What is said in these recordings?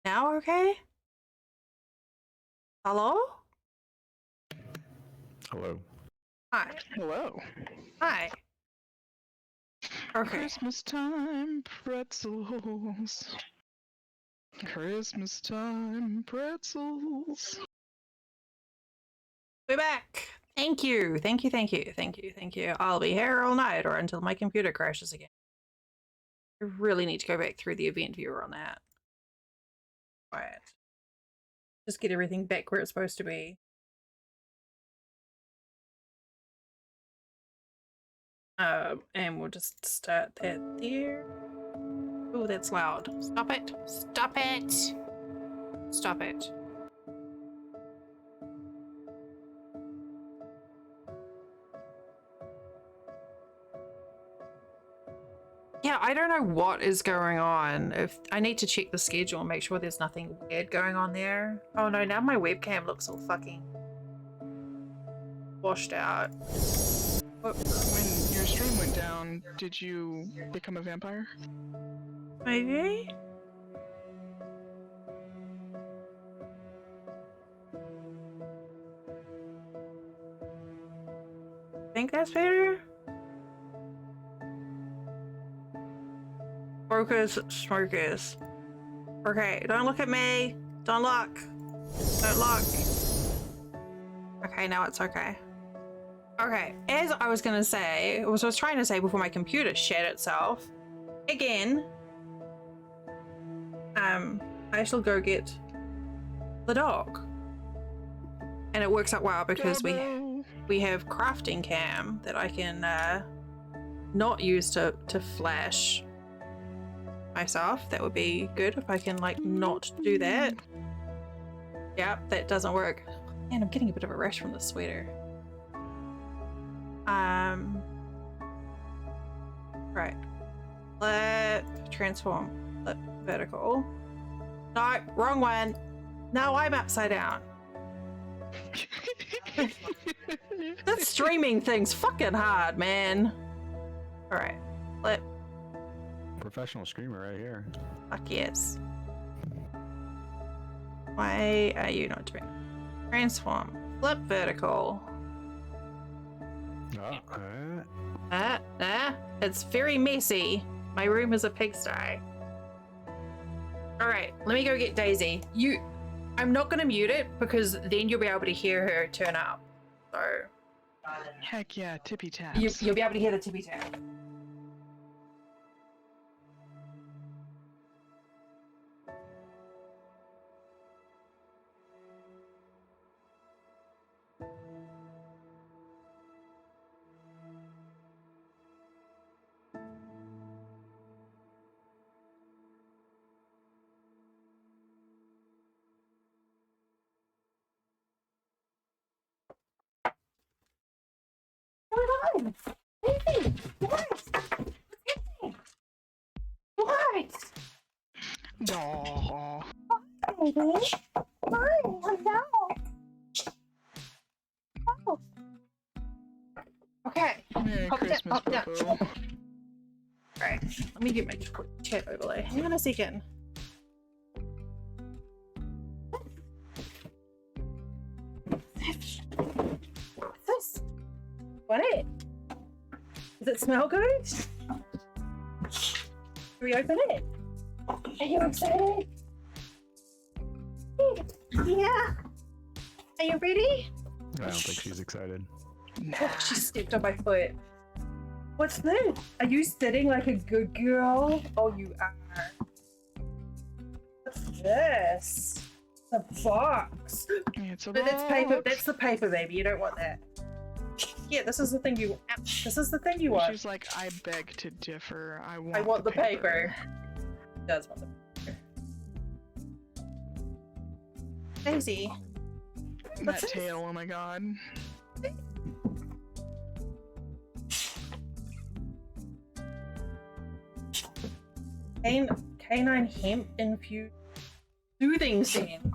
Now okay? Hello? Hello. Hi. Hello. Hi. Okay. Christmas time pretzels. Christmas time pretzels. We're back. Thank you. Thank you. Thank you. Thank you. Thank you. I'll be here all night or until my computer crashes again. I really need to go back through the event viewer on that. Quiet. Just get everything back where it's supposed to be. And we'll just start that there. Oh, that's loud. Stop it. Stop it. Stop it. Yeah, I don't know what is going on. If I need to check the schedule and make sure there's nothing weird going on there. Oh no, now my webcam looks all fucking washed out. When your stream went down, did you become a vampire? Maybe? Think that's better? Smokers. Okay, don't look at me. Don't look. Don't look. Okay, now it's okay. Okay, as I was gonna say, I was trying to say before my computer shat itself, again, I shall go get the dog. And it works out well because we have crafting cam that I can not use to flash myself. That would be good if I can like not do that. Yep, that doesn't work. Man, I'm getting a bit of a rash from the sweater. Right. Flip, transform, flip, vertical. No, wrong one. No, I'm upside down. This streaming thing's fucking hard, man. All right, flip. Professional streamer right here. Fuck yes. Why are you not doing it? Transform, flip, vertical. It's very messy. My room is a pigsty. All right, let me go get Daisy. I'm not gonna mute it because then you'll be able to hear her turn up. So. Heck yeah, tippy taps. You'll be able to hear the tippy tap. What? Aww. Baby. Hi, hello. Oh. Okay. Merry Up, Christmas, up, down. Bobo. Alright, let me get my chat overlay. Hang on a second. What's this? What it? Does it smell good? Can we open it? Are you excited? Yeah. Are you ready? I don't think she's excited. Oh, she stepped on my foot. What's this? Are you sitting like a good girl? Oh, you are. What's this? The box. It's a But that's paper. box. That's the paper, baby. You don't want that. Yeah, this is the thing you. This is the thing you want. She's like, I beg to differ. I want the paper. She does want the paper. Daisy. That tail, oh my god. Canine hemp infused soothing scent.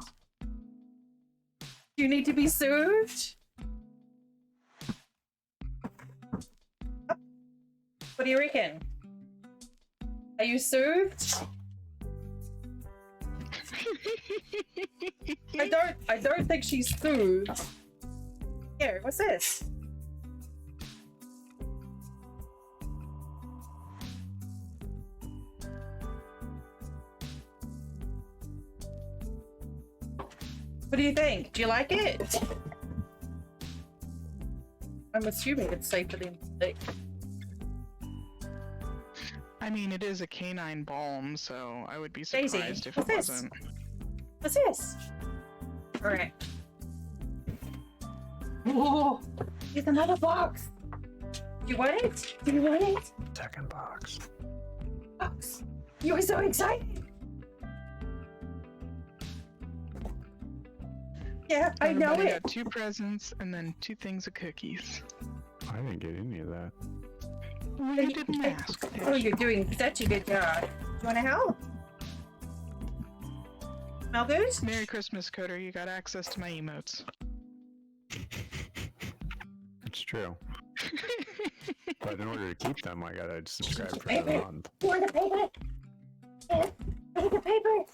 You need to be soothed? What do you reckon? Are you soothed? I don't think she's food. Here, what's this? What do you think? Do you like it? I'm assuming it's safe for them to eat. I mean, it is a canine balm, so I would be Daisy, surprised if what's it this? wasn't. What's this? Alright. Oh, here's another box. Do you want it? Do you want it? Second box. Box. You were so excited. Yeah, I know Everybody it. got 2 presents and then 2 things of cookies. I didn't get any of that. Well, you didn't ask. Oh, you're doing such a good job. Do you want to help? Smell good? Merry Christmas, Coder. You got access to my emotes. It's true. But in order to keep them, I gotta subscribe for Paper. a month. You want the paper? Yeah, I the paper.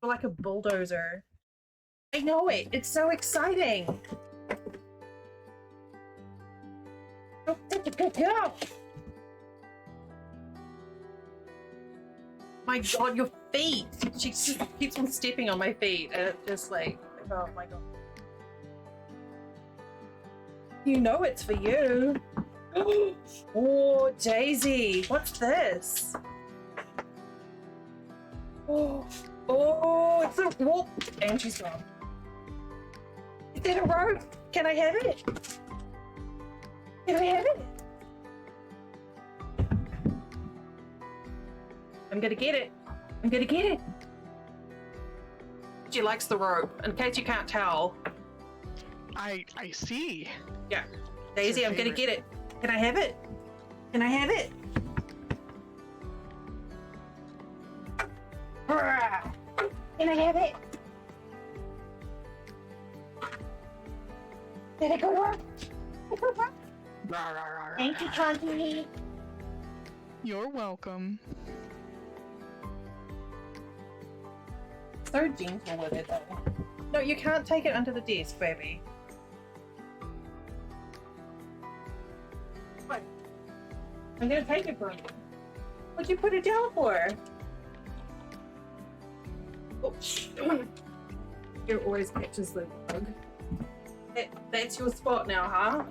You're like a bulldozer. I know it. It's so exciting. You're such a good girl. My God, your feet. She just keeps on stepping on my feet, and it's just like, oh my God. You know it's for you. Oh, Daisy, what's this? Oh, it's a whoop, and she's gone. Is that a rope? Can I have it? Can I have it? I'm gonna get it. I'm gonna get it. She likes the rope, in case you can't tell. I see. Yeah. Daisy, I'm gonna get it. Can I have it? Can I have it? Can I have it? Did it go to work? Thank you, Connie. You're welcome. So gentle with it, though. No, you can't take it under the desk, baby. What? I'm gonna take it from you. What'd you put it down for? Oh, it always catches the bug. That's your spot now, huh?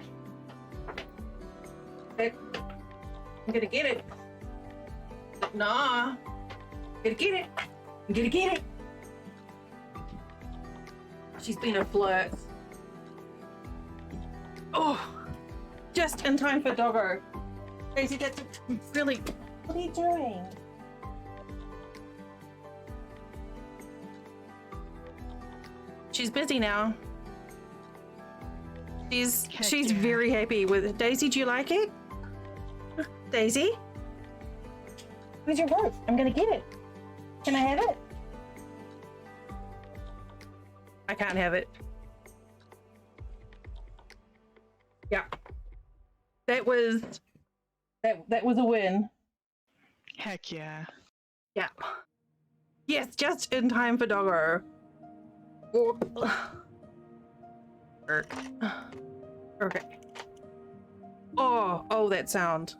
Okay. I'm gonna get it. Nah. I'm gonna get it. I'm gonna get it. She's been a flirt. Oh, just in time for Doggo. Daisy, that's really. What are you doing? She's busy now. She's yeah. very happy with it. Daisy, do you like it? Daisy? Where's your rope? I'm gonna get it. Can I have it? I can't have it. Yeah. That was a win. Heck yeah. Yeah. Yes, just in time for Doggo. Okay. Oh, that sound.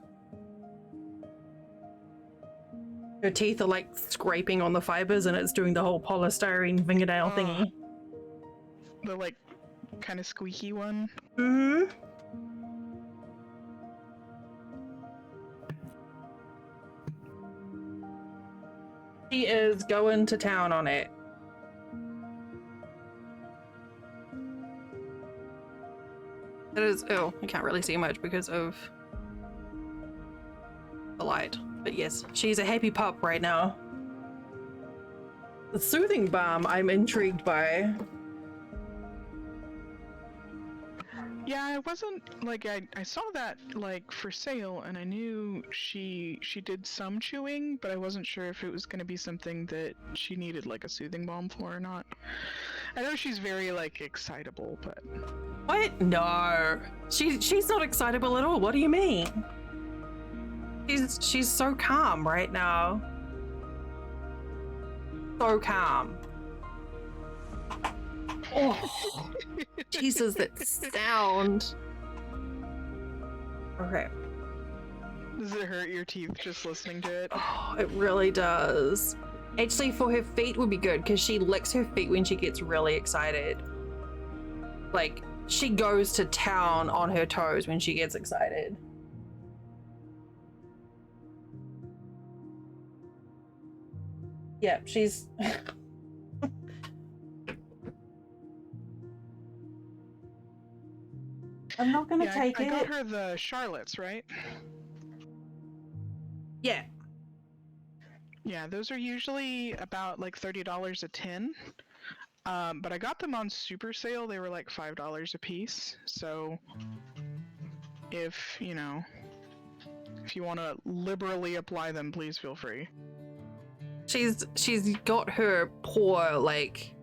Her teeth are like scraping on the fibers and it's doing the whole polystyrene fingernail thingy. The like kind of squeaky one. Mm-hmm. She is going to town on it. It is, oh, you can't really see much because of the light. But yes, she's a happy pup right now. The soothing balm I'm intrigued by. Yeah, I wasn't like I saw that like for sale and I knew she did some chewing, but I wasn't sure if it was gonna be something that she needed like a soothing balm for or not. I know she's very like excitable, but What? No. She's not excitable at all. What do you mean? She's so calm right now. so calm. Oh, Jesus, that sound. Okay. Does it hurt your teeth just listening to it? Oh, it really does. Actually, for her feet would be good because she licks her feet when she gets really excited. Like, she goes to town on her toes when she gets excited. Yeah, she's... I'm not gonna take I it. got her the Charlottes, right? Yeah. Yeah, those are usually about like $30 a tin. But I got them on super sale. They were like $5 a piece. So if, you know, if you want to liberally apply them, please feel free. She's got her paw, like,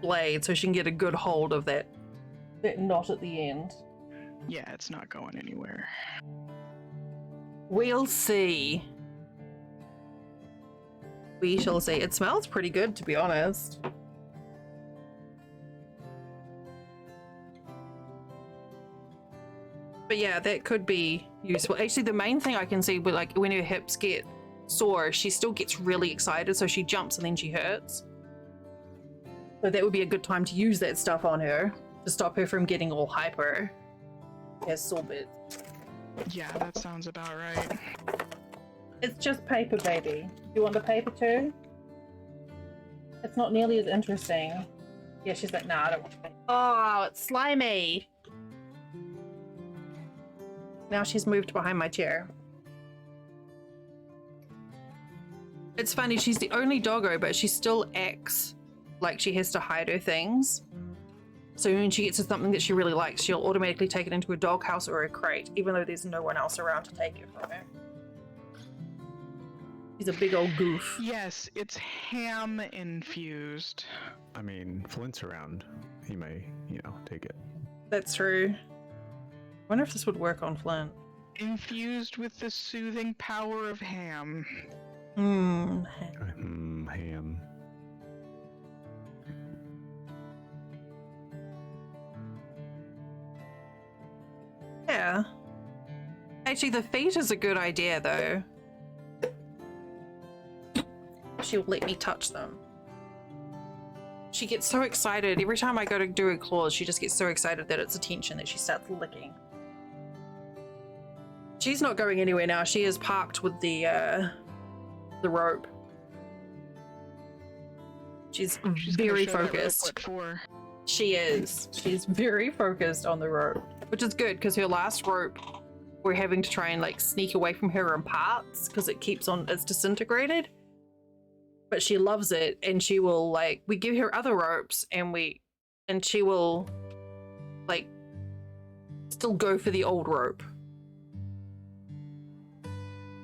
blade so she can get a good hold of that knot at the end. Yeah, it's not going anywhere. We'll see. We shall see. It smells pretty good, to be honest. But yeah, that could be useful. Actually, the main thing I can see with, like, when her hips get sore, she still gets really excited, so she jumps and then she hurts. So that would be a good time to use that stuff on her to stop her from getting all hyper. Has sore bits. Yeah, that sounds about right. It's just paper, baby. You want the paper too? It's not nearly as interesting. Yeah, she's like, nah, I don't want paper. Oh, it's slimy. Now she's moved behind my chair. It's funny, she's the only doggo, but she still acts like she has to hide her things. So when she gets to something that she really likes, she'll automatically take it into a doghouse or a crate, even though there's no one else around to take it from her. He's a big old goof. Yes, it's ham infused. I mean, Flint's around. He may, you know, take it. That's true. I wonder if this would work on Flint. Infused with the soothing power of ham. Ham. Yeah. Actually, the feet is a good idea, though. She'll let me touch them. She gets so excited. Every time I go to do her claws, she just gets so excited that it's attention that she starts licking. She's not going anywhere now. She is parked with the rope. She's very focused. She is. She's very focused on the rope, which is good because her last rope, we're having to try and like sneak away from her in parts because it keeps on, it's disintegrated. But she loves it, and she will like, we give her other ropes and she will like still go for the old rope.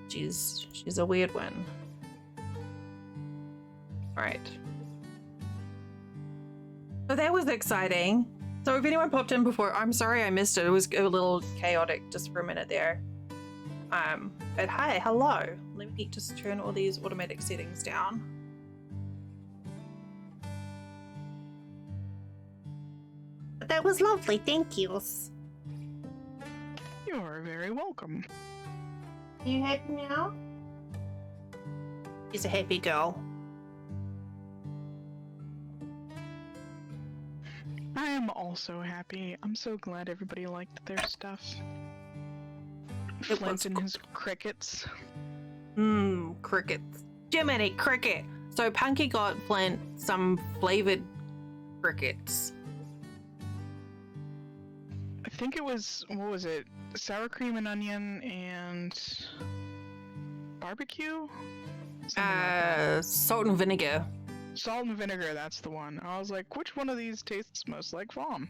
She's a weird one. All right. So that was exciting. So if anyone popped in before, I'm sorry I missed it. It was a little chaotic just for a minute there. But hi, hello. Let me just turn all these automatic settings down. But that was lovely, thank you. You are very welcome. Are you happy now? She's a happy girl. I am also happy. I'm so glad everybody liked their stuff. Flint and his crickets. Crickets. Jiminy cricket. So Punky got Flint some flavored crickets. I think it was, what was it? Sour cream and onion and barbecue? Salt and vinegar. Salt and vinegar, that's the one. I was like, which one of these tastes most like Vom?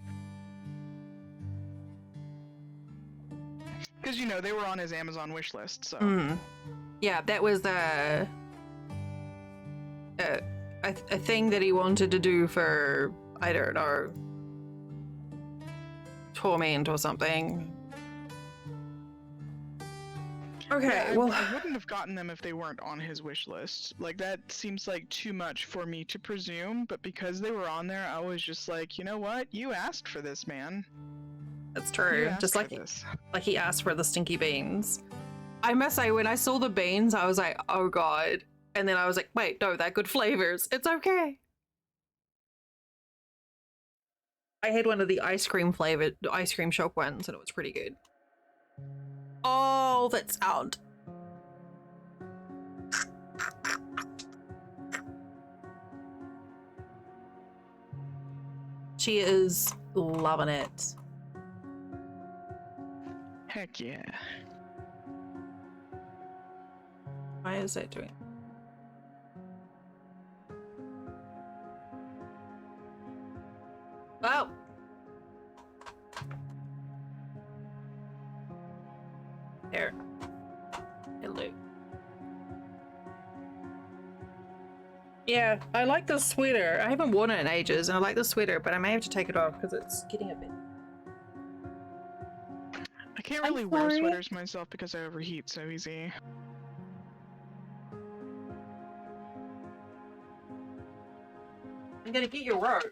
Because, you know, they were on his Amazon wish list, so... Yeah, that was a thing that he wanted to do for, I don't know, Torment or something. Okay, Yeah, well, I wouldn't have gotten them if they weren't on his wish list. Like, that seems like too much for me to presume, but because they were on there, I was just like, you know what? You asked for this, man. that's You true. asked Just for this. like he asked for the stinky beans. I must say, when I saw the beans, I was like, oh god. And then I was like, wait, no, they're good flavors. It's okay. I had one of the ice cream flavored ice cream shop ones, and it was pretty good. Oh, that sound. She is loving it. Heck yeah. Why is that doing? Oh. There. Hello. Yeah, I like the sweater. I haven't worn it in ages, and I like the sweater, but I may have to take it off because it's getting a bit. I can't I'm really wear sorry. sweaters myself because I overheat so easy. I'm gonna get your rope.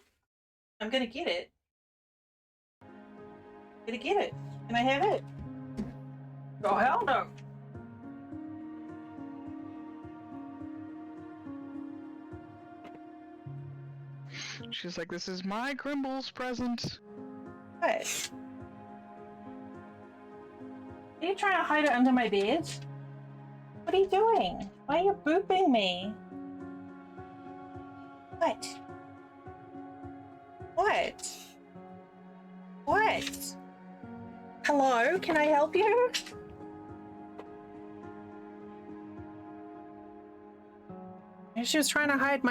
I'm gonna get it. I'm gonna get it. Can I have it? Oh, hell no. She's like, this is my Grimbles present. What? Are you trying to hide it under my bed? What are you doing? Why are you booping me? What? What? What? Hello? Can I help you? She was trying to hide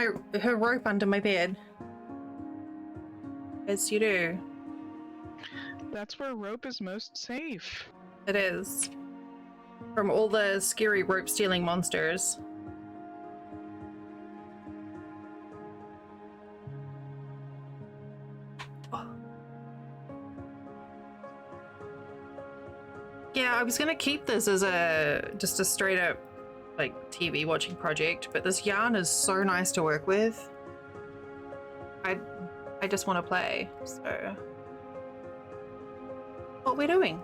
her rope under my bed. As you do. That's where rope is most safe. It is. From all the scary rope stealing monsters. Oh. Yeah, I was gonna keep this as just a straight up like TV watching project, but this yarn is so nice to work with. I just want to play, so what we're doing.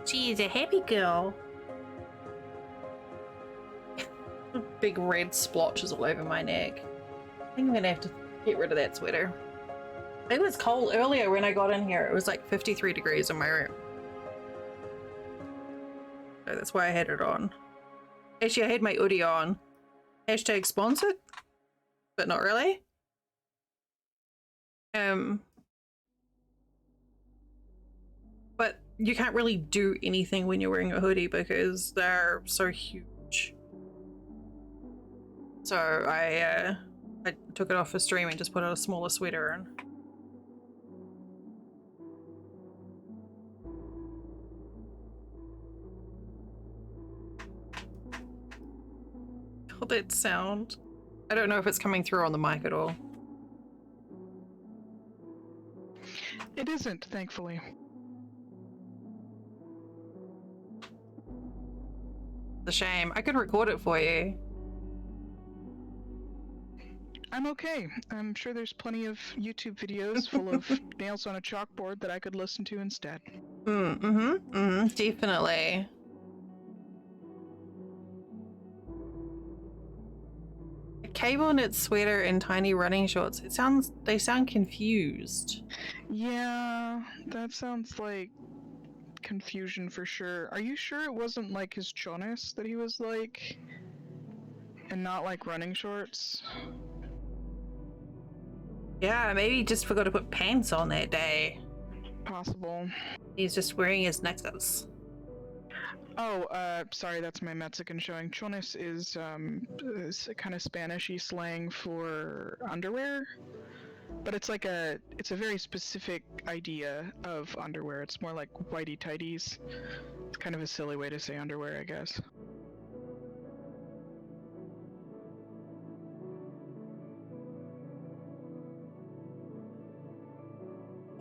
She is a happy girl. Big red splotches all over my neck. I think I'm gonna have to get rid of that sweater. It was cold earlier when I got in here. It was like 53 degrees in my room. So that's why I had it on. Actually, I had my hoodie on. Hashtag sponsored, but not really. But you can't really do anything when you're wearing a hoodie because they're so huge. So I took it off for stream and just put a smaller sweater in. Oh, that sound. I don't know if it's coming through on the mic at all. It isn't, thankfully. It's a shame. I could record it for you. I'm okay. I'm sure there's plenty of YouTube videos full of nails on a chalkboard that I could listen to instead. Definitely. A cable knit sweater and tiny running shorts. They sound confused. Yeah, that sounds like confusion for sure. Are you sure it wasn't like his chonis that he was like, and not like running shorts? Yeah, maybe he just forgot to put pants on that day. Possible. He's just wearing his knickers. Oh, sorry, that's my Mexican showing. Chonis is a kind of Spanish-y slang for underwear, but it's a very specific idea of underwear. It's more like whitey-tighties. It's kind of a silly way to say underwear, I guess.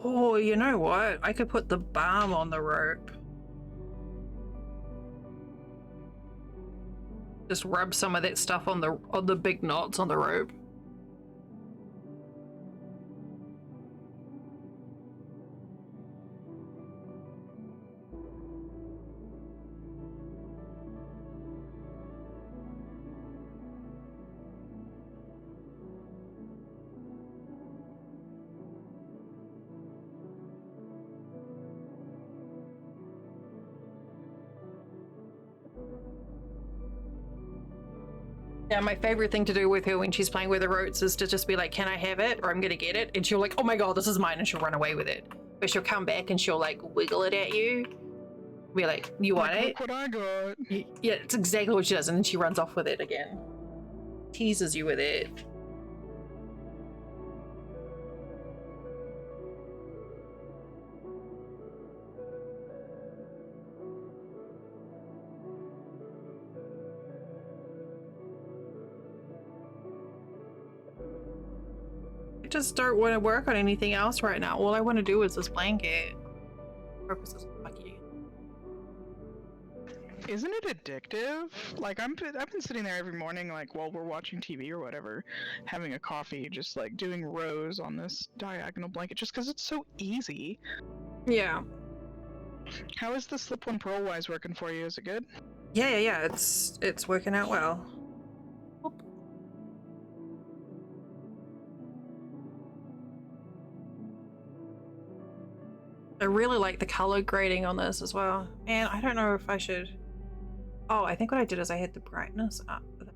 Oh, you know what? I could put the balm on the rope. Just rub some of that stuff on the big knots on the rope. Yeah, my favorite thing to do with her when she's playing with the ropes is to just be like, can I have it? Or I'm gonna get it. And she'll like, oh my god, this is mine. And she'll run away with it. But she'll come back and she'll like wiggle it at you. Be like, you want it? Look what I got. Yeah, it's exactly what she does. And then she runs off with it again. Teases you with it. I just don't want to work on anything else right now. All I want to do is this blanket. Purposes of fuck you. Isn't it addictive? Like I've been sitting there every morning, like while we're watching TV or whatever, having a coffee, just like doing rows on this diagonal blanket, just because it's so easy. Yeah. How is the slip one pearl wise working for you? Is it good? Yeah. It's working out well. I really like the color grading on this as well. And I don't know if I should... Oh, I think what I did is I had the brightness up. And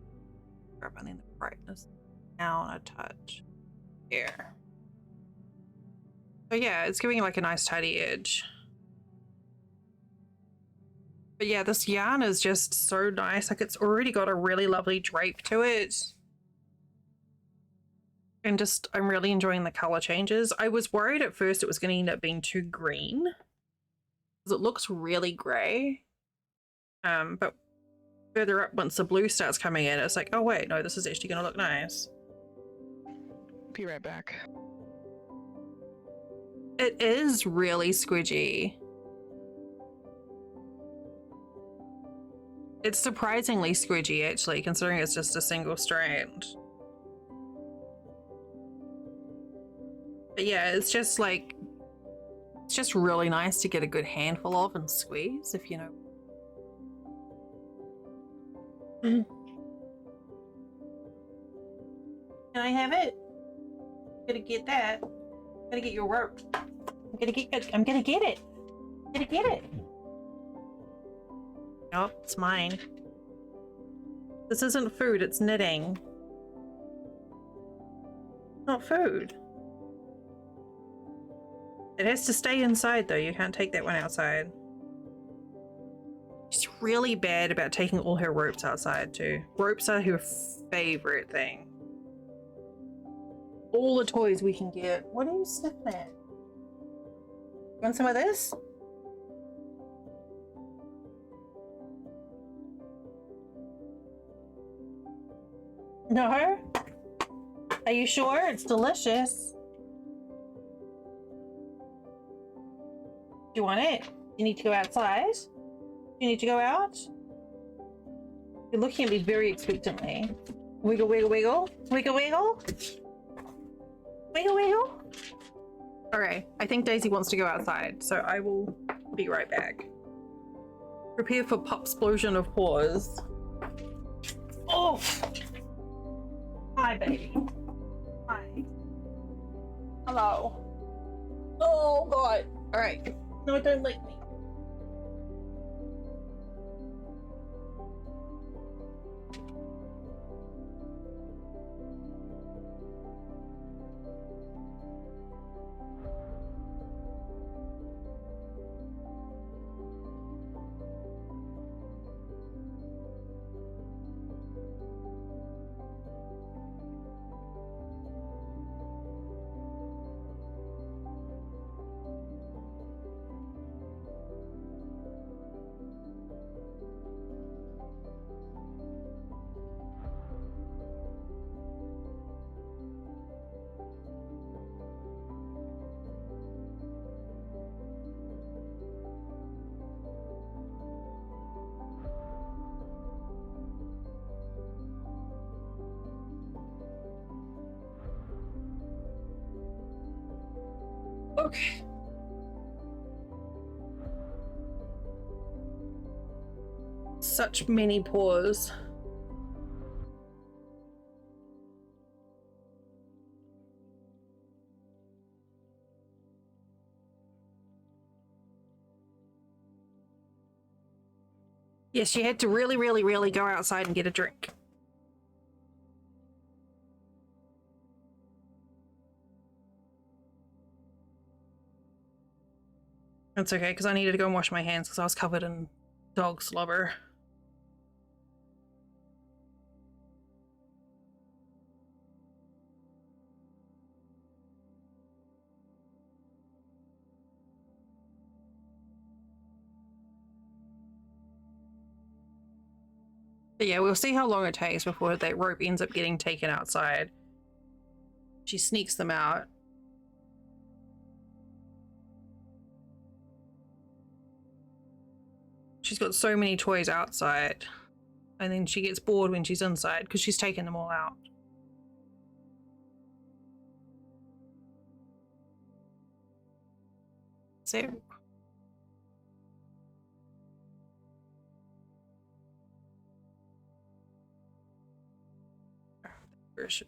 then the brightness down a touch. Here. So yeah, it's giving like a nice tidy edge. But yeah, this yarn is just so nice. Like it's already got a really lovely drape to it. And just, I'm really enjoying the color changes. I was worried at first it was going to end up being too green. Because it looks really grey. But further up, once the blue starts coming in, it's like, oh wait, no, this is actually going to look nice. Be right back. It is really squidgy. It's surprisingly squidgy, actually, considering it's just a single strand. But yeah, it's just like, it's just really nice to get a good handful of and squeeze, if you know. Can I have it? I'm gonna get that. I'm gonna get your rope. I'm gonna get it. I'm gonna get it. Nope, it's mine. This isn't food, it's knitting. Not food. It has to stay inside though, you can't take that one outside. She's really bad about taking all her ropes outside too. Ropes are her favorite thing. All the toys we can get. What are you sniffing at? Want some of this? No? Are you sure? It's delicious. Do you want it? You need to go outside? You need to go out? You're looking at me very expectantly. Wiggle, wiggle, wiggle. Wiggle, wiggle. Wiggle, wiggle. Okay, I think Daisy wants to go outside, so I will be right back. Prepare for pop-splosion of paws. Oh! Hi, baby. Hi. Hello. Oh, God. Alright. No, don't lick me. Okay. Such many paws. Yes, she had to really, really, really go outside and get a drink. That's okay, because I needed to go and wash my hands because I was covered in dog slobber. But yeah, we'll see how long it takes before that rope ends up getting taken outside. She sneaks them out. She's got so many toys outside. And then she gets bored when she's inside because she's taken them all out. So... version.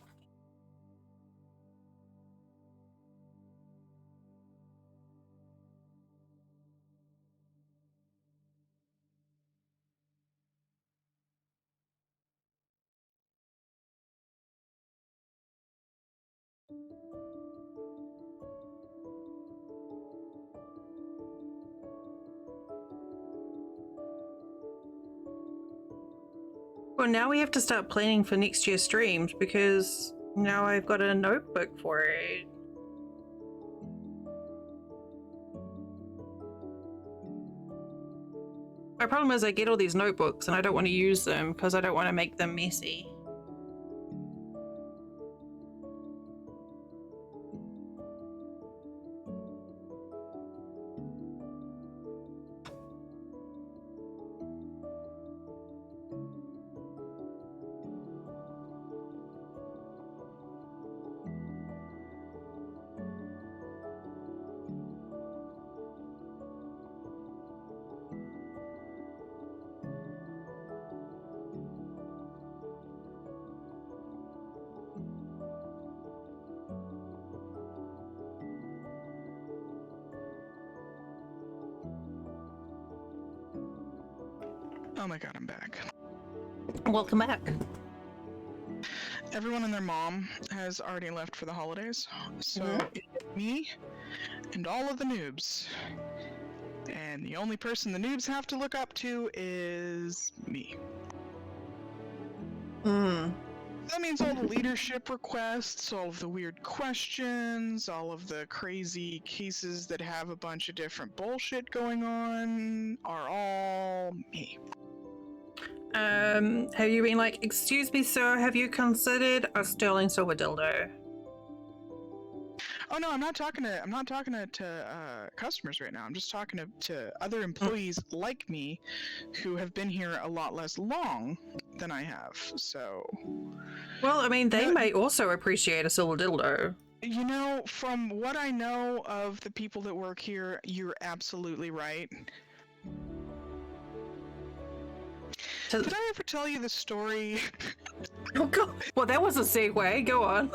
Well, now we have to start planning for next year's streams because now I've got a notebook for it. My problem is I get all these notebooks and I don't want to use them because I don't want to make them messy. Oh my god, I'm back. Welcome back. Everyone and their mom has already left for the holidays, so it's me and all of the noobs. And the only person the noobs have to look up to is me. That means all the leadership requests, all of the weird questions, all of the crazy cases that have a bunch of different bullshit going on are all me. Have you been like, excuse me, sir, have you considered a sterling silver dildo? Oh no, I'm not talking to customers right now. I'm just talking to other employees like me who have been here a lot less long than I have. So, Well, I mean, they may also appreciate a silver dildo. you know, from what I know of the people that work here, you're absolutely right. Did I ever tell you the story? Oh god, well that was a segue, go on.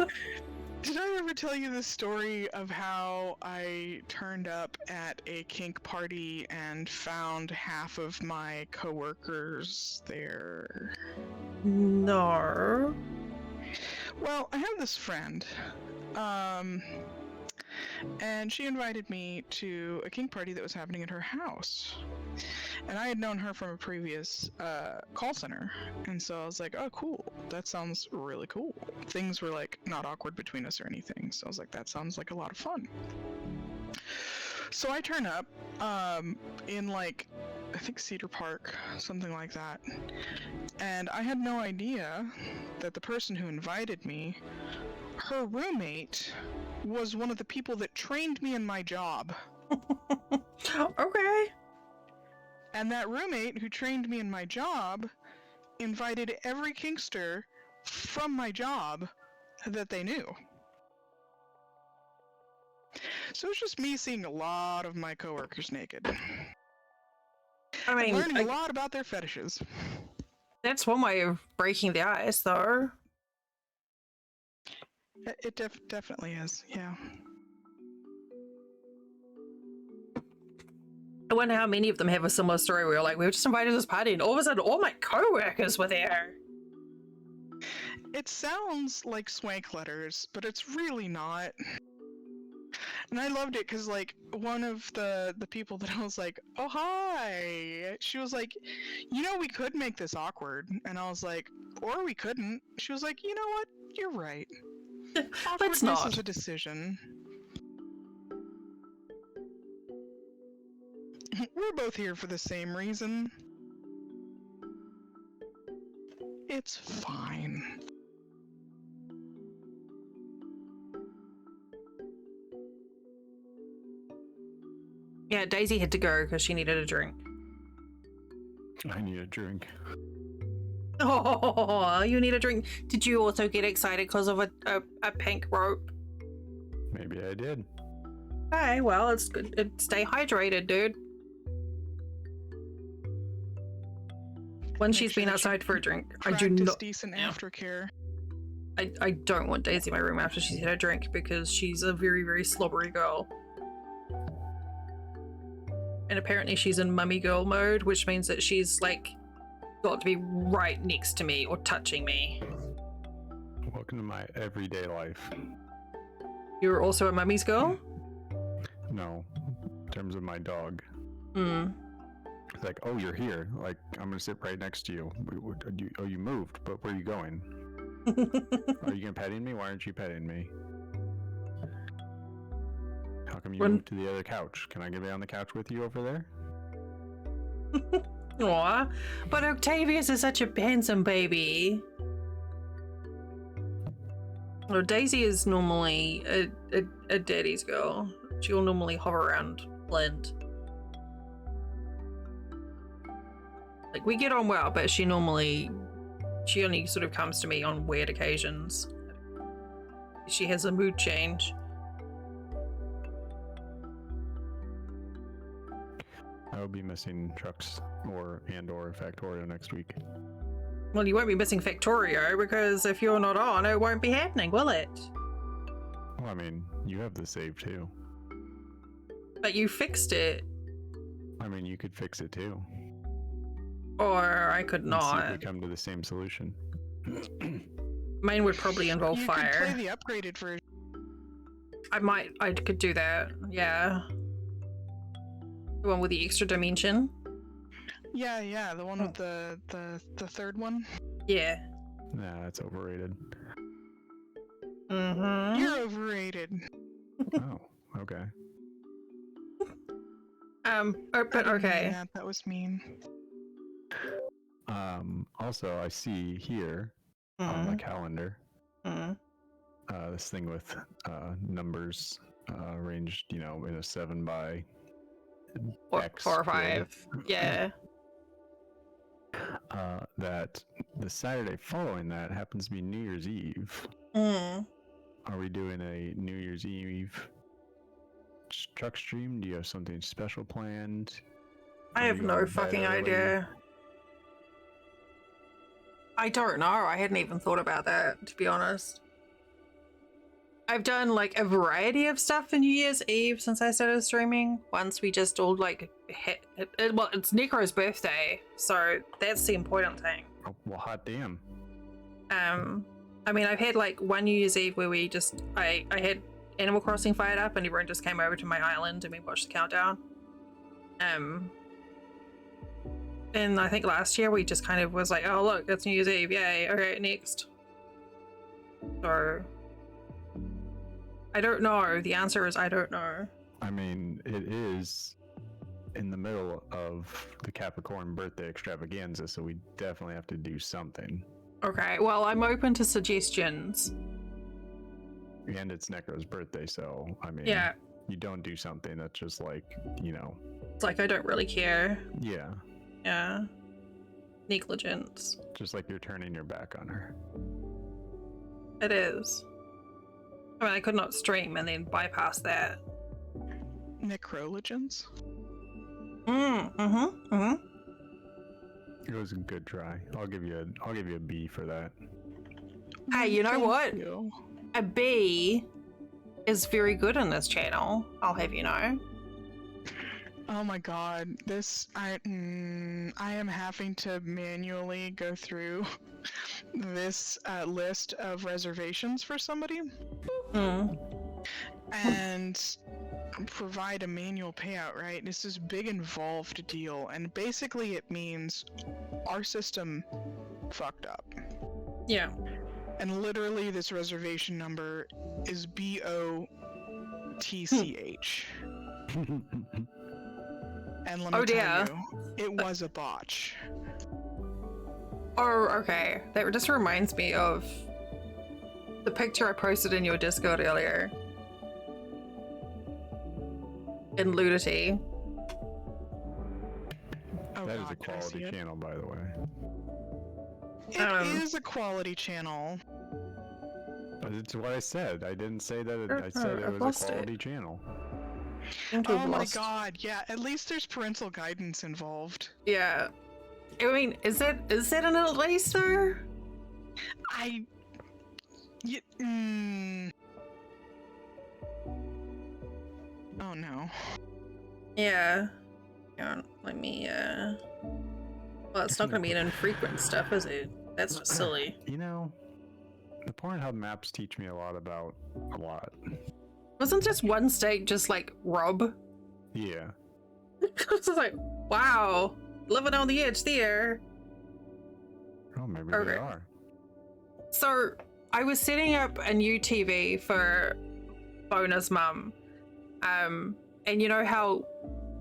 Did I ever tell you the story of how I turned up at a kink party and found half of my coworkers there? No. Well, I have this friend, and she invited me to a kink party that was happening at her house. And I had known her from a previous call center, and so I was like, oh cool, that sounds really cool. Things were like not awkward between us or anything, so I was like, that sounds like a lot of fun. So I turn up in like, I think Cedar Park, something like that, and I had no idea that the person who invited me, her roommate was one of the people that trained me in my job. Okay. And that roommate who trained me in my job invited every kinkster from my job that they knew. So it's just me seeing a lot of my coworkers naked. I mean, Learning a lot about their fetishes. that's one way of breaking the ice, though. It definitely is, yeah. I wonder how many of them have a similar story where like, we were just invited to this party and all of a sudden all my co-workers were there. It sounds like swank letters, but it's really not. And I loved it because, like, one of the people that I was like, oh, hi! She was like, you know, we could make this awkward. And I was like, or we couldn't. She was like, you know what? You're right. Awkwardness not. is a decision. We're both here for the same reason. It's fine. Yeah, Daisy had to go because she needed a drink. I need a drink. Oh, you need a drink. Did you also get excited because of a pink rope? Maybe I did. Okay, well, it's good. Stay hydrated, dude. When she's been outside for a drink, I do Practice not. decent aftercare. I don't want Daisy in my room after she's had a drink because she's a very, very slobbery girl. And apparently she's in mummy girl mode, which means that she's like got to be right next to me or touching me. Welcome to my everyday life. You're also a mummy's girl? No, in terms of my dog. Hmm. It's like, oh, you're here. Like, I'm gonna sit right next to you. Oh, you moved, but where are you going? Are you gonna petting me? Why aren't you petting me? How come you moved to the other couch? Can I get on the couch with you over there? Aw, but Octavius is such a handsome baby. Well, Daisy is normally a daddy's girl. She'll normally hover around Flint. Like, we get on well, but she only sort of comes to me on weird occasions. She has a mood change. I will be missing trucks or Factorio next week. Well, you won't be missing Factorio because if you're not on, it won't be happening, will it? Well, I mean, you have the save too. But you fixed it. I mean, you could fix it too. Or I could Let's see if not. we come to the same solution. Mine would probably involve You fire. could play the upgraded version. I could do that, yeah. The one with the extra dimension? Yeah, the one with the third one. Yeah. Nah, that's overrated. Mm-hmm. You're overrated. Oh, okay. But okay. That was mean. Also, I see here on the calendar this thing with numbers ranged, in a 7 by X 4 or grid. 5. Yeah. That the Saturday following that happens to be New Year's Eve. Are we doing a New Year's Eve truck stream? Do you have something special planned? I have no fucking idea. I don't know. I hadn't even thought about that, to be honest. I've done like a variety of stuff for New Year's Eve since I started streaming. Once we just all like well, it's Necro's birthday, so that's the important thing. Oh, well, hot damn. I mean, I've had like one New Year's Eve where we just I had Animal Crossing fired up and everyone just came over to my island and we watched the countdown. And I think last year we just kind of was like, oh look, it's New Year's Eve, yay, okay, next. So I don't know. The answer is I don't know. I mean, it is in the middle of the Capricorn birthday extravaganza, so we definitely have to do something. Okay, well, I'm open to suggestions. And it's Necro's birthday, so I mean, Yeah. You don't do something that's just like, It's like I don't really care. Yeah. Yeah. Negligence. Just like you're turning your back on her. It is. I mean, I could not stream and then bypass that. Necrologens? It was a good try. I'll give you a B for that. Hey, you know Thank what? you. A B is very good in this channel, I'll have you know. Oh my god, I am having to manually go through this list of reservations for somebody and provide a manual payout, right? It's this big involved deal, and basically it means our system fucked up. Yeah. And literally this reservation number is BOTCH. And let me tell you, it was a botch. Oh, okay. That just reminds me of the picture I posted in your Discord earlier. In Ludity. Oh, That is God, a can I see quality it? channel, by the way. It is a quality channel. But it's what I said. I didn't say that. I said it I've was lost a it. quality channel. Oh my god, yeah, at least there's parental guidance involved. Yeah. I mean, is that an at least though? Oh no. Yeah. Yeah, let me, well, it's not gonna be an infrequent stuff, is it? That's just silly. You know, the Pornhub maps teach me a lot about a lot. Wasn't just one state just like Rob? Yeah. It's like, wow, living on the edge there. Oh, maybe Okay. they are. So I was setting up a new TV for Bonus Mum, and you know how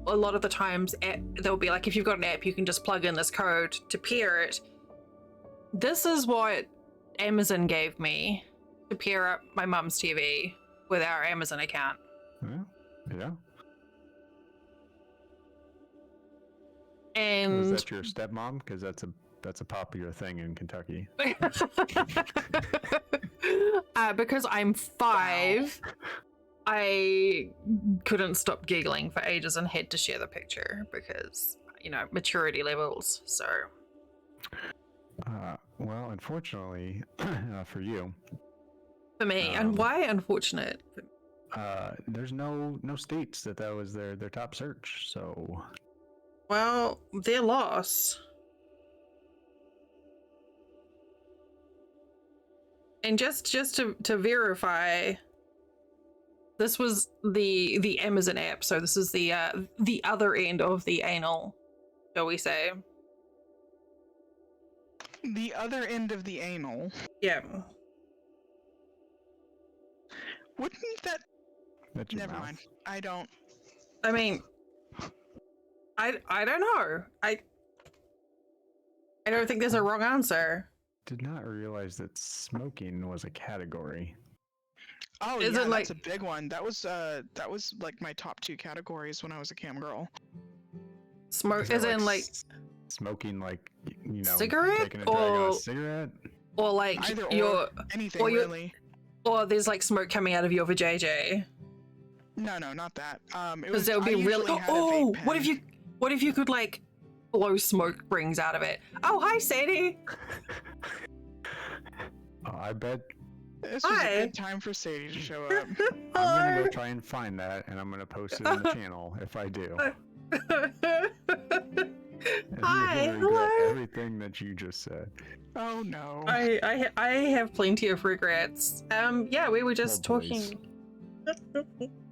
a lot of the times there'll be like, if you've got an app, you can just plug in this code to pair it. This is what Amazon gave me to pair up my mum's TV with our Amazon account. Yeah. And Was that your stepmom? Because that's a popular thing in Kentucky. because I'm 5, I couldn't stop giggling for ages and had to share the picture because, you know, maturity levels. So. Well, unfortunately for you. For me, and why unfortunate? There's no states that was their top search. So. Well, their loss. And just to verify, this was the Amazon app, so this is the other end of the anal, shall we say? The other end of the anal. Yeah. Wouldn't that? That's your Never mouth. mind. I don't. I mean, I don't know. I don't think there's a wrong answer. Did not realize that smoking was a category. Oh, Is yeah, it like- that's a big one. That was like my top 2 categories when I was a cam girl. Smoke, Is as that in like, smoking, like, you know, Cigarette taking a drag on or- a cigarette. or like Either or, your, anything or you- really. or there's like smoke coming out of your vajayjay. No, not that. It Because was. that would be I really. usually had a Oh, vape what pen. if you could like blow smoke rings out of it? Oh, hi, Sadie. I bet This was Hi. a good time for Sadie to show up. I'm gonna go try and find that, and I'm gonna post it on the channel if I do. And Hi, you're gonna regret hello. everything that you just said. Oh no. I have plenty of regrets. Yeah, we were just Oh, please. talking.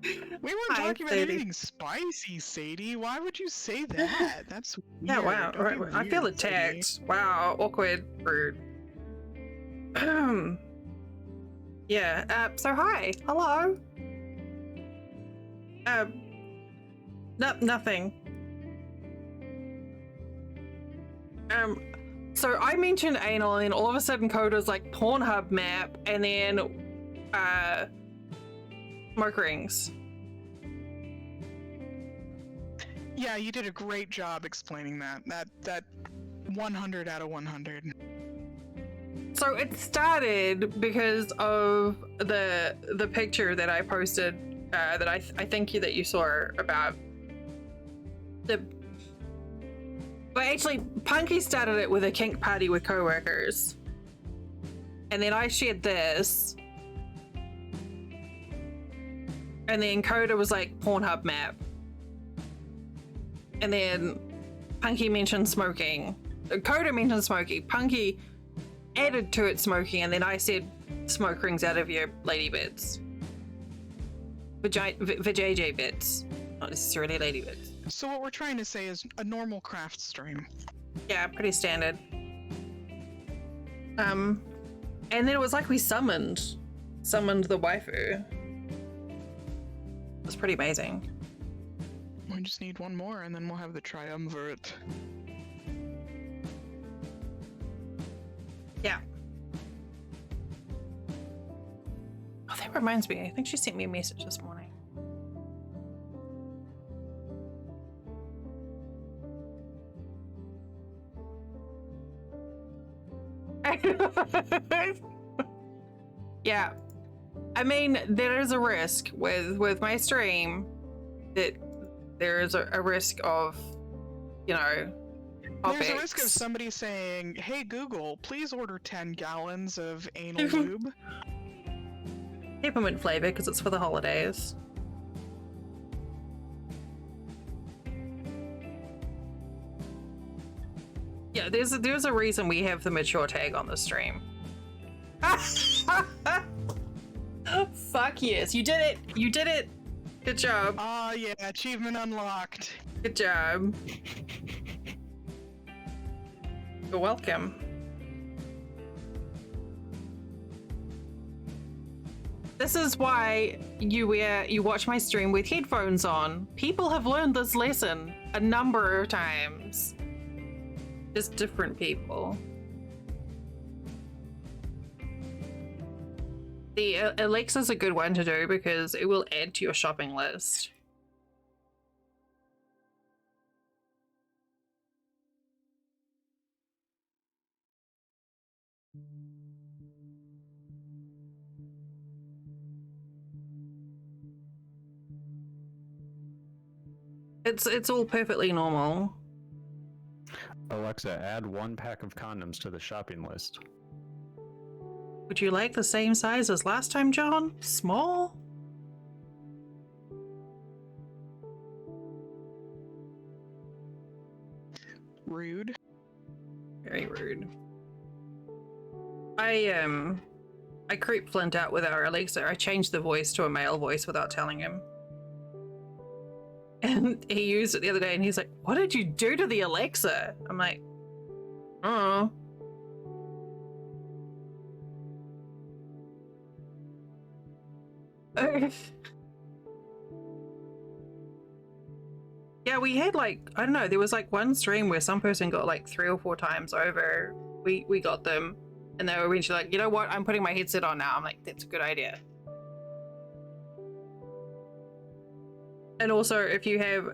We weren't Hi, talking about Sadie. anything spicy, Sadie. Why would you say that? That's weird. Yeah, wow. Don't be I feel weird, Sadie. attacked. Wow, awkward, rude. Yeah. So hi, hello. Nothing. So I mentioned anal, and then all of a sudden Coda's like Pornhub map, and then smoke rings. Yeah, you did a great job explaining that. That 100 out of 100. So it started because of the picture that I posted that I think that you saw about the. Well, actually, Punky started it with a kink party with coworkers, and then I shared this, and then Coda was like Pornhub map, and then Punky mentioned smoking. Coda mentioned smoking. Punky added to it smoking, and then I said smoke rings out of your lady bits. Vajayjay bits. Not necessarily lady bits. So what we're trying to say is a normal craft stream. Yeah, pretty standard. And then it was like we summoned the waifu. It was pretty amazing. We just need one more and then we'll have the triumvirate. Yeah. Oh, that reminds me. I think she sent me a message this morning. Yeah. I mean, there is a risk with my stream that there is a risk of, you know, There's a risk of somebody saying, hey Google, please order 10 gallons of anal lube. Peppermint flavor because it's for the holidays. Yeah, there's a reason we have the mature tag on the stream. Fuck yes, you did it! You did it! Good job. Ah, yeah, achievement unlocked. Good job. You're welcome. This is why you watch my stream with headphones on. People have learned this lesson a number of times. Just different people. The Alexa's a good one to do because it will add to your shopping list. It's all perfectly normal. Alexa, add 1 pack of condoms to the shopping list. Would you like the same size as last time, John? Small? Rude. Very rude. I creeped Flint out with our Alexa. I changed the voice to a male voice without telling him. And he used it the other day and he's like, what did you do to the Alexa? I'm like, oh. Yeah, we had like, I don't know, there was like one stream where some person got like 3 or 4 times over. We got them and they were eventually like, you know what, I'm putting my headset on now. I'm like, that's a good idea. And also, if you have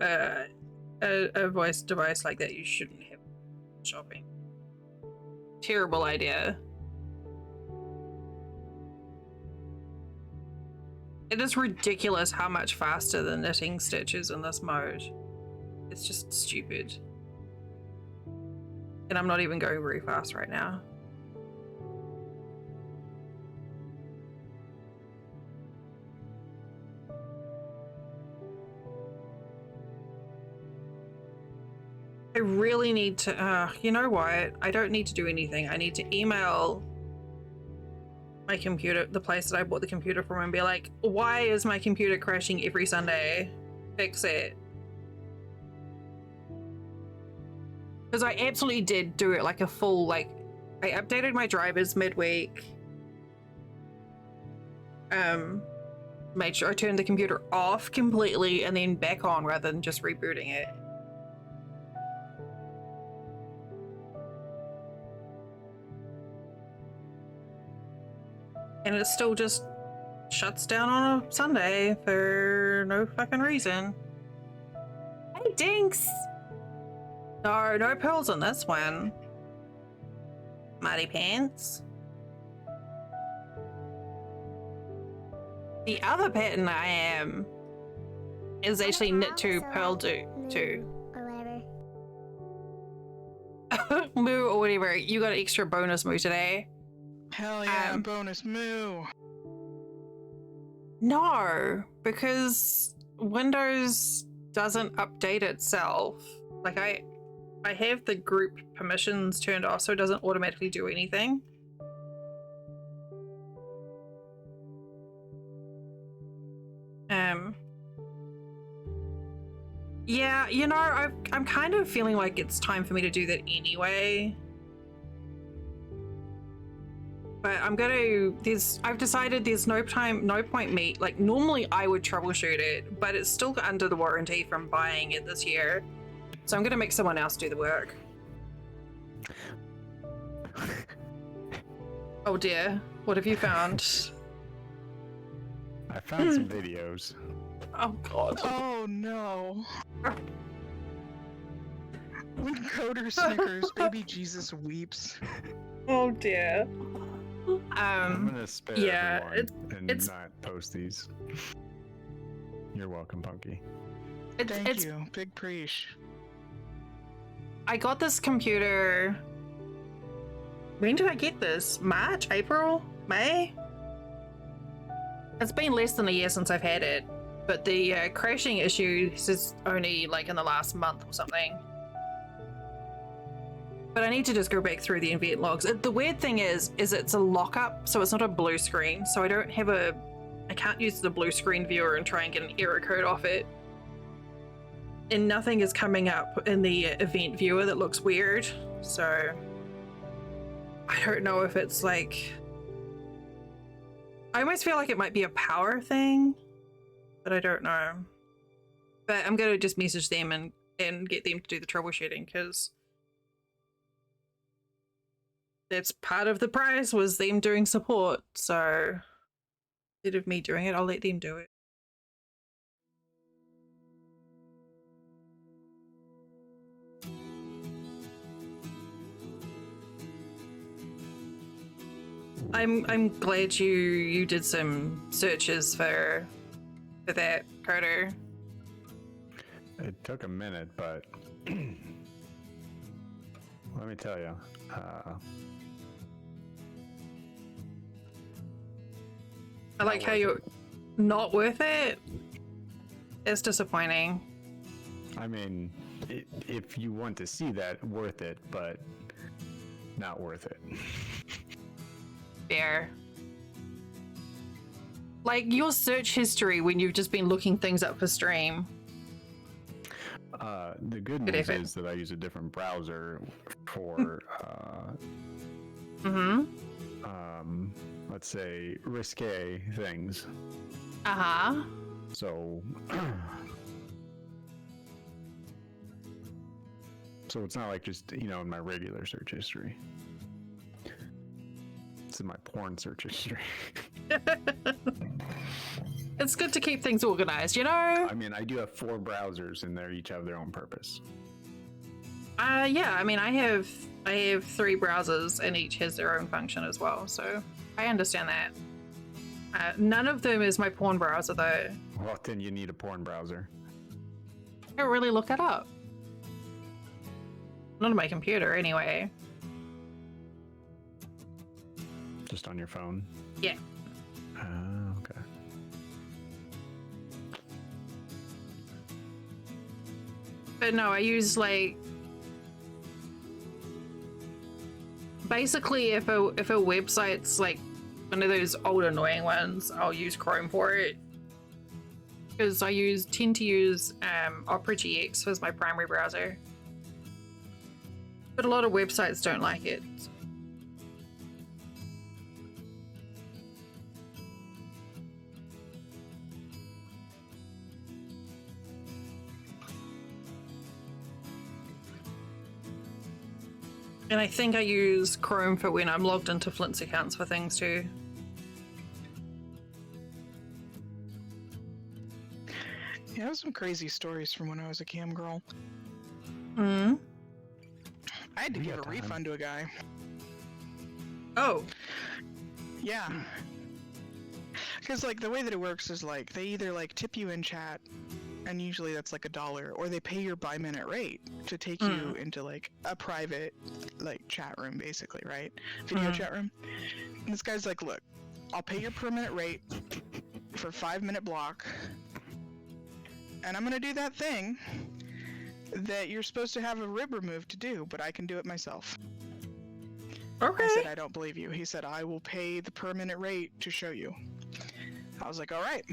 a voice device like that, you shouldn't have shopping. Terrible idea. It is ridiculous how much faster the knitting stitch is in this mode. It's just stupid. And I'm not even going very fast right now. I really need to, you know what? I don't need to do anything. I need to email my computer, the place that I bought the computer from, and be like, why is my computer crashing every Sunday? Fix it. Because I absolutely did do it like a full, like, I updated my drivers midweek. Made sure I turned the computer off completely and then back on rather than just rebooting it. And it still just shuts down on a Sunday for no fucking reason. Hey, Dinks! No pearls on this one. Mighty pants. The other pattern I am is actually knit to purl to Or whatever. moo or whatever. You got an extra bonus moo today. Hell yeah, bonus moo. No, because Windows doesn't update itself. Like I have the group permissions turned off so it doesn't automatically do anything. Yeah, you know, I'm kind of feeling like it's time for me to do that anyway. But I've decided there's no point me, like normally I would troubleshoot it, but it's still under the warranty from buying it this year. So I'm gonna make someone else do the work. Oh dear, what have you found? I found some videos. Oh god. Oh no. When Coder snickers, baby Jesus weeps. Oh dear. I'm gonna spare yeah, everyone it's not post these. You're welcome, Punky. Thank you, Big Preach. I got this computer. When did I get this? March? April? May? It's been less than a year since I've had it, but the crashing issue is only like in the last month or something. But I need to just go back through the event logs. The weird thing is it's a lockup, so it's not a blue screen. So I can't use the blue screen viewer and try and get an error code off it. And nothing is coming up in the event viewer that looks weird. So I don't know if it's like, I almost feel like it might be a power thing, but I don't know. But I'm gonna just message them and get them to do the troubleshooting, because that's part of the price, was them doing support. So instead of me doing it, I'll let them do it. I'm glad you did some searches for that, Carter. It took a minute, but let me tell you. I like how you're not worth it. It's disappointing. I mean, if you want to see that, worth it, but not worth it. Fair. Like your search history when you've just been looking things up for stream. The good news is that I use a different browser for let's say risque things. So it's not like just, in my regular search history. It's in my porn search history. It's good to keep things organized, you know? I mean, I do have 4 browsers and they each have their own purpose. Yeah, I mean, I have 3 browsers and each has their own function as well, so I understand that. None of them is my porn browser though. Well, then you need a porn browser. I don't really look it up. Not on my computer anyway. Just on your phone? Yeah. Okay. But no, I use like, basically if a website's like one of those old annoying ones, I'll use Chrome for it. Because I tend to use Opera GX as my primary browser. But a lot of websites don't like it. And I think I use Chrome for when I'm logged into Flint's accounts for things too. Yeah, I have some crazy stories from when I was a cam girl. Hmm. I had to give a refund to a guy. Oh. Yeah. Because, like, the way that it works is, like, they either, like, tip you in chat, and usually that's, like, $1, or they pay your by-minute rate to take you into, like, a private, like, chat room, basically, right? Video chat room. And this guy's like, look, I'll pay your per-minute rate for 5-minute block, and I'm gonna do that thing that you're supposed to have a rib removed to do, but I can do it myself. Okay. I said, I don't believe you. He said, I will pay the per-minute rate to show you. I was like, all right.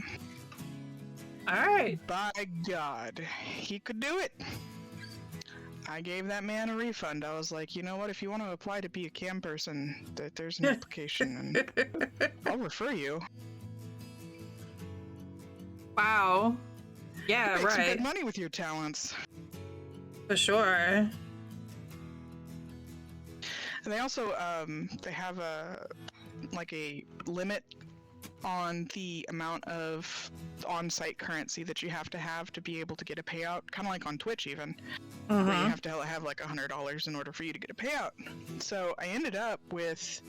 All right. By God, he could do it. I gave that man a refund. I was like, you know what? If you want to apply to be a cam person, there's an application, and I'll refer you. Wow. Yeah, you make some right. good money with your talents. For sure. And they also, they have a limit on the amount of on-site currency that you have to be able to get a payout, kind of like on Twitch even, where you have to have like $100 in order for you to get a payout. So I ended up with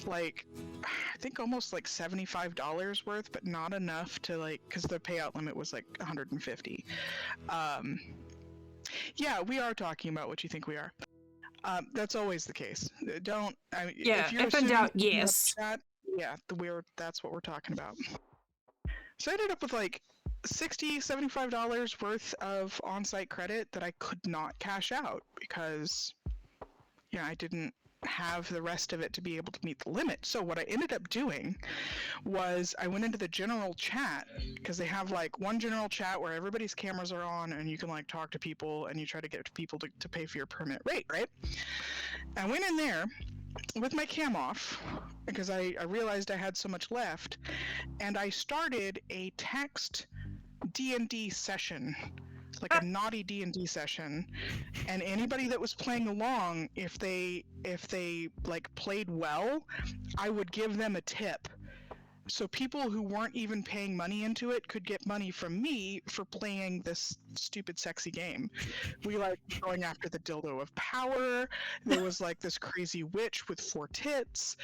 like, I think almost like $75 worth, but not enough to like, because the payout limit was like 150. Yeah, we are talking about what you think we are. That's always the case. Yeah, if you're if in assuming doubt, you have yes. chat, yeah, that's what we're talking about. So I ended up with like $60, $75 worth of on-site credit that I could not cash out because, I didn't have the rest of it to be able to meet the limit. So what I ended up doing was I went into the general chat, because they have like one general chat where everybody's cameras are on and you can like talk to people and you try to get people to pay for your permit rate, right? I went in there with my cam off because I realized I had so much left, and I started a text D&D session, like a naughty D&D session, and anybody that was playing along, if they like played well, I would give them a tip. So people who weren't even paying money into it could get money from me for playing this stupid sexy game. We like going after the dildo of power. There was like this crazy witch with 4 tits.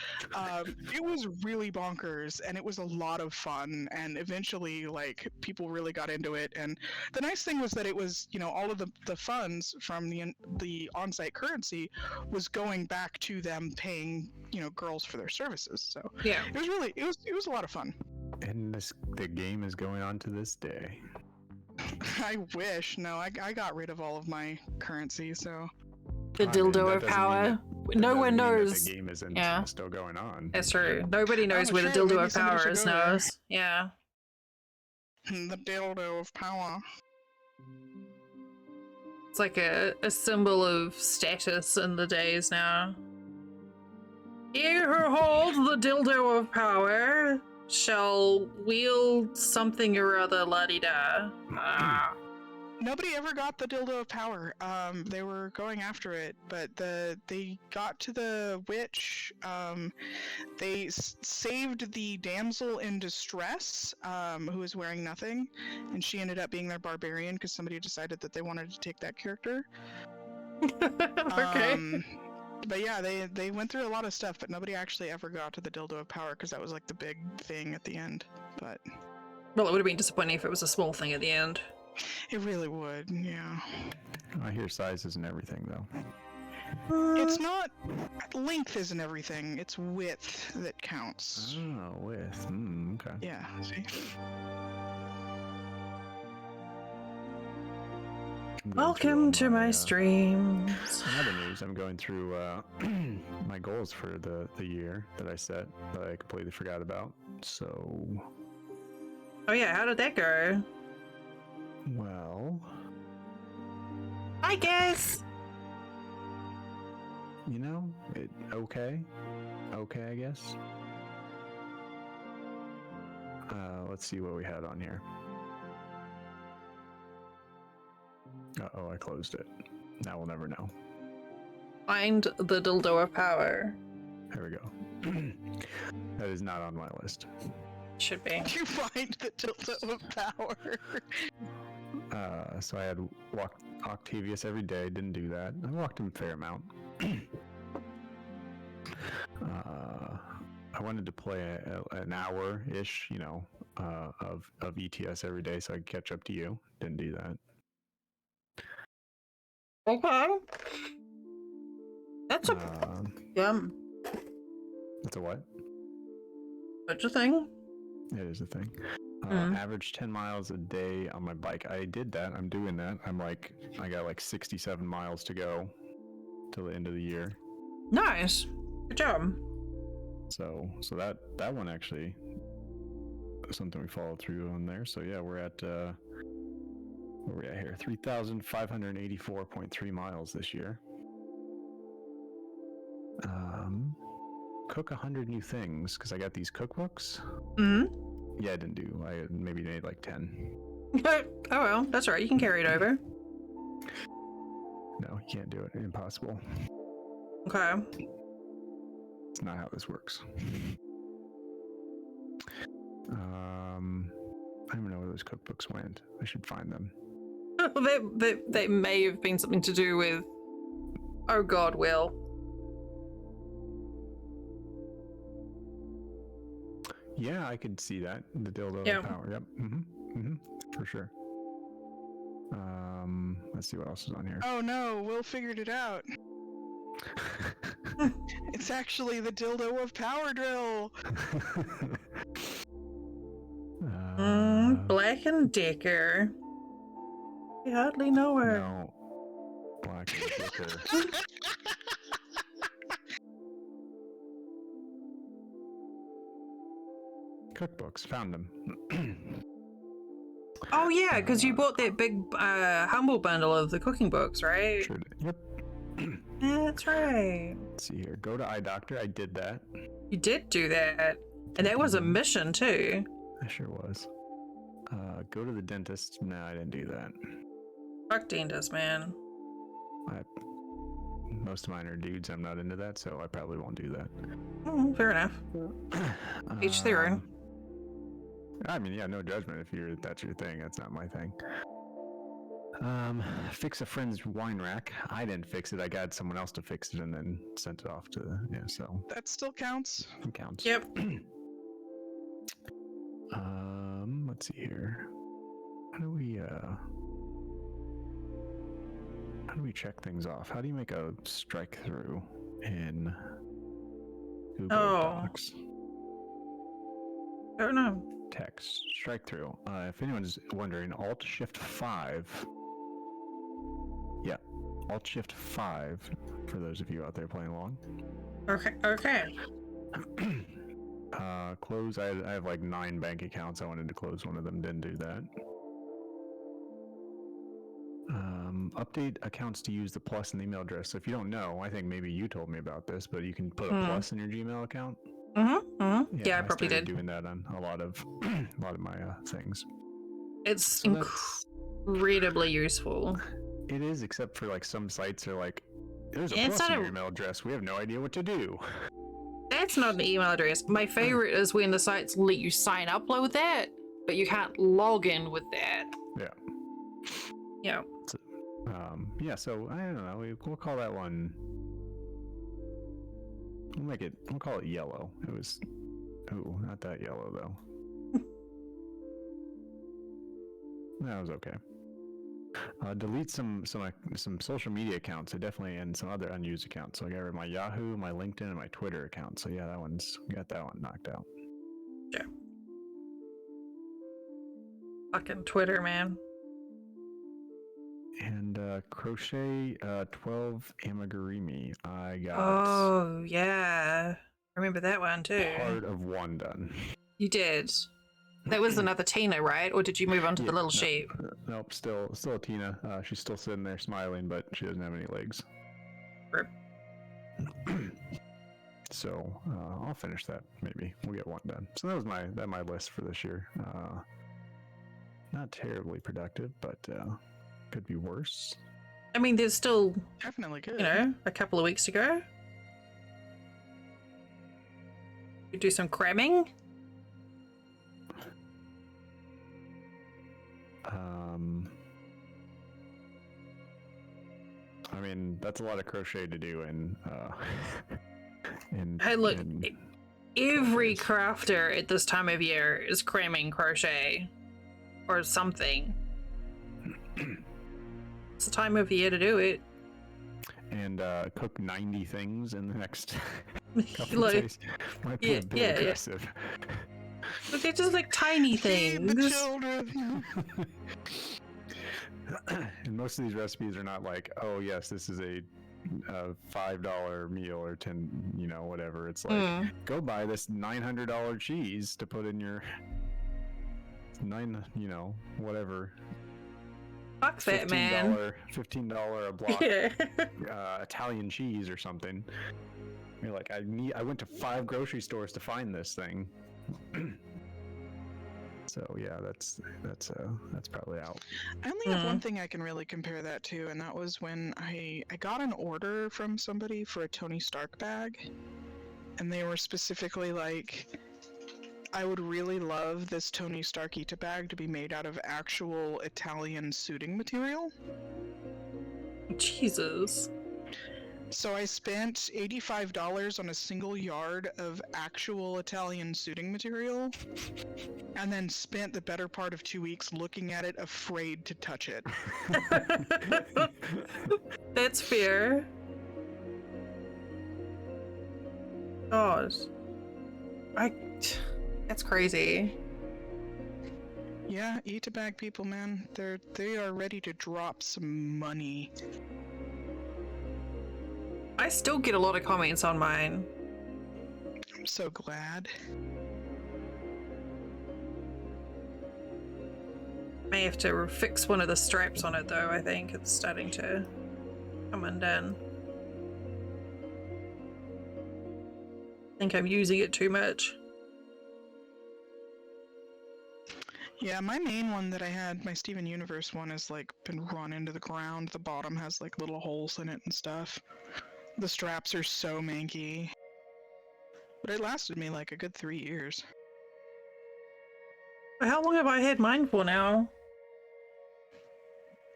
It was really bonkers, and it was a lot of fun. And eventually, like, people really got into it. And the nice thing was that it was, all of the funds from the on-site currency was going back to them paying, girls for their services. So Yeah. it was really, it was a lot of fun. And the game is going on to this day. I wish. No, I got rid of all of my currency, so. The dildo of power. No one knows. The game isn't still going on. That's true. Nobody knows where the dildo of power is now. Yeah. The dildo of power. It's like a symbol of status in the days now. He who holds the dildo of power shall wield something or other, la-di-da. Nobody ever got the dildo of power. They were going after it, but they got to the witch. They saved the damsel in distress, who was wearing nothing, and she ended up being their barbarian because somebody decided that they wanted to take that character. Okay. But yeah, they went through a lot of stuff, but nobody actually ever got to the dildo of power because that was like the big thing at the end. But well, it would have been disappointing if it was a small thing at the end. It really would, yeah. I hear sizes and everything, though. It's not... Length isn't everything, it's width that counts. Oh, width. Okay. Yeah, see? Welcome to my streams. In other news, I'm going through my goals for the year that I set that I completely forgot about. So... Oh yeah, how did that go? Well... I guess! Okay. Okay, I guess. Let's see what we had on here. Uh-oh, I closed it. Now we'll never know. Find the dildo of power. There we go. That is not on my list. Should be. You find the dildo of power. So I had walked Octavius every day, didn't do that. I walked him a fair amount. I wanted to play an hour-ish, you know, of ETS every day so I could catch up to you. Didn't do that. Okay. That's a That's a what? such a thing. It is a thing. Mm. Average 10 miles a day on my bike. I did that. I'm doing that. I got like 67 miles to go till the end of the year. Nice. Good job. So that one actually something we followed through on there. So yeah, we're at where we at here? 3,584.3 miles this year. Cook 100 new things because I got these cookbooks. Yeah, I didn't do. I maybe made like 10. Oh well, that's all right. You can carry it over. No, you can't do it. Impossible. Okay. It's not how this works. I don't even know where those cookbooks went. I should find them. They may have been something to do with. Oh God, Will. Yeah, I could see that. The dildo Yeah. power. Yep. For sure. Let's see what else is on here. Oh no, Will figured it out. It's actually the dildo of Power Drill. Black and Decker. I hardly know her. No. Black and Decker. Cookbooks. Found them. Oh yeah, because you bought that big humble bundle of the cooking books, right? Sure did. Yep. That's right. Let's see here. Go to eye doctor. I did that. You did do that, and that was a mission too. I sure was. Go to the dentist. No, I didn't do that. Fuck dentist, man. Most of mine are dudes. I'm not into that, so I probably won't do that. Fair enough. Each their own. I mean, yeah, no judgment if that's your thing. That's not my thing. Fix a friend's wine rack. I didn't fix it. I got someone else to fix it and then sent it off to so That still counts. it counts. Yep. Let's see here. How do we check things off? How do you make a strike through in Google Docs? I don't know. Text strike through. If anyone's wondering, Alt Shift 5. Yeah, Alt Shift 5 for those of you out there playing along. Okay. Close. I have like 9 bank accounts. I wanted to close one of them. Didn't do that. Update accounts to use the plus in the email address. So if you don't know, I think maybe you told me about this, but you can put a plus in your Gmail account. Yeah, I probably did. Doing that on a lot of my things. It's incredibly useful. It is, except for like some sites are like, there's a plus in your email address. We have no idea what to do. That's not an email address. My favorite is when the sites let you sign up with that, but you can't log in with that. Yeah. Yeah. So I don't know. We'll call that one. We'll call it yellow. It was, not that yellow though. That was okay. Delete some social media accounts. And some other unused accounts. So I got rid of my Yahoo, my LinkedIn, and my Twitter account. So yeah, got that one knocked out. Yeah. Fucking Twitter, man. And crochet 12 amigurumi. I got. Oh yeah, I remember that one too. Part of one done. You did. That was another Tina, right? Or did you move on to the little sheep? Nope, still a Tina. She's still sitting there smiling, but she doesn't have any legs. Rip. So I'll finish that. Maybe we'll get one done. So that was my list for this year. Not terribly productive, but could be worse. I mean, there's still Definitely good. a couple of weeks to go. You do some cramming. I mean, that's a lot of crochet to do, and Hey, look, every crafter at this time of year is cramming crochet or something. It's the time of year to do it. And cook 90 things in the next couple Like, days. Might be a bit aggressive. But they're just like tiny things. Feed the children. And most of these recipes are not like, oh yes, this is a $5 meal or 10, whatever. It's like, go buy this $900 cheese to put in your whatever. Fuck that, man. $15 a block Italian cheese or something. You're like, I went to 5 grocery stores to find this thing. So yeah, that's probably out. I only have one thing I can really compare that to, and that was when I got an order from somebody for a Tony Stark bag, and they were specifically like, I would really love this Tony Stark Ita bag to be made out of actual Italian suiting material. Jesus. So I spent $85 on a single yard of actual Italian suiting material, and then spent the better part of 2 weeks looking at it, afraid to touch it. That's fair. God. That's crazy. Yeah, Ita bag people, man, they are ready to drop some money. I still get a lot of comments on mine. I'm so glad. May have to fix one of the straps on it though. I think it's starting to come undone. I think I'm using it too much. Yeah, my main one that I had, my Steven Universe one, has like been run into the ground. The bottom has like little holes in it and stuff. The straps are so manky. But it lasted me like a good 3 years. How long have I had mine for now?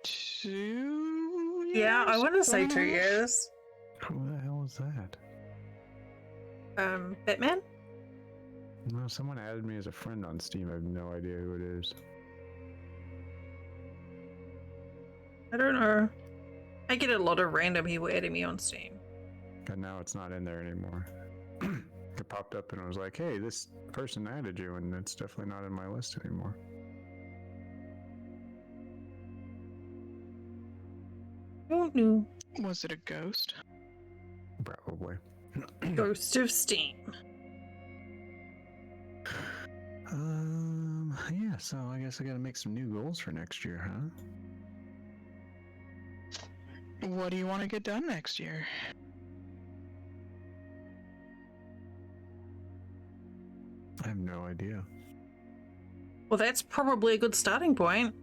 2 years? Yeah, I want to say 2 years. Who the hell is that? Batman? No, someone added me as a friend on Steam. I have no idea who it is. I don't know. I get a lot of random people adding me on Steam. And now it's not in there anymore. It popped up and I was like, hey, this person added you, and it's definitely not in my list anymore. Don't know. Was it a ghost? Probably. Ghost of Steam. Yeah, so I guess I gotta make some new goals for next year, huh? What do you want to get done next year? I have no idea. Well, that's probably a good starting point.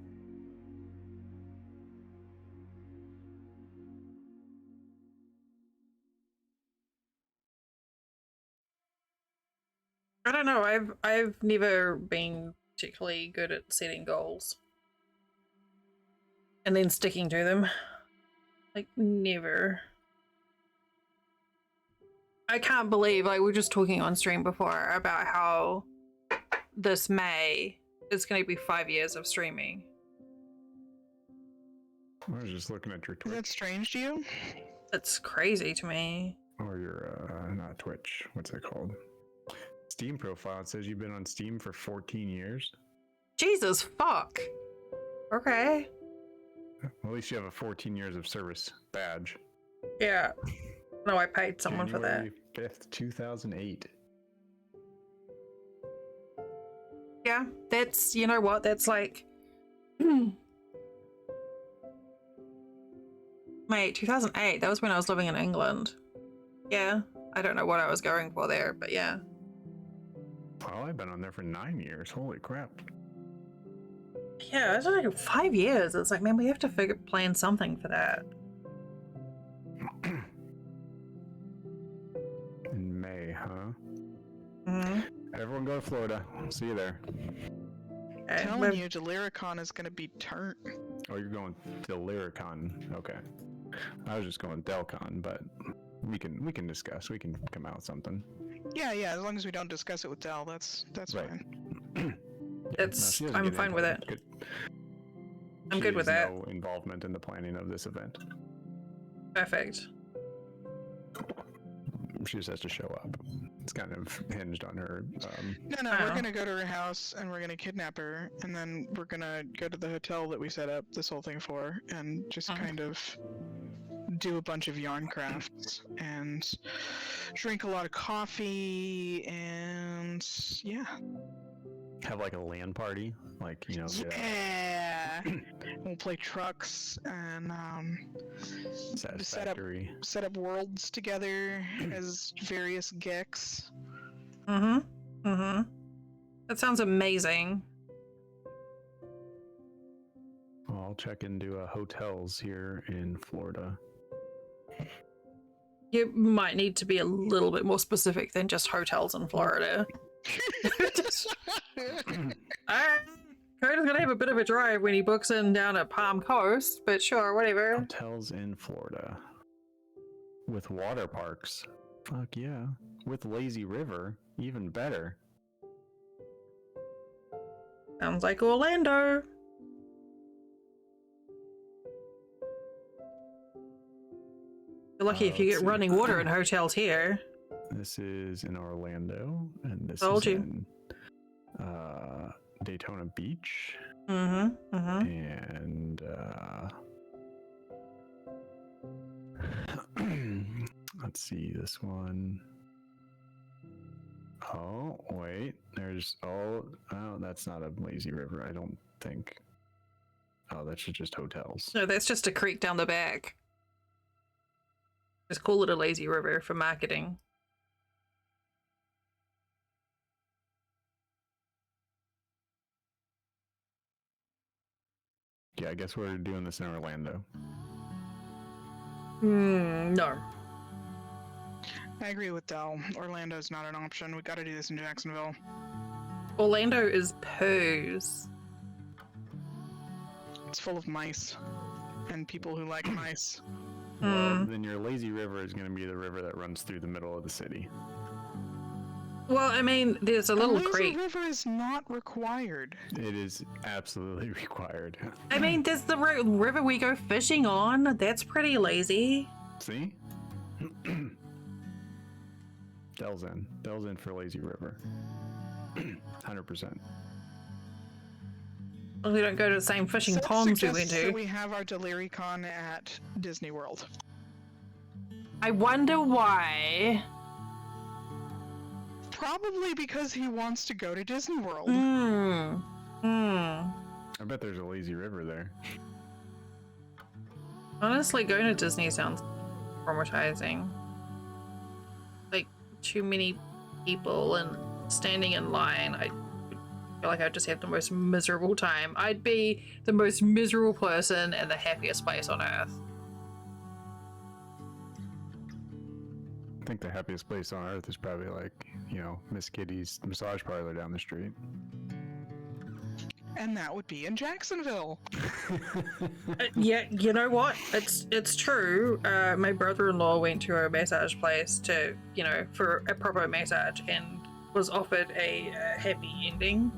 I don't know. I've never been particularly good at setting goals and then sticking to them. Like, never. I can't believe, like, we were just talking on stream before about how this May is going to be 5 years of streaming. I was just looking at your Is that Twitch. strange to you? It's crazy to me. Or your, not Twitch. What's it called? Steam profile. It says you've been on Steam for 14 years. Jesus fuck. Okay. Well, at least you have a 14 years of service badge. Yeah. No, I paid someone January for that. 5th, 2008. Yeah, that's, you know what, that's like... Mate, 2008, that was when I was living in England. Yeah, I don't know what I was going for there, but yeah. Well, I've been on there for 9 years. Holy crap. Yeah, I don't know, 5 years. It's like, man, we have to plan something for that. In May, huh? Mm-hmm. Everyone go to Florida. See you there. Okay, Telling you, Deliricon is gonna be turnt. Oh, you're going to Lyricon. Okay. I was just going Delcon, but we can discuss. We can come out with something. Yeah, as long as we don't discuss it with Dell, that's Right. fine. It's. No, she doesn't I'm get fine with it. input. I'm She good with has that. no involvement in the planning of this event. Perfect. She just has to show up. It's kind of hinged on her. No, Oh. we're gonna go to her house and we're gonna kidnap her, and then we're gonna go to the hotel that we set up this whole thing for, and just Oh. kind of do a bunch of yarn crafts and drink a lot of coffee, and yeah. Have like a LAN party, like Yeah. We'll play trucks and satisfactory. set up worlds together as various geeks. That sounds amazing. I'll check into hotels here in Florida. You might need to be a little bit more specific than just hotels in Florida. Coda's gonna have a bit of a drive when he books in down at Palm Coast, but sure, whatever. Hotels in Florida with water parks. Fuck yeah. With lazy river, even better. Sounds like Orlando. You're lucky if you let's get see. running water in hotels here. This is in Orlando, and this Told is you. in Daytona Beach, And and let's see this one. Oh wait, there's that's not a lazy river, I don't think. Oh, that's just hotels. no, that's just a creek down the back. Just call it a lazy river for marketing. Yeah, I guess we're doing this in Orlando. No. I agree with Dell. Orlando's not an option. We gotta do this in Jacksonville. Orlando is poos. It's full of mice and people who like mice. Well, then your lazy river is going to be the river that runs through the middle of the city. Well, I mean, there's a little lazy creek. river is not required. It is absolutely required. I mean, there's the river we go fishing on. That's pretty lazy. See? Dell's in for lazy river. 100%. Well, we don't go to the same fishing So that ponds we suggests went that to. we have our DeliriCon at Disney World. I wonder why. Probably because he wants to go to Disney World. I bet there's a lazy river there. Honestly, going to Disney sounds traumatizing. Like, too many people and standing in line. I feel like I'd just have the most miserable time. I'd be the most miserable person in the happiest place on earth. I think the happiest place on earth is probably like, Miss Kitty's massage parlor down the street. And that would be in Jacksonville. Yeah, you know what? It's true. My brother-in-law went to a massage place to, for a proper massage and was offered a happy ending.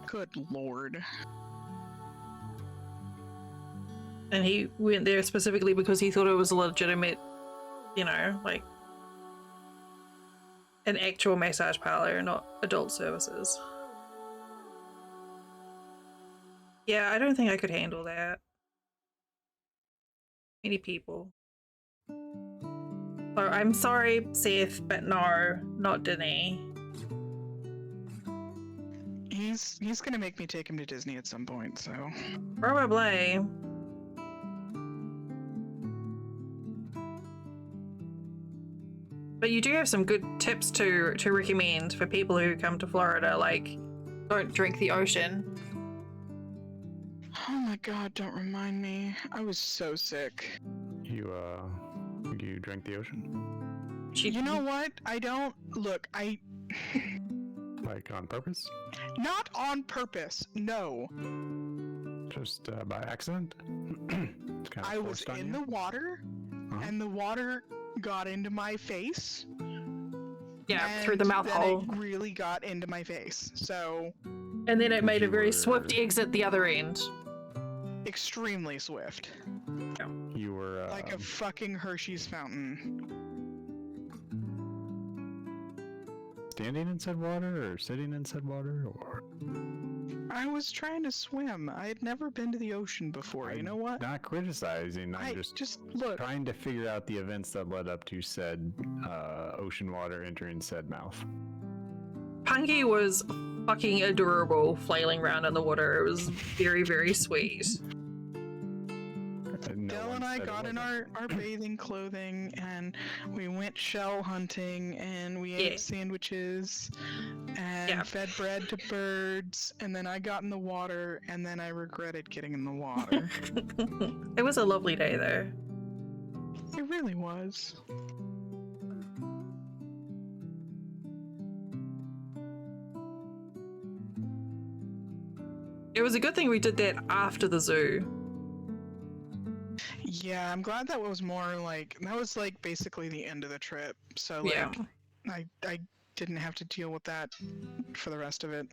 Good lord. And he went there specifically because he thought it was a legitimate, like an actual massage parlor, not adult services. Yeah, I don't think I could handle that. Many people. So I'm sorry, Seth, but no, not Denny. He's gonna make me take him to Disney at some point, so. Probably. But you do have some good tips to recommend for people who come to Florida, like don't drink the ocean. Oh my god, don't remind me. I was so sick. You drank the ocean? You know what? I don't. Look, Like on purpose? Not on purpose, no. Just by accident? Kinda I was forced on in you? the water, and the water got into my face. Yeah, and through the mouth then hole. it really got into my face. So And then it made a You very were- swift exit the other end. extremely swift, You were like a fucking Hershey's fountain. standing in said water or sitting in said water or I was trying to swim. I had never been to the ocean before. You know what? not criticizing. I'm I just look. trying to figure out the events that led up to said ocean water entering said mouth. Punky was fucking adorable, flailing around in the water. It was very, very sweet. No Dell one and I said it got in wasn't. our bathing clothing and we went shell hunting and we ate sandwiches and fed bread to birds, and then I got in the water and then I regretted getting in the water. It was a lovely day though. It really was. It was a good thing we did that after the zoo. Yeah, I'm glad that was more like, that was like basically the end of the trip. So like, Yeah. I didn't have to deal with that for the rest of it.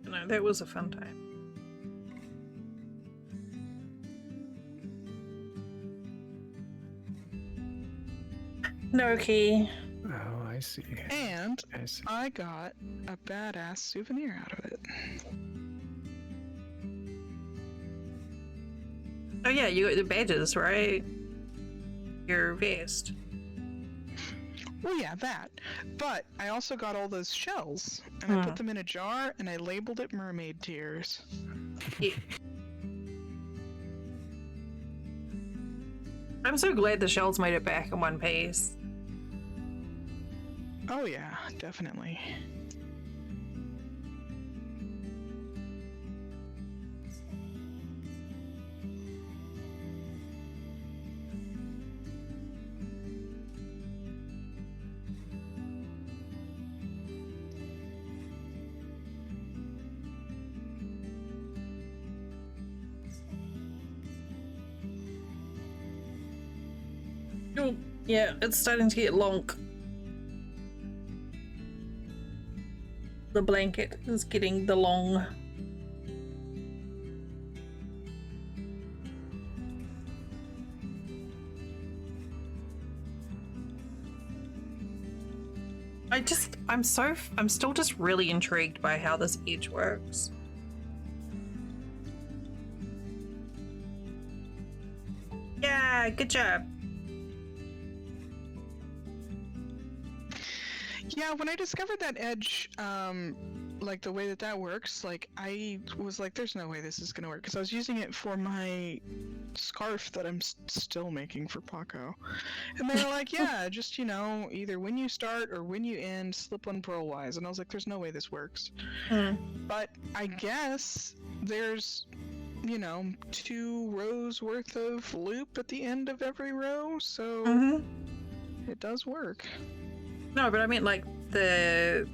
No, that was a fun time. No key. Oh, I see. And I see. I got a badass souvenir out of it. Oh yeah, you got the badges, right? Your vest. Well, yeah, that. But I also got all those shells, and I put them in a jar, and I labeled it Mermaid Tears. Yeah. I'm so glad the shells made it back in one piece. Oh yeah, definitely. Oh, yeah, it's starting to get long. The blanket is getting the long. I'm still just really intrigued by how this edge works. Yeah, good job. Yeah, when I discovered that edge, like the way that works, like I was like, there's no way this is gonna work, because I was using it for my scarf that I'm still making for Paco. And they were like, yeah, just, either when you start or when you end, slip one purlwise. And I was like, there's no way this works. But I guess there's, 2 rows worth of loop at the end of every row, so it does work. No, but I mean like the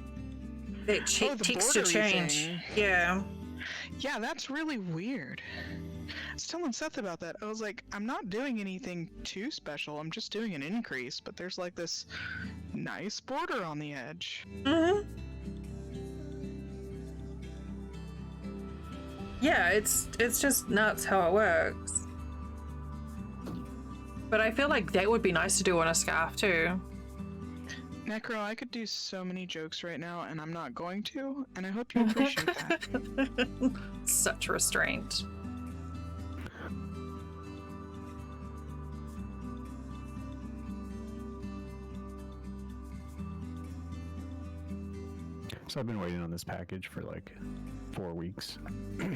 texture bordery change. thing. Yeah. Yeah, that's really weird. I was telling Seth about that. I was like, I'm not doing anything too special. I'm just doing an increase, but there's like this nice border on the edge. Yeah, it's just nuts how it works. But I feel like that would be nice to do on a scarf too. Necro, I could do so many jokes right now, and I'm not going to, and I hope you appreciate that. Such restraint. So I've been waiting on this package for like 4 weeks.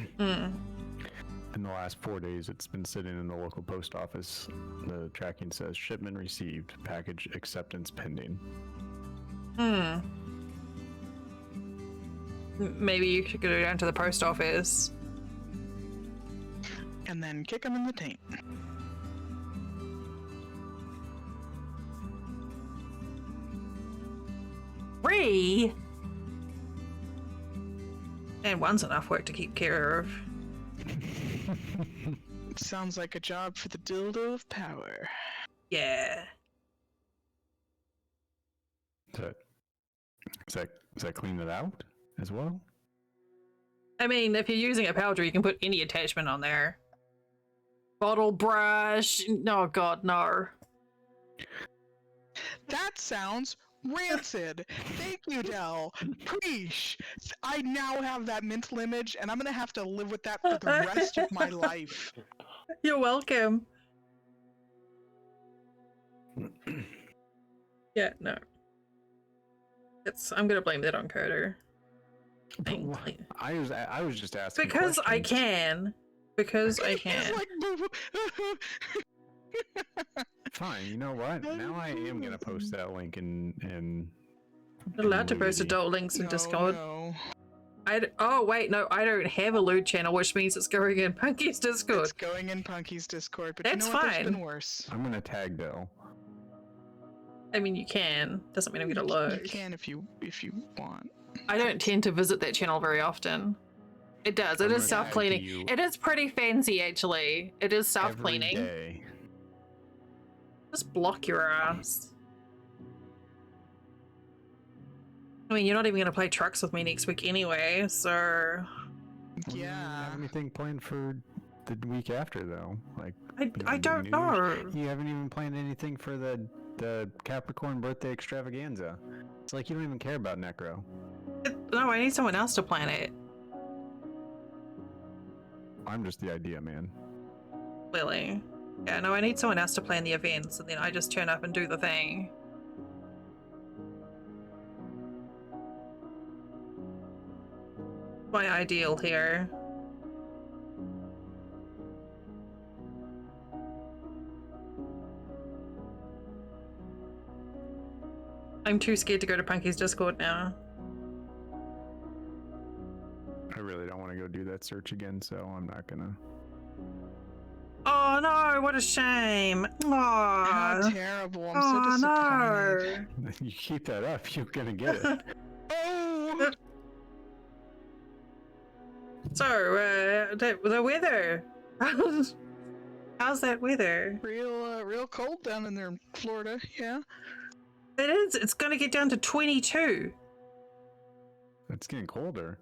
In the last 4 days, it's been sitting in the local post office. The tracking says shipment received, package acceptance pending. Maybe you could go down to the post office. And then kick him in the taint. Free? And one's enough work to keep care of. Sounds like a job for the dildo of power. Yeah. Does that clean it out as well? I mean, if you're using a powder, you can put any attachment on there. Bottle brush. No, God, no. That sounds rancid. Thank you, Del. Preach. I now have that mental image, and I'm gonna have to live with that for the rest of my life. You're welcome. Yeah, no. I'm gonna blame that on Coder. I was just asking Because questions. I can. Because I He's can. like, Fine, you know what? Now I am gonna post that link in Not allowed to post adult links in no, Discord. no. Oh wait, no, I don't have a lewd channel, which means it's going in Punky's Discord. It's going in Punky's Discord, but That's you know what? fine. There's been worse. I'm gonna tag Bill. I mean, you can. Doesn't mean I'm gonna look. You can if you want. I don't tend to visit that channel very often. It does. It I'm is gonna self-cleaning. tag you It is pretty fancy, actually. It is self-cleaning. Every day. Just block your ass. I mean, you're not even going to play trucks with me next week anyway, so... Well, you don't Yeah. have anything planned for the week after, though? Like, I don't New know. Year's? You haven't even planned anything for the Capricorn birthday extravaganza. It's like you don't even care about Necro. No, I need someone else to plan it. I'm just the idea man. Clearly. Yeah, no, I need someone else to plan the events, and then I just turn up and do the thing. My ideal here. I'm too scared to go to Punky's Discord now. I really don't want to go do that search again, so I'm not gonna. Oh no, what a shame. How Aww. terrible. I'm so disappointed. No. You keep that up, you're gonna get it. Oh! So, the weather. How's that weather? Real cold down in there in Florida, yeah. It is. It's going to get down to 22. It's getting colder.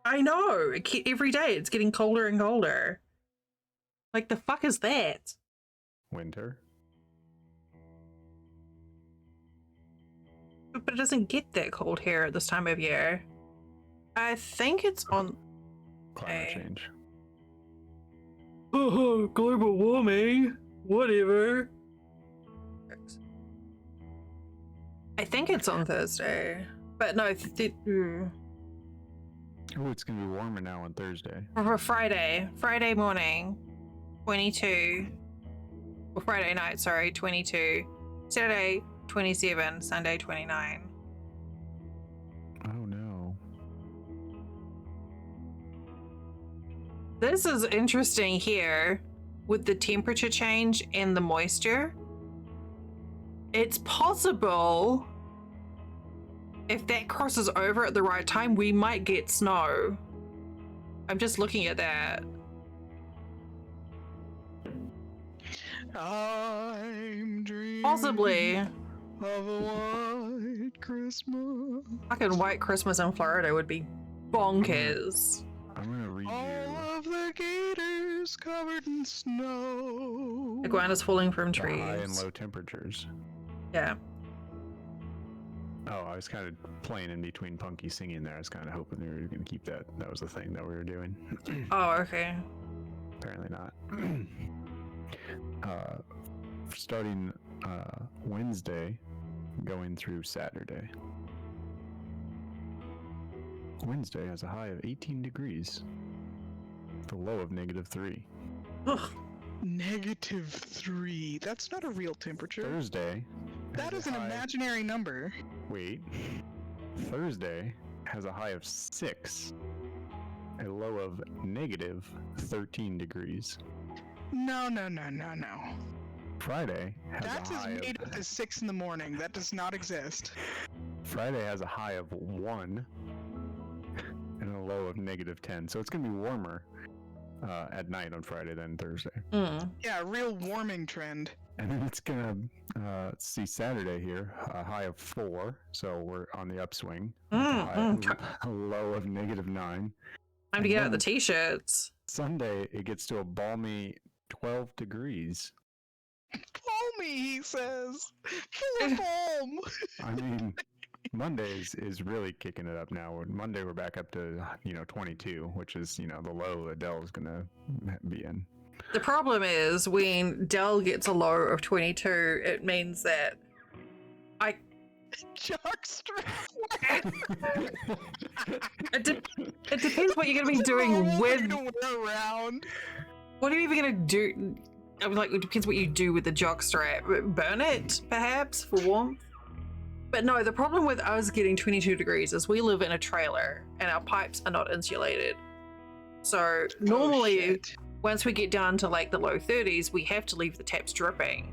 I know. Every day it's getting colder and colder. Like, the fuck is that? Winter. But it doesn't get that cold here at this time of year. I think it's on... Climate Okay. change. Oh, global warming. Whatever. I think it's on Thursday. But no, Oh, it's gonna be warmer now on Thursday. for Friday. Friday morning, 22. Well, Friday night, sorry, 22. Saturday, 27. Sunday, 29. Oh no. This is interesting here with the temperature change and the moisture. It's possible if that crosses over at the right time, we might get snow. I'm just looking at that. I'm dreaming Possibly. of a white Christmas. Fucking white Christmas in Florida would be bonkers. I'm gonna read All you of the gators covered in snow. Iguanas falling from the high and trees. low temperatures. Yeah. Oh, I was kind of playing in between Punky singing there. I was kind of hoping they were gonna keep that. That was the thing that we were doing. Oh, okay. Apparently not. Starting Wednesday, going through Saturday. Wednesday has a high of 18 degrees. The low of -3. Ugh. -3. That's not a real temperature. Thursday. That has is a an high- imaginary number. Wait. Thursday has a high of 6. A low of -13 degrees. No. Friday has That a is high made of... up to 6 in the morning. That does not exist. Friday has a high of 1 and a low of -10. So it's going to be warmer at night on Friday than Thursday. Yeah, a real warming trend. And then it's going to see Saturday here, a high of 4. So we're on the upswing. A low of -9. Time to get out the t-shirts. Sunday, it gets to a balmy 12 degrees. Balmy, he says. Full of balm. I mean, Monday is really kicking it up now. Monday, we're back up to, 22, which is, the low Adele is going to be in. The problem is when Dell gets a low of 22, it means that Jockstrap. it depends what you're going to be doing with... around. What are you even going to do? I mean, it depends what you do with the jockstrap. Burn it, perhaps, for warmth? But no, the problem with us getting 22 degrees is we live in a trailer and our pipes are not insulated. So normally, once we get down to the low 30s, we have to leave the taps dripping.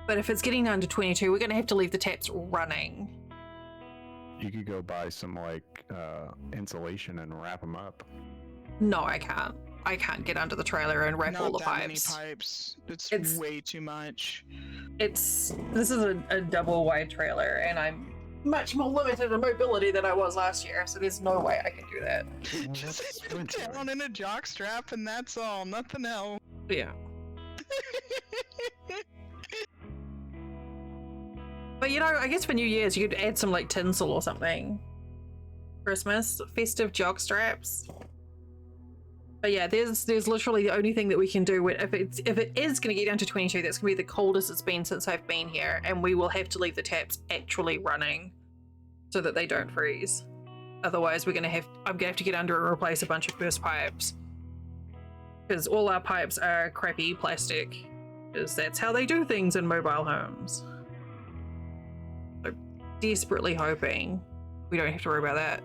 But if it's getting down to 22, we're going to have to leave the taps running. You could go buy some insulation and wrap them up. No, I can't. I can't get under the trailer and wrap all the pipes. Not that many pipes. It's way too much. This is a double wide trailer, and I'm much more limited in mobility than I was last year, so there's no way I can do that. Just down in a jockstrap, and that's all. Nothing else. Yeah. But I guess for New Year's you could add some tinsel or something. Christmas, festive jockstraps. But yeah, there's literally the only thing that we can do if it is going to get down to 22, that's going to be the coldest it's been since I've been here, and we will have to leave the taps actually running so that they don't freeze. Otherwise, I'm going to have to get under and replace a bunch of burst pipes. Because all our pipes are crappy plastic, because that's how they do things in mobile homes. So desperately hoping we don't have to worry about that.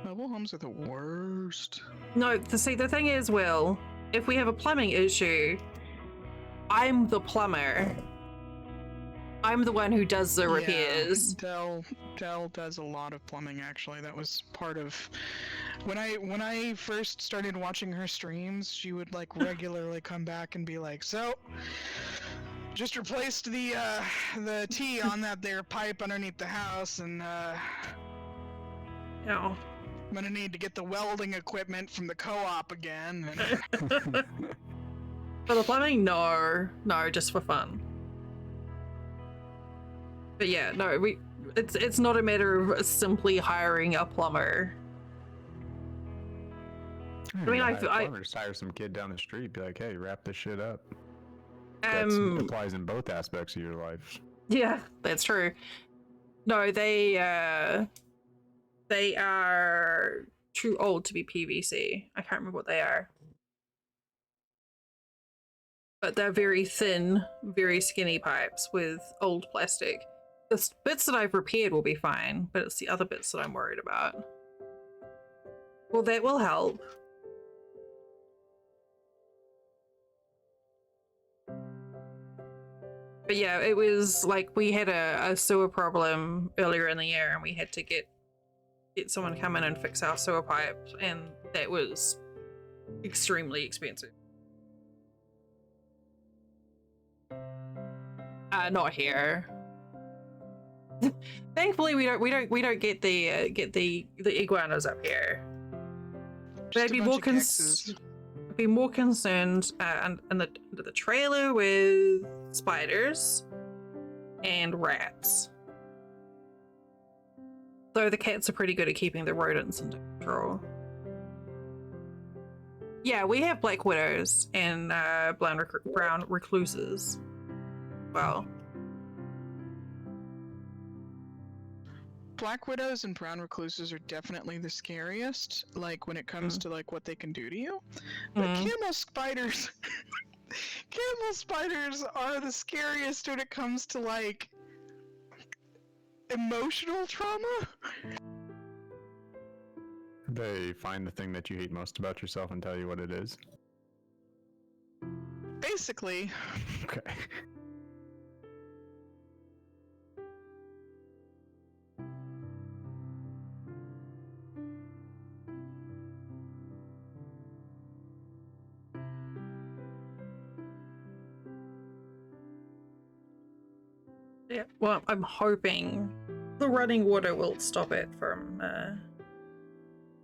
Mobile homes are the worst. No, the thing is, Will, if we have a plumbing issue, I'm the plumber. I'm the one who does the repairs. Dell does a lot of plumbing, actually. That was part of when I first started watching her streams. She would regularly come back and be like, "So, just replaced the T on that there pipe underneath the house, and No. I'm gonna need to get the welding equipment from the co-op again." For the plumbing, no, just for fun. But yeah, no, it's not a matter of simply hiring a plumber. I mean, I just hire some kid down the street, be like, "Hey, wrap this shit up." That applies in both aspects of your life. Yeah, that's true. No, they are too old to be PVC. I can't remember what they are. But they're very thin, very skinny pipes with old plastic. The bits that I've repaired will be fine, but it's the other bits that I'm worried about. Well, that will help. But yeah, it was we had a sewer problem earlier in the year, and we had to get someone to come in and fix our sewer pipe, and that was extremely expensive. Not here. Thankfully, we don't get the iguanas up here. But I'd be more concerned under the trailer with spiders and rats. Though the cats are pretty good at keeping the rodents under control. Yeah, we have black widows and brown recluses. Well, Black widows and brown recluses are definitely the scariest, when it comes to what they can do to you. But camel spiders are the scariest when it comes to emotional trauma. They find the thing that you hate most about yourself and tell you what it is. Basically. Okay. Yeah, well, I'm hoping the running water will stop it from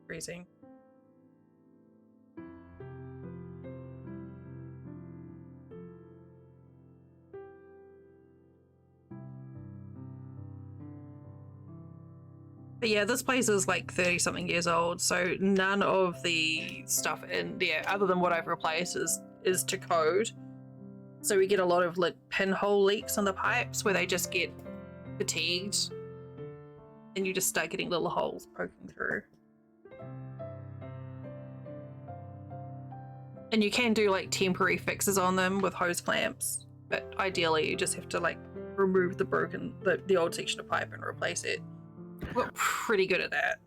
freezing. But yeah, this place is like 30 something years old, so none of the stuff in there, other than what I've replaced, is to code. So we get a lot of like pinhole leaks on the pipes where they just get fatigued and you just start getting little holes poking through. And you can do like temporary fixes on them with hose clamps, but ideally you just have to like remove the old section of pipe and replace it. We're pretty good at that.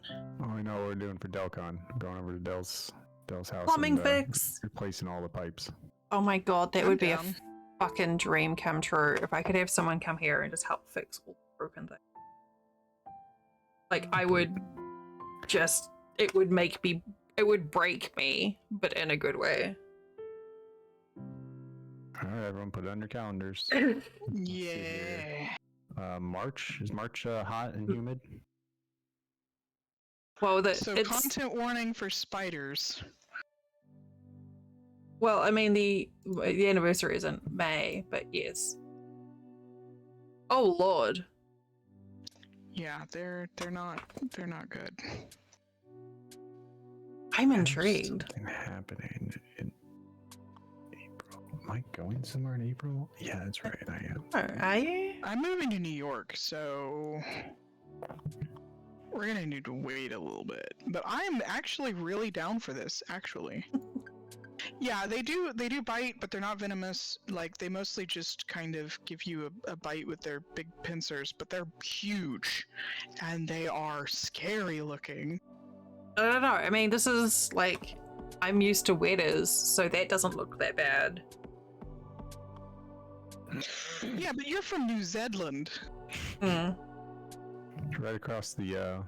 Oh, I know what we're doing for Delcon. Going over to Del's house. Plumbing and, fix. Replacing all the pipes. Oh my god, that I'm would be down. a fucking dream come true if I could have someone come here and just help fix all the broken things. Like I would just, it would break me, but in a good way. All right, everyone, put it on your calendars. Yeah. March is March hot and humid? Well, So content warning for spiders. Well, I mean the anniversary isn't May, but yes. Oh Lord. Yeah, they're not good. I'm intrigued. Something happening in April. Am I going somewhere in April? Yeah, that's right. I am. Oh, are you? I'm moving to New York, so we're gonna need to wait a little bit. But I'm actually really down for this, actually. Yeah, they do bite, but they're not venomous. Like, they mostly just kind of give you a bite with their big pincers, but they're huge, and they are scary looking. I don't know. I mean, this is like, I'm used to wetters, so that doesn't look that bad. Yeah, but you're from New Zealand. Mm. Right across the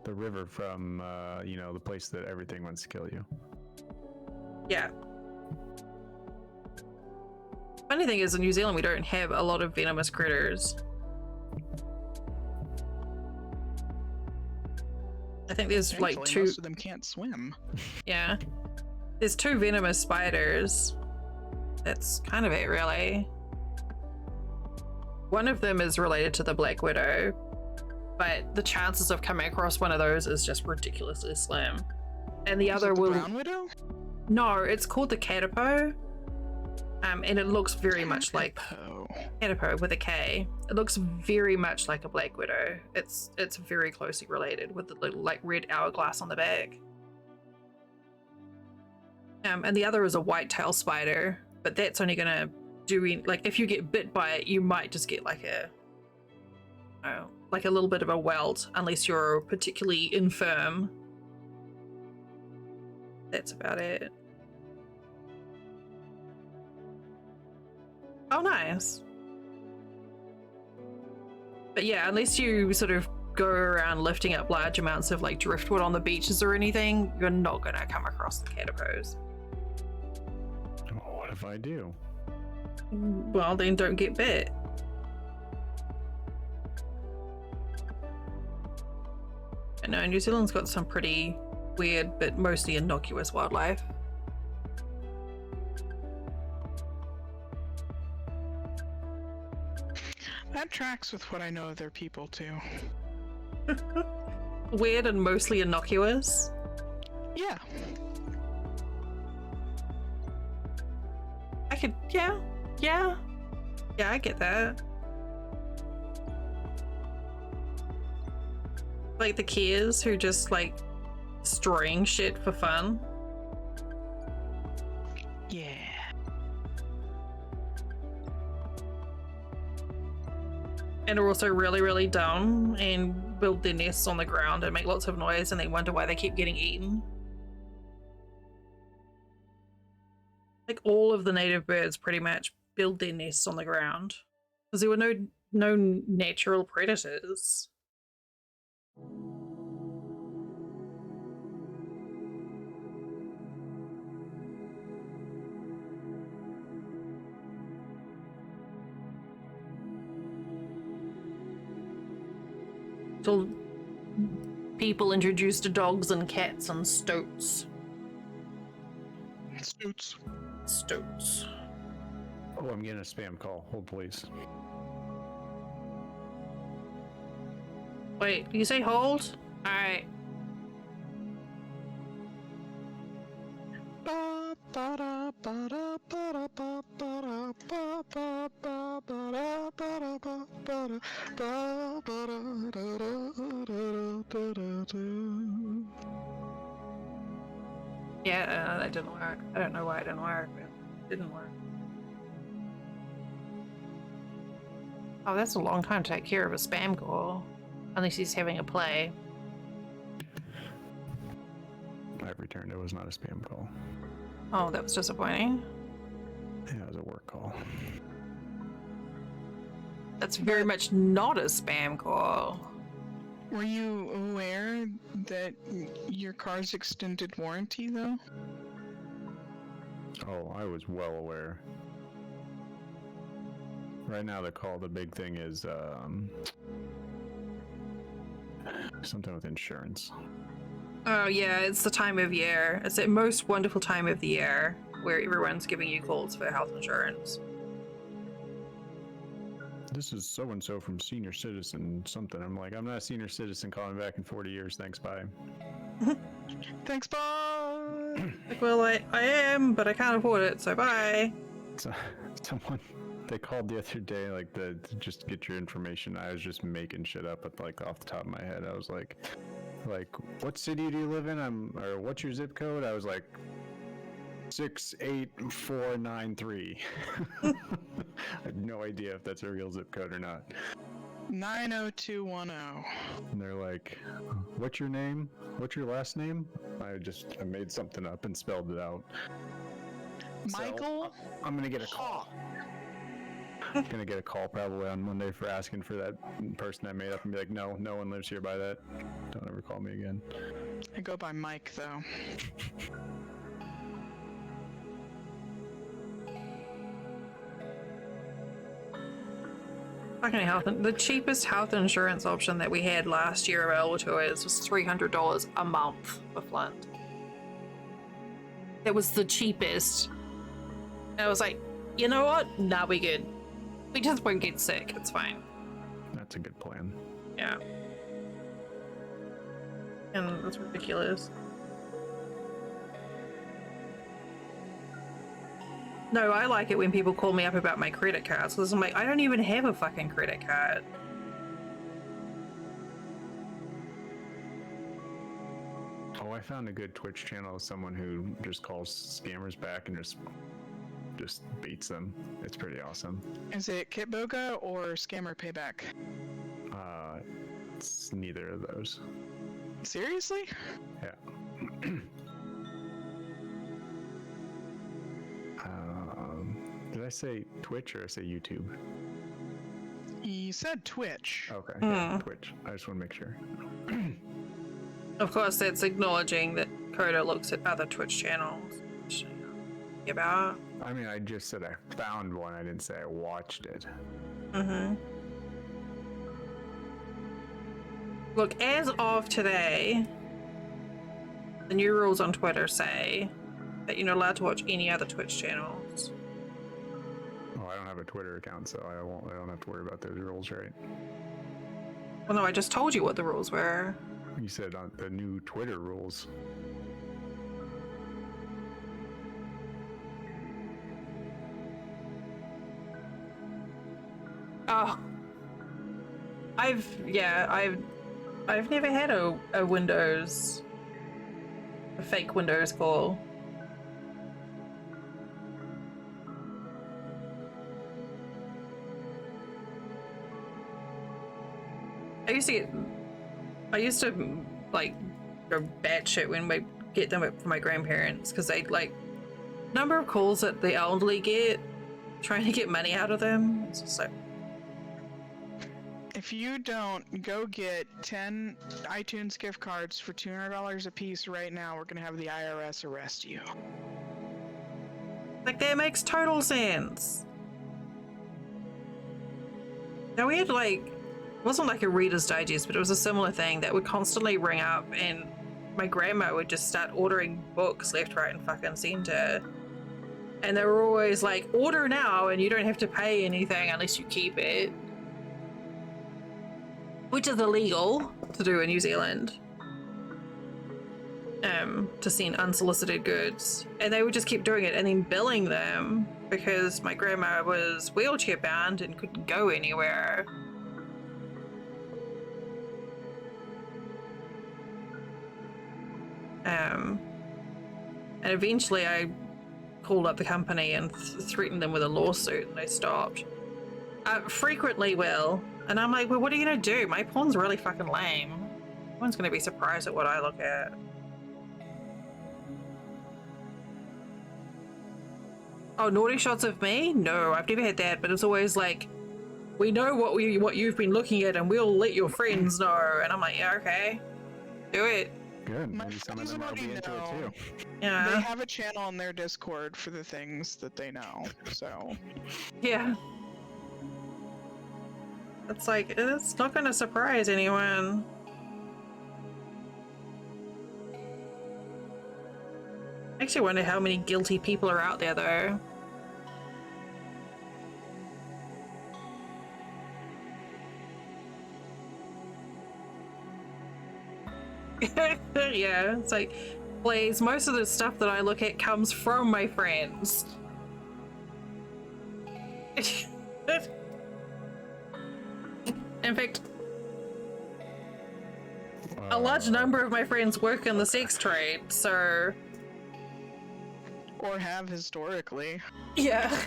river from the place that everything wants to kill you. Yeah. Funny thing is, in New Zealand, we don't have a lot of venomous critters. I think there's Thankfully, like two. Most of them can't swim. Yeah. There's 2 venomous spiders. That's kind of it, really. One of them is related to the Black Widow, but the chances of coming across one of those is just ridiculously slim. And the other will. Brown Widow? No, it's called the Catipo. And it looks very much like Catipo with a K. It looks very much like a Black Widow. It's very closely related with the little like red hourglass on the back. And the other is a white-tailed spider, but that's only gonna do like if you get bit by it, you might just get like a little bit of a welt, unless you're particularly infirm. That's about it. Oh, nice. But yeah, unless you sort of go around lifting up large amounts of like driftwood on the beaches or anything, you're not gonna come across the catapos. What if I do? Well, then don't get bit. I know New Zealand's got some pretty weird but mostly innocuous wildlife. That tracks with what I know of their people, too. Weird and mostly innocuous? Yeah. I could, yeah, I get that. Like the kids who just like destroying shit for fun. Yeah. And are also really, really dumb and build their nests on the ground and make lots of noise and they wonder why they keep getting eaten. Like all of the native birds pretty much build their nests on the ground because there were no natural predators. till people introduced to dogs and cats and stoats. Stoats. Oh, I'm getting a spam call. Hold, please. Wait, you say hold? Alright. Yeah, that didn't work. I don't know why it didn't work, but it didn't work. Oh, that's a long time to take care of a spam call. Unless he's having a play. I've returned. It was not a spam call. Oh, that was disappointing. Yeah, it was a work call. That's very much not a spam call. Were you aware that your car's extended warranty, though? Oh, I was well aware. Right now, the big thing is something with insurance. Oh yeah, it's the time of year. It's the most wonderful time of the year where everyone's giving you calls for health insurance. This is so-and-so from senior citizen something. I'm like, I'm not a senior citizen calling back in 40 years. Thanks, bye. Thanks, bye! Like, well, I am, but I can't afford it, so bye. So, someone, they called the other day, like, to just get your information. I was just making shit up, but like off the top of my head, I was like, what city do you live in? Or what's your zip code? I was like, 68493. I have no idea if that's a real zip code or not. 90210. And they're like, what's your name? What's your last name? I made something up and spelled it out. Michael? So, I'm gonna get a call. I'm gonna get a call probably on Monday for asking for that person I made up and be like, no one lives here by that. Don't ever call me again. I go by Mike, though. Fucking health. The cheapest health insurance option that we had last year available to us was $300 a month for Flint. It was the cheapest. And I was like, you know what? Nah, we good. We just won't get sick. It's fine. That's a good plan. Yeah. And that's ridiculous. No, I like it when people call me up about my credit cards because I'm like, I don't even have a fucking credit card. Oh, I found a good Twitch channel of someone who just calls scammers back and just beats them. It's pretty awesome. Is it Kitboga or Scammer Payback? It's neither of those. Seriously? Yeah. Did I say Twitch or I say YouTube? You said Twitch. Okay, yeah, Twitch. I just want to make sure. Of course, that's acknowledging that Coda looks at other Twitch channels. About. I mean, I just said I found one. I didn't say I watched it. Mm-hmm. Look, as of today, the new rules on Twitter say that you're not allowed to watch any other Twitch channels. Oh, I don't have a Twitter account, so I don't have to worry about those rules, right? Well, no, I just told you what the rules were. You said on the new Twitter rules. Oh. I've never had a Windows, a fake Windows call. I used to like go batshit when we get them from my grandparents because they'd like number of calls that the elderly get trying to get money out of them. It's just like, if you don't go get 10 iTunes gift cards for $200 a piece right now, we're gonna have the IRS arrest you. like that makes total sense. Now we had like it wasn't like a Reader's Digest, but it was a similar thing that would constantly ring up, and my grandma would just start ordering books left, right, and fucking center. And they were always like, order now and you don't have to pay anything unless you keep it. Which is illegal to do in New Zealand. To send unsolicited goods. And they would just keep doing it and then billing them because my grandma was wheelchair bound and couldn't go anywhere. And eventually I called up the company and threatened them with a lawsuit, and they stopped. Frequently will. And I'm like, well, what are you gonna do? My porn's really fucking lame. No one's gonna be surprised at what I look at. Oh, naughty shots of me? No, I've never had that, but it's always like, we know what you've been looking at and we'll let your friends know. And I'm like, yeah, okay. Do it. Good. My Maybe some of friends them will already be into it know. too. Yeah. They have a channel on their Discord for the things that they know, so. Yeah. It's like, it's not gonna surprise anyone. I actually wonder how many guilty people are out there, though. Yeah, it's like, please, most of the stuff that I look at comes from my friends. In fact, a large number of my friends work in the sex trade, so... Or have historically. Yeah.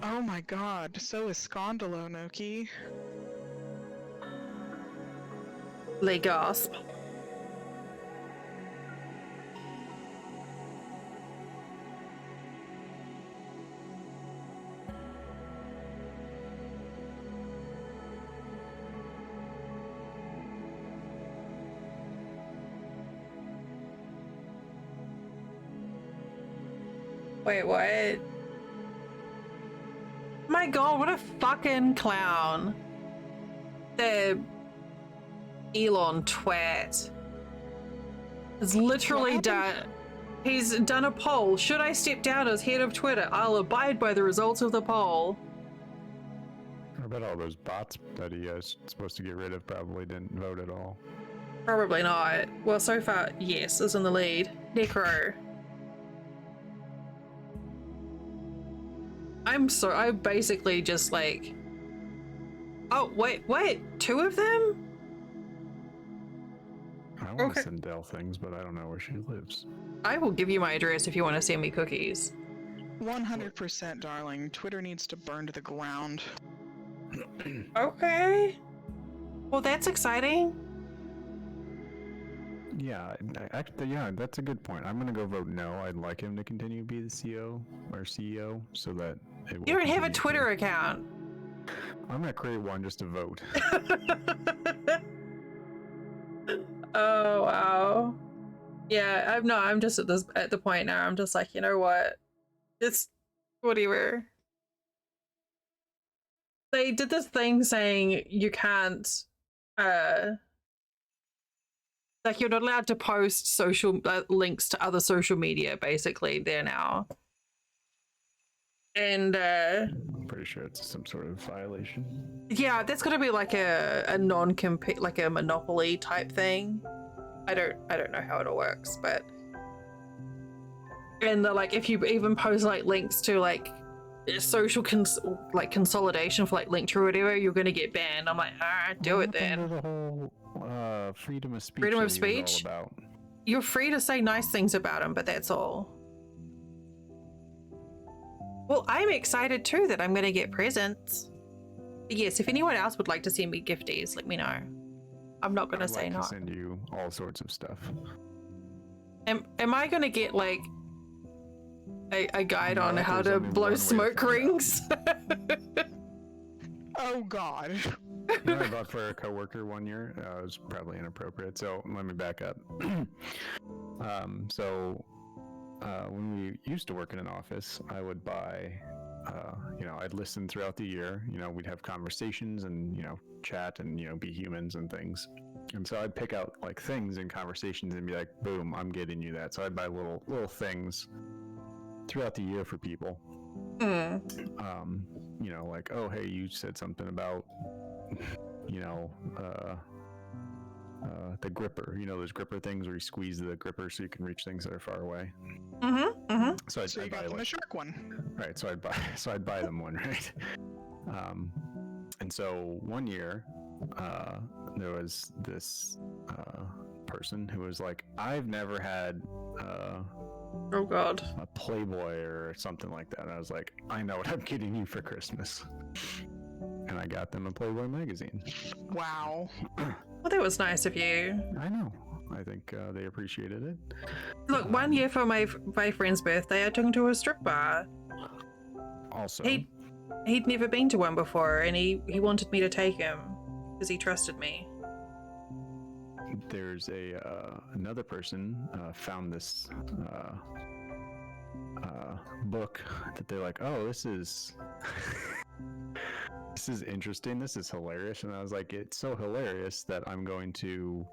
Oh my god, so is Scondalo, Noki. They gasp. Wait, what? My god, what a fucking clown. The Elon twat has literally he's done a poll. Should I step down as head of Twitter? I'll abide by the results of the poll. I bet all those bots that he is supposed to get rid of probably didn't vote at all. Probably not. Well, so far, yes, is in the lead. Necro. I basically just like... Oh, wait, two of them? I want to send Dell things, but I don't know where she lives. I will give you my address if you want to send me cookies. 100%, darling. Twitter needs to burn to the ground. Okay. Well, that's exciting. Yeah, actually, yeah, that's a good point. I'm gonna go vote no. I'd like him to continue to be the CEO or CEO, so that it will You don't have a continue Twitter account. I'm gonna create one just to vote. Oh wow. Yeah, I'm just at the point now. I'm just like, you know what? It's whatever. They did this thing saying you can't like you're not allowed to post social links to other social media basically there now. And I'm pretty sure it's some sort of violation. yeah, that's gonna be like a non-compete, like a monopoly type thing. I don't know how it all works, but and like if you even post like links to like social consolidation for like Linktree or whatever, you're gonna get banned. I'm like, alright, do it then. The whole freedom of speech. Freedom of that he was speech? all about. You're free to say nice things about him, but that's all. Well, I'm excited too that I'm gonna get presents. But yes, if anyone else would like to send me gifties, let me know. I'm not gonna say I'd no. like to send you all sorts of stuff. Am I gonna get like a guide on No, how there's to only blow one way to smoke find out. rings? Oh god. You know, I bought for a coworker one year. It was probably inappropriate, so let me back up. When we used to work in an office, I would buy I'd listen throughout the year. We'd have conversations and, chat and, be humans and things. And so I'd pick out like things in conversations and be like, boom, I'm getting you that. So I'd buy little things throughout the year for people. Like, oh, hey, you said something about, the gripper. Those gripper things where you squeeze the gripper so you can reach things that are far away. So you got them a shark one. Right. So I'd buy them one, right? And so one year, there was this person who was like, I've never had oh god, a Playboy or something like that. And I was like, I know what I'm getting you for Christmas. And I got them a Playboy magazine. Wow. Well, that was nice of you. I know. I think they appreciated it. Look, one year for my friend's birthday, I took him to a strip bar. Also, he'd never been to one before, and he wanted me to take him because he trusted me. There's another person found this book that they're like, oh, this is this is interesting, this is hilarious. And I was like, it's so hilarious that I'm going to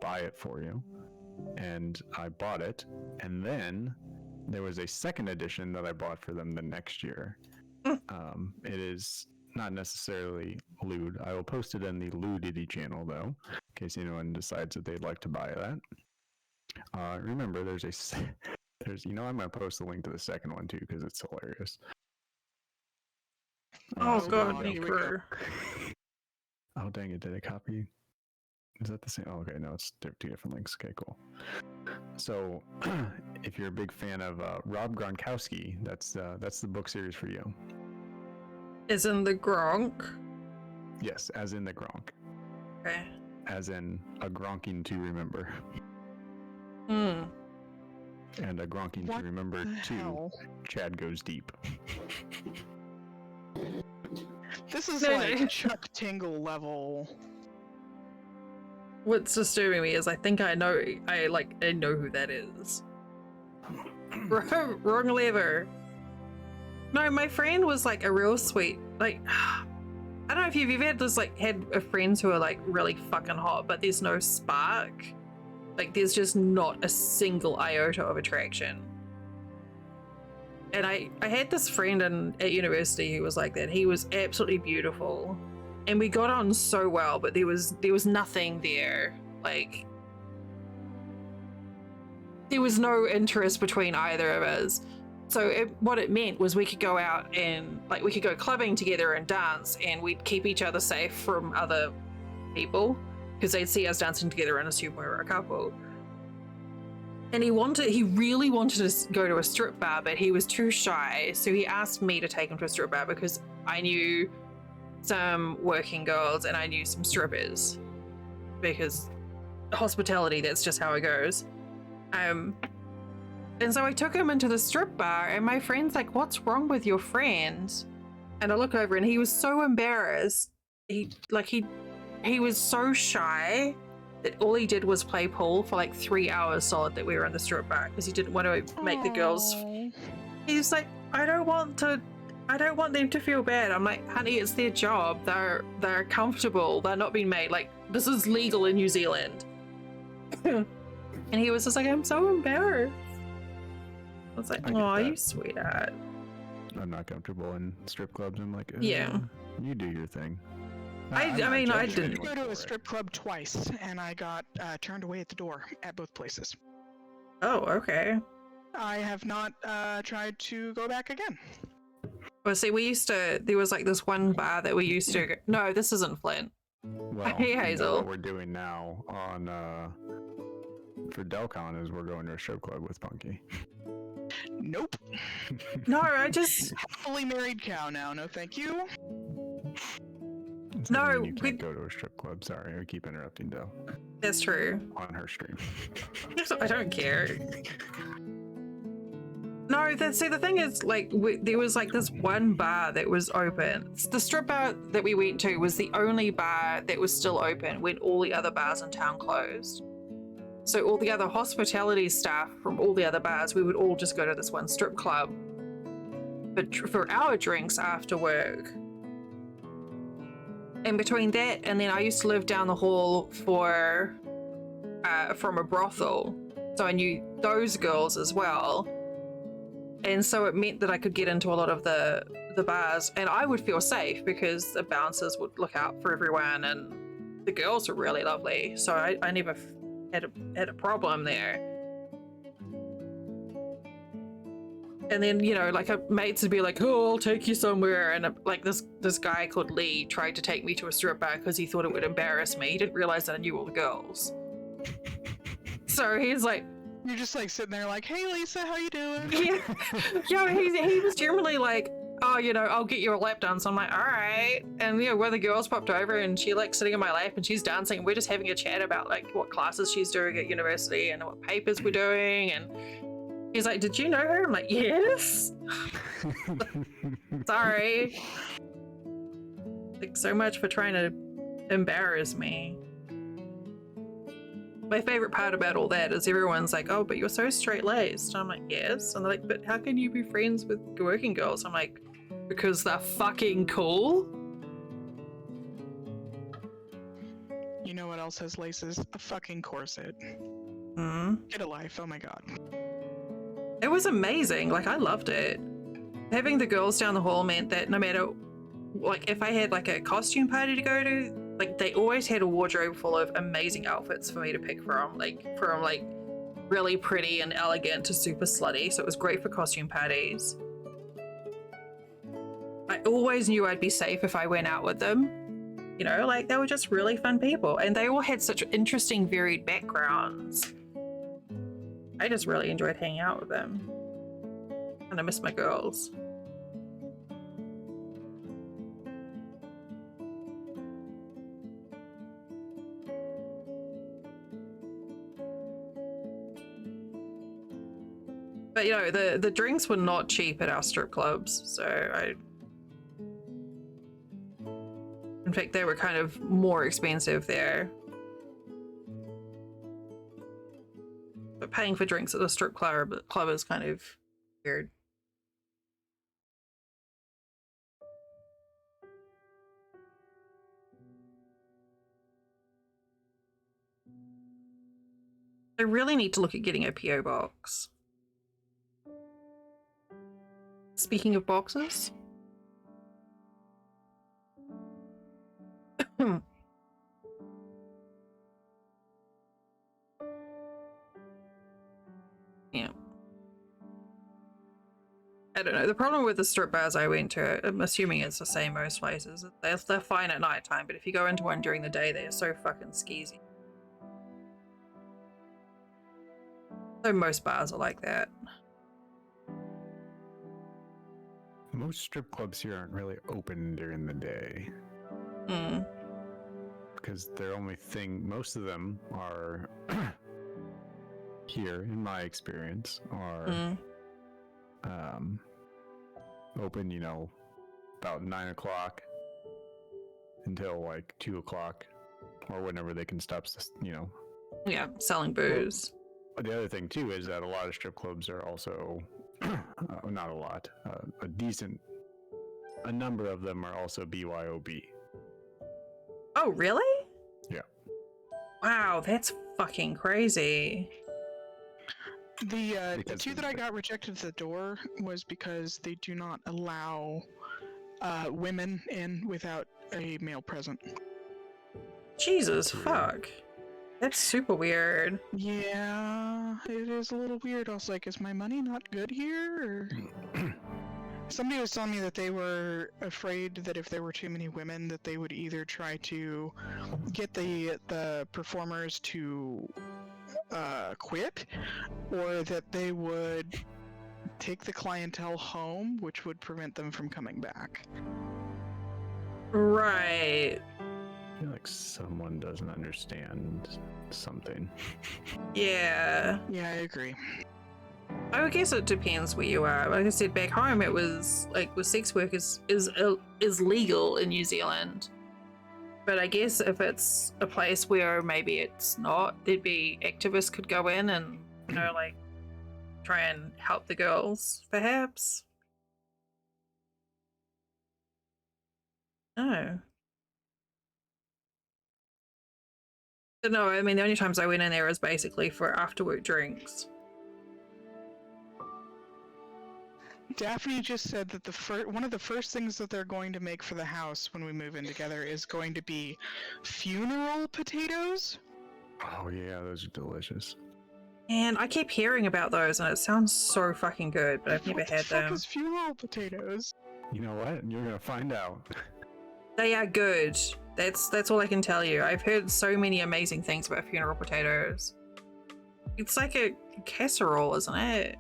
buy it for you. And I bought it, and then there was a second edition that I bought for them the next year. It is not necessarily lewd. I will post it in the Lewdity channel, though, in case anyone decides that they'd like to buy that. Remember, I'm going to post the link to the second one, too, because it's hilarious. Oh, so god, Nicker. Oh, dang it, did I copy? Is that the same? Oh, okay, no, it's two different links. Okay, cool. So, if you're a big fan of Rob Gronkowski, that's the book series for you. As in the Gronk? Yes, as in the Gronk. Okay. As in a Gronking to remember. And a Gronking to remember too. Chad goes deep. This is like Chuck Tingle level. What's disturbing me is I think I know who that is. Wrong lever. No, my friend was like a real sweet, like, I don't know if you've ever had friends who are like really fucking hot, but there's no spark. Like, there's just not a single iota of attraction. And I had this friend at university who was like that. He was absolutely beautiful, and we got on so well, but there was nothing there. Like, there was no interest between either of us. So what it meant was we could go out and we could go clubbing together and dance, and we'd keep each other safe from other people because they'd see us dancing together and assume we were a couple. And he really wanted to go to a strip bar, but he was too shy. So he asked me to take him to a strip bar because I knew some working girls and I knew some strippers, because hospitality, that's just how it goes. And so I took him into the strip bar, and my friend's like, what's wrong with your friend? And I look over and he was so embarrassed. He was so shy that all he did was play pool for like 3 hours solid that we were in the strip bar because he didn't want to make the girls. He's like, I don't want them to feel bad. I'm like, honey, it's their job. They're comfortable. They're not being made. Like, this is legal in New Zealand. And he was just like, I'm so embarrassed. I was like, oh, you sweetheart. I'm not comfortable in strip clubs. I'm like, yeah, you do your thing. I didn't go to a strip club twice, and I got turned away at the door at both places. Oh, okay. I have not tried to go back again. Well, see, there was like this one bar that we used to go. No, this isn't Flint. Well, hey, Hazel. What we're doing now for Delcon is we're going to a strip club with Punky. Nope. No, I just happily married cow now. No, thank you. No, you can't go to a strip club. Sorry, I keep interrupting Del. That's true. On her stream. I don't care. No, see, the thing is, there was this one bar that was open. The strip bar that we went to was the only bar that was still open when all the other bars in town closed. So all the other hospitality staff from all the other bars, we would all just go to this one strip club. for our drinks after work. And between that and then I used to live down the hall from a brothel, so I knew those girls as well. And so it meant that I could get into a lot of the bars, and I would feel safe because the bouncers would look out for everyone, and the girls were really lovely. So I never had a problem there. And then, you know, like mates would be like, "Oh, I'll take you somewhere," and like this guy called Lee tried to take me to a strip bar because he thought it would embarrass me. He didn't realize that I knew all the girls. So he's like, You're just like sitting there like, "Hey Lisa, how you doing?" yeah, he was generally like, "Oh, you know, I'll get you a lap dance." I'm like, "All right." And you know, one of the girls popped over and she like sitting in my lap and she's dancing, and we're just having a chat about like what classes she's doing at university and what papers we're doing. And he's like, "Did you know her?" I'm like, "Yes." Sorry. Like, so much for trying to embarrass me. My favorite part about all that is everyone's like, "Oh, but you're so straight-laced." I'm like, "Yes." And they're like, "But how can you be friends with working girls?" I'm like, "Because they're fucking cool." You know what else has laces? A fucking corset. Get a life, oh my god. It was amazing. Like, I loved it. Having the girls down the hall meant that no matter, like, if I had like a costume party to go to, like, they always had a wardrobe full of amazing outfits for me to pick from, like really pretty and elegant to super slutty. So it was great for costume parties. I always knew I'd be safe if I went out with them. You know, like, they were just really fun people, and they all had such interesting, varied backgrounds. I just really enjoyed hanging out with them. And I miss my girls. But you know, the drinks were not cheap at our strip clubs, so in fact, they were kind of more expensive there. But paying for drinks at the strip club is kind of weird. I really need to look at getting a PO box. Speaking of boxes. Yeah. I don't know. The problem with the strip bars I went to, I'm assuming it's the same most places. They're fine at night time, but if you go into one during the day, they're so fucking skeezy. So most bars are like that. Most strip clubs here aren't really open during the day. Because their only thing, most of them are, here, in my experience, are open, you know, about 9 o'clock until like 2 o'clock, or whenever they can stop, you know. Yeah, selling booze. Well, the other thing too is that a lot of strip clubs are also, not a lot, a number of them are also BYOB. Oh, really? Yeah. Wow, that's fucking crazy. The two that I got rejected at the door was because they do not allow women in without a male present. Jesus, fuck. That's super weird. Yeah, it is a little weird. I was like, is my money not good here? Or... Somebody was telling me that they were afraid that if there were too many women, that they would either try to get the performers to quit, or that they would take the clientele home, which would prevent them from coming back. Right. I feel like someone doesn't understand something. Yeah. Yeah, I agree. I guess it depends where you are. Like I said, back home it was like with sex work is legal in New Zealand. But I guess if it's a place where maybe it's not, there'd be activists could go in and, you know, like try and help the girls, perhaps. Oh. But no, I mean, the only times I went in there was basically for after-work drinks. Daphne just said that one of the first things that they're going to make for the house when we move in together is going to be funeral potatoes. Oh yeah, those are delicious. And I keep hearing about those, and it sounds so fucking good, but I've never had What the fuck them. is funeral potatoes? You know what? You're gonna find out. They are good. That's all I can tell you. I've heard so many amazing things about funeral potatoes. It's like a casserole, isn't it?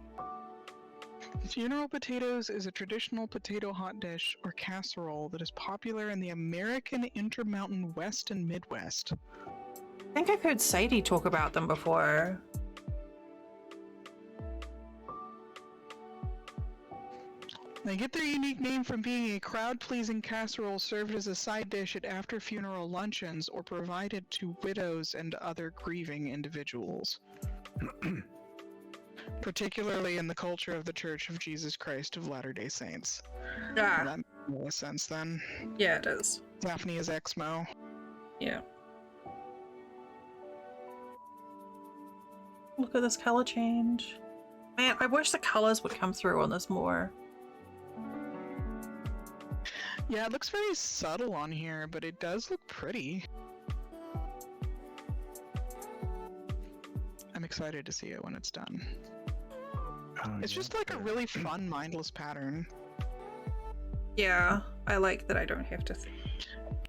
Funeral potatoes is a traditional potato hot dish or casserole that is popular in the American Intermountain West and Midwest. I think I've heard Sadie talk about them before. They get their unique name from being a crowd-pleasing casserole served as a side dish at after-funeral luncheons or provided to widows and other grieving individuals. Particularly in the culture of the Church of Jesus Christ of Latter-day Saints. Ah. Well, that makes more sense then. Yeah, it is. Daphne is Exmo. Yeah. Look at this color change. Man, I wish the colors would come through on this more. Yeah, it looks very subtle on here, but it does look pretty. I'm excited to see it when it's done. Oh, It's yeah. just like a really fun, mindless pattern. Yeah, I like that I don't have to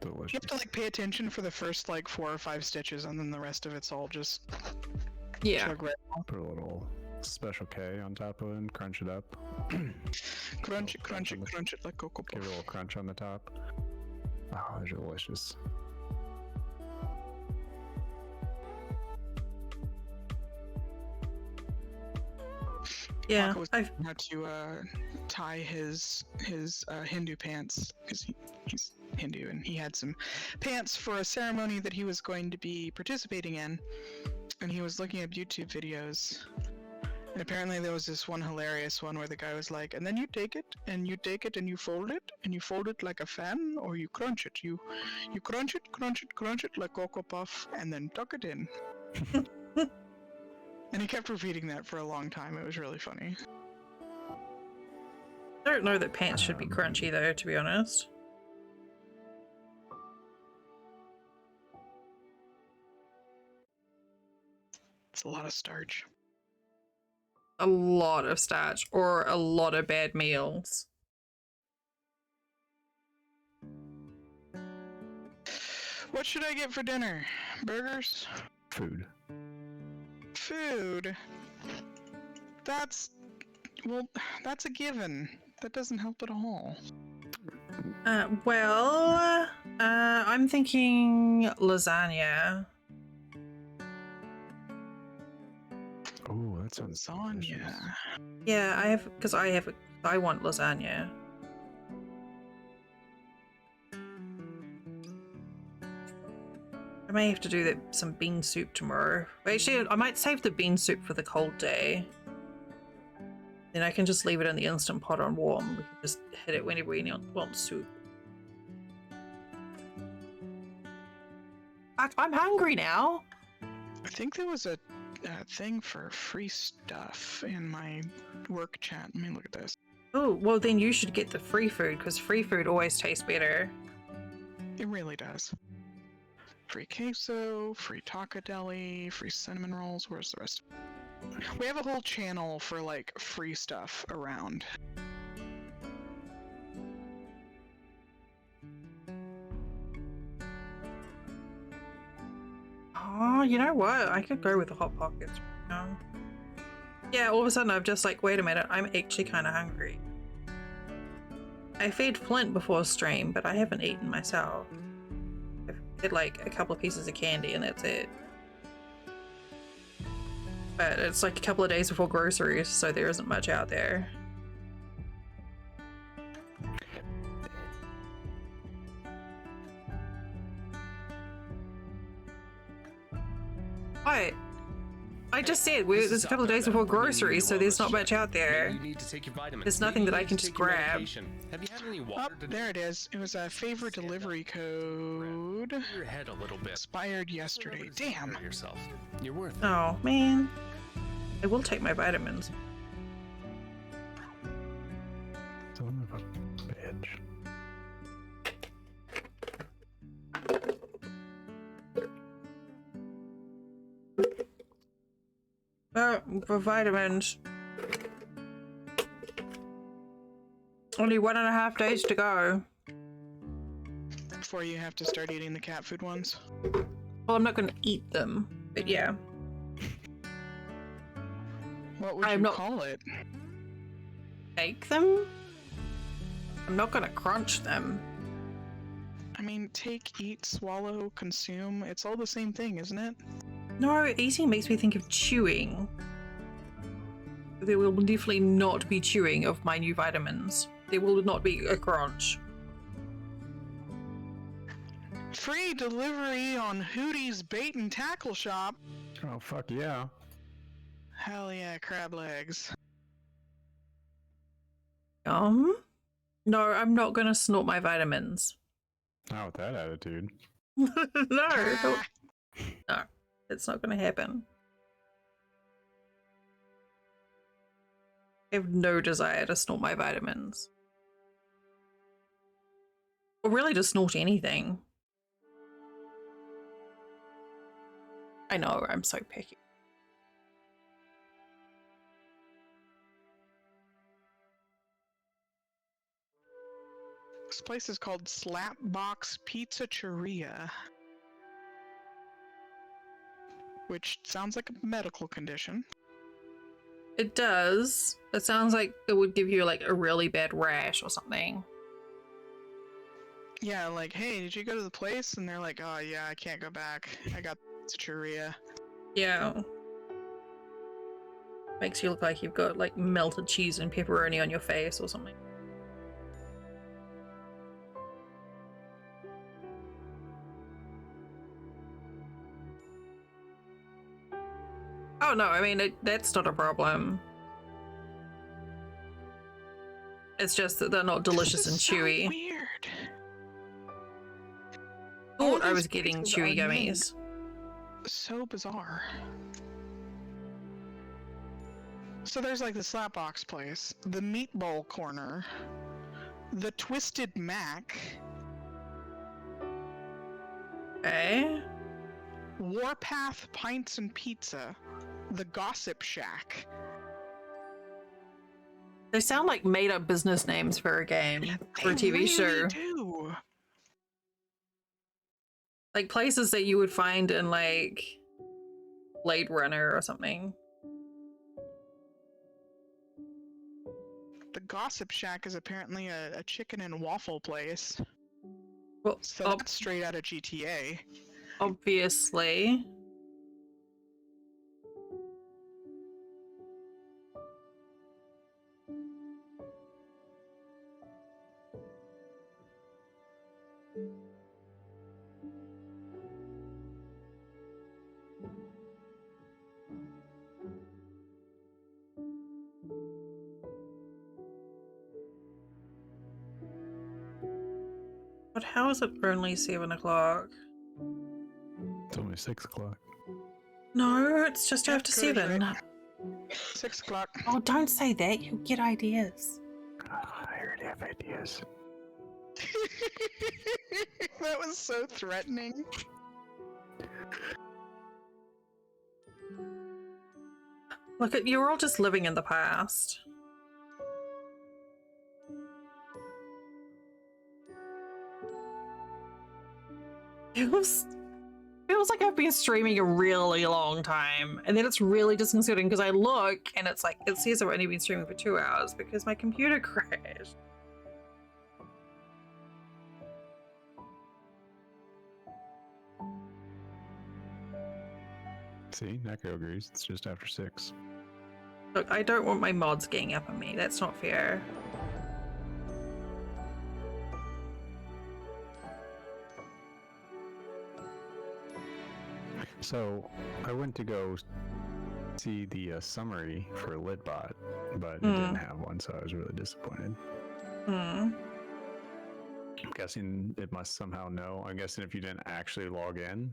Delicious. You have to like pay attention for the first like 4 or 5 stitches, and then the rest of it's all just Yeah. chug right. Put a little Special K on top of it and crunch it up. Crunch it, crunch it, crunch it like Cocoa Give it a Puff. little crunch on the top. Oh, they're delicious. Yeah, Marco was I've how to tie his Hindu pants because he's Hindu and he had some pants for a ceremony that he was going to be participating in, and he was looking up YouTube videos. And apparently there was this one hilarious one where the guy was like, and then you take it and you take it and you fold it like a fan, or you crunch it. You crunch it like Cocoa Puff, and then tuck it in. And he kept repeating that for a long time. It was really funny. I don't know that pants should be crunchy though, to be honest. It's a lot of starch. A lot of starch or a lot of bad meals. What should I get for dinner? Burgers? Food. Food? That's a given. That doesn't help at all. I'm thinking lasagna. Oh, that sounds delicious. Lasagna. Yeah, I want lasagna. I may have to do some bean soup tomorrow. Actually, I might save the bean soup for the cold day. Then I can just leave it in the Instant Pot on warm. We can just hit it whenever we want soup. I'm hungry now. I think there was a thing for free stuff in my work chat. Let me look at this. Oh, well then you should get the free food, because free food always tastes better. It really does. Free queso, free taco-deli, free cinnamon rolls. Where's the rest? We have a whole channel for like free stuff around. Oh, you know what? I could go with the Hot Pockets right now. Yeah, all of a sudden I've just like, wait a minute, I'm actually kind of hungry. I fed Flint before stream, but I haven't eaten myself. I've had like a couple of pieces of candy and that's it. But it's like a couple of days before groceries, so there isn't much out there. What? I just said, This is there's a couple of days Alberta, before bringing you groceries, so a there's wellness not much check. out there. Maybe you need to take your vitamins. There's nothing Maybe that you I need can to just take your grab. medication. Have you had any water today? There it is. It was a favor delivery code. Clear your head a little bit. Expired yesterday. Just remember to take care Damn. of yourself. You're worth it. Oh, man. I will take my vitamins. Son of a bitch. For vitamins. Only 1.5 days to go. Before you have to start eating the cat food ones. Well, I'm not going to eat them, but yeah. What would I'm you not- call it? Bake them? I'm not going to crunch them. I mean, take, eat, swallow, consume. It's all the same thing, isn't it? No, eating makes me think of chewing. There will definitely not be chewing of my new vitamins. There will not be a crunch. Free delivery on Hootie's Bait and Tackle Shop. Oh, fuck yeah. Hell yeah, crab legs. No, I'm not gonna snort my vitamins. Not with that attitude. No, no, it's not gonna happen. I have no desire to snort my vitamins. Or really to snort anything. I know, I'm so picky. This place is called Slapbox Pizzacheria. Which sounds like a medical condition. It does. It sounds like it would give you like a really bad rash or something. Yeah, like, hey, did you go to the place? And they're like, oh yeah, I can't go back. I got pizzacheria. Yeah. Makes you look like you've got like melted cheese and pepperoni on your face or something. Oh no, I mean, that's not a problem. It's just that they're not delicious and chewy. So weird. Thought I these was getting places chewy are named gummies. So bizarre. So there's like the Slapbox place, the Meatball Corner, the Twisted Mac, Okay. Warpath Pints and Pizza, the Gossip Shack. They sound like made up business names for a game or a They TV really show. do. Like places that you would find in like Blade Runner or something. The Gossip Shack is apparently a chicken and waffle place. Well, So that's straight out of GTA. obviously. But how is it only 7 o'clock? It's only 6 o'clock. No, it's just Yeah, after Cody's 7. right. 6 o'clock. Oh, don't say that. You'll get ideas. I already have ideas. That was so threatening. Look, you're all just living in the past. Feels like I've been streaming a really long time, and then it's really disconcerting because I look and it's like it says I've only been streaming for 2 hours because my computer crashed. See, Neko agrees. It's just after 6. Look, I don't want my mods getting up on me. That's not fair. So, I went to go see the summary for Litbot, but it didn't have one, so I was really disappointed. I'm guessing it must somehow know. I'm guessing if you didn't actually log in,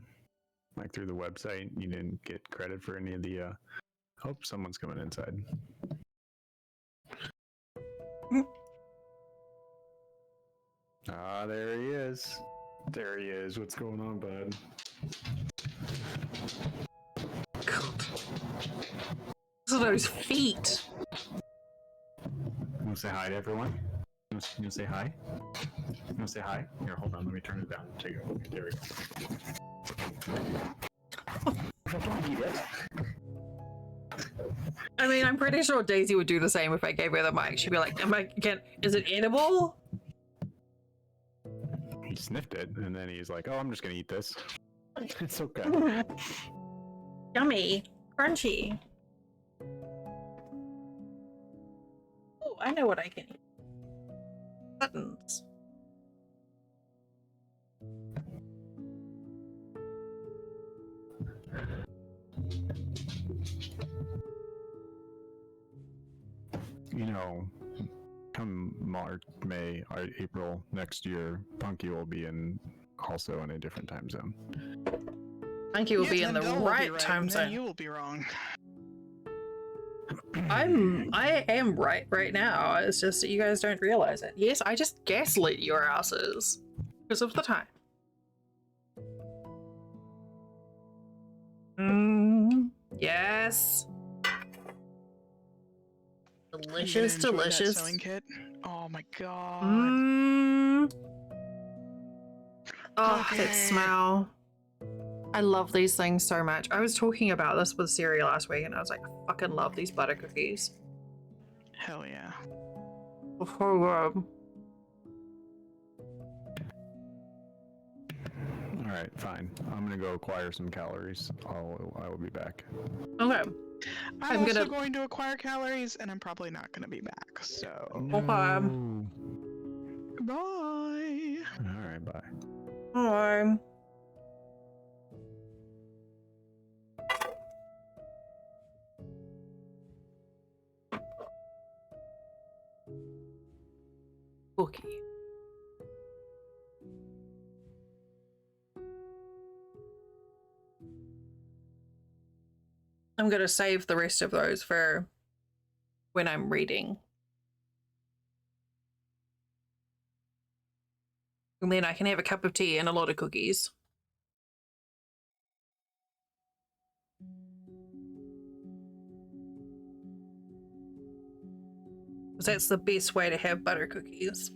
like through the website, you didn't get credit for any of the. Oh, someone's coming inside. Ah, there he is. There he is. What's going on, bud? God. Those are those feet. You want to say hi to everyone? You want to say hi? You want to say hi? Here, hold on. Let me turn it down. Take it. Okay, there we go. I mean, I'm pretty sure Daisy would do the same if I gave her the mic. She'd be like, is it edible? He sniffed it, and then he's like, oh, I'm just going to eat this. It's okay. Yummy. Crunchy. Oh, I know what I can eat. Buttons. You know, come March, May, or April next year, Punky will be also in a different time zone. Punky will be in the right time zone. You will be wrong. I am right now. It's just that you guys don't realize it. Yes, I just gaslit your asses because of the time. Yes. Delicious, delicious. That sewing kit. Oh my god. Oh, Okay. that smell. I love these things so much. I was talking about this with Siri last week and I was like, I fucking love these butter cookies. Hell yeah. Oh, All right, fine. I'm gonna go acquire some calories. I will be back. okay. I'm also going to acquire calories, and I'm probably not going to be back. So. No. Bye. All right, bye. Bye. Cookie. I'm going to save the rest of those for when I'm reading. And then I can have a cup of tea and a lot of cookies. Because that's the best way to have butter cookies.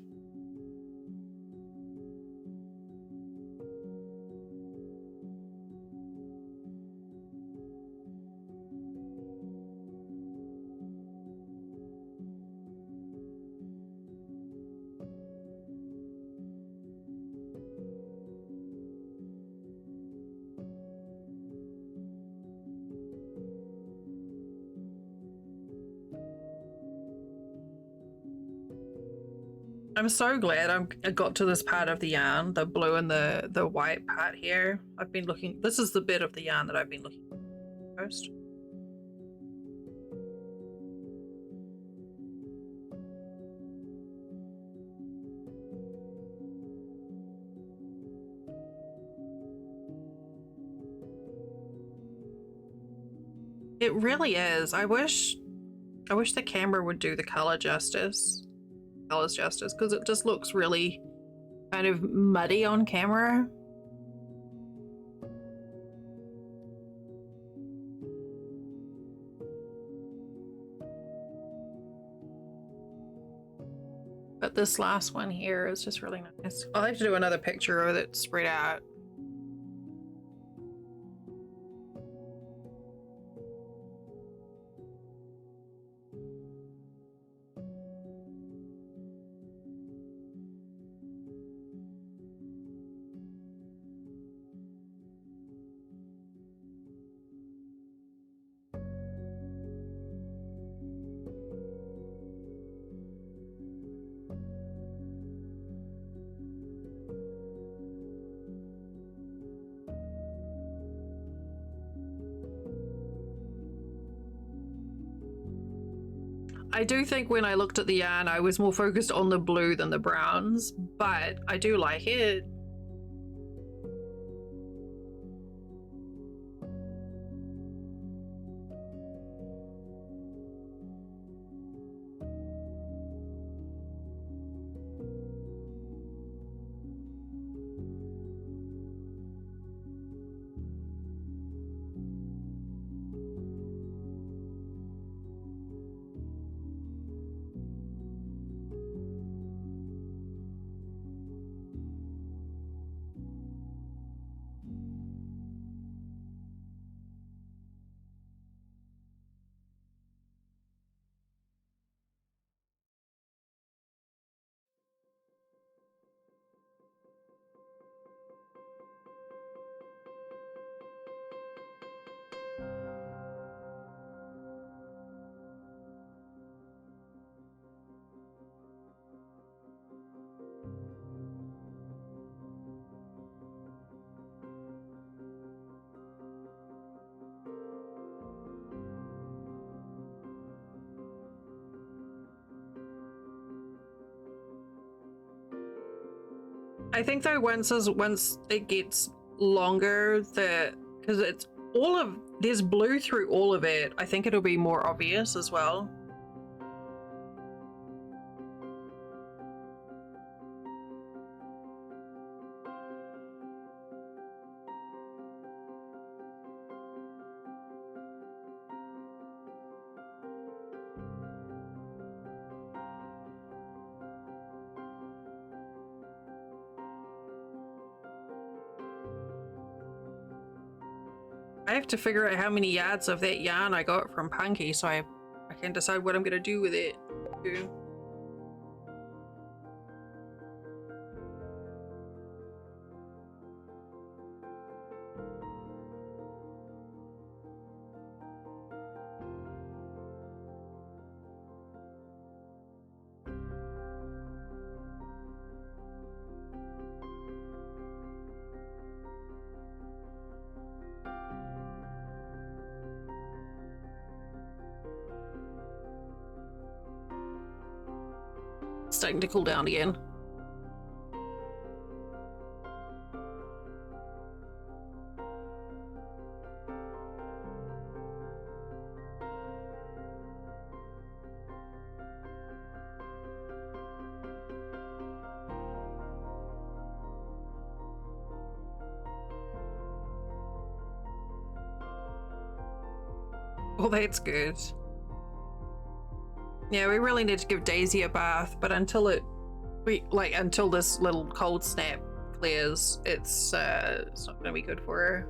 I'm so glad I got to this part of the yarn, the blue and the white part here. I've been looking, this is the bit of the yarn that I've been looking for most. It really is. I wish the camera would do the colors justice, because it just looks really kind of muddy on camera. But this last one here is just really nice. I'll have to do another picture of it spread out. I do think when I looked at the yarn, I was more focused on the blue than the browns, but I do like it. I think though once it gets longer, because it's there's blue through all of it, I think it'll be more obvious as well. I have to figure out how many yards of that yarn I got from Punky so I can decide what I'm gonna do with it too. Starting to cool down again. Well, that's good. Yeah, we really need to give Daisy a bath, but until until this little cold snap clears, it's not gonna be good for her.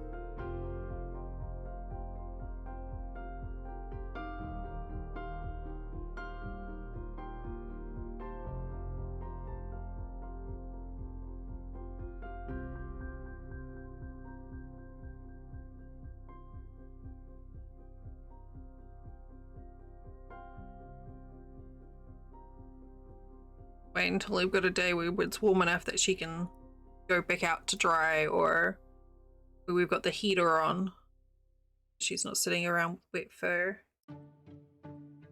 Wait until we've got a day where it's warm enough that she can go back out to dry, or where we've got the heater on. She's not sitting around with wet fur.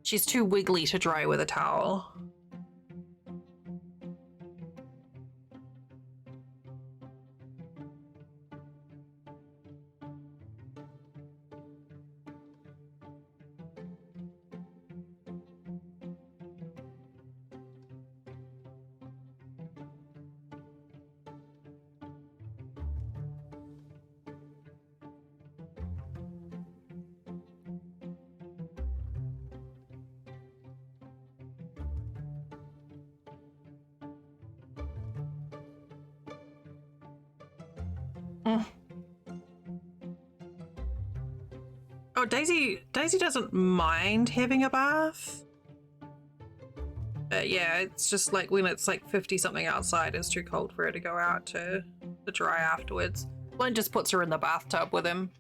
She's too wiggly to dry with a towel. Oh, Daisy doesn't mind having a bath. But yeah, it's just like when it's like 50 something outside, it's too cold for her to go out to dry afterwards. Glenn just puts her in the bathtub with him.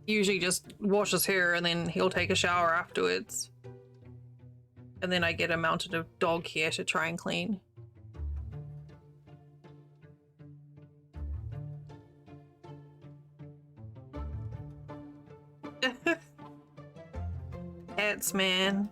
Usually just washes her and then he'll take a shower afterwards. And then I get a mounted of dog hair to try and clean. Cats, man.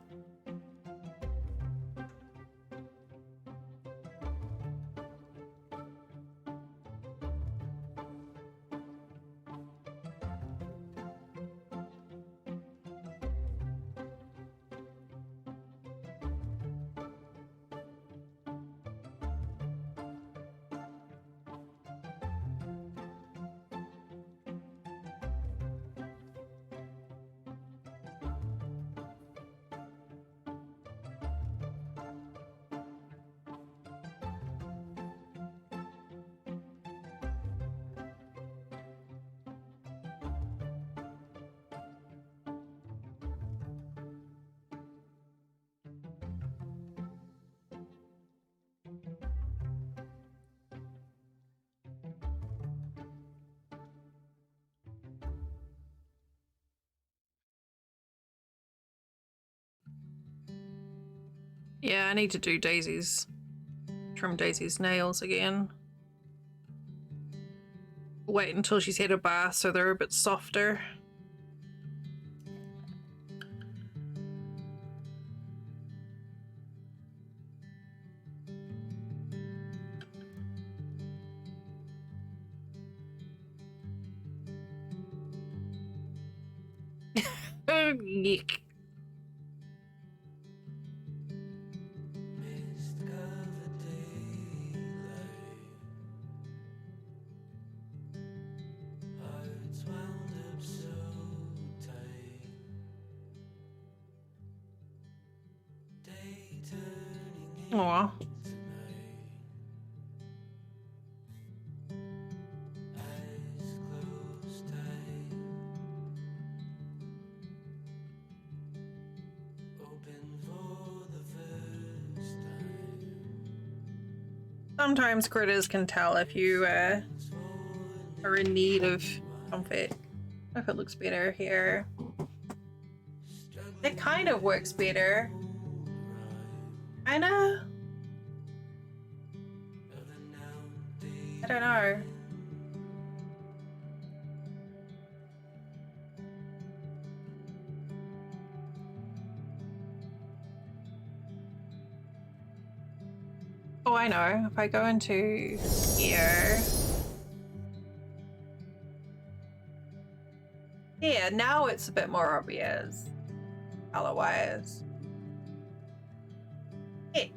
Yeah, I need to do Daisy's, trim Daisy's nails again. Wait until she's had a bath so they're a bit softer. Yuck. Aw. Sometimes critters can tell if you are in need of comfort. I hope it looks better here. It kind of works better. Kinda? I don't know. Oh, I know. If I go into here. Yeah, now it's a bit more obvious. Color-wise. Hey.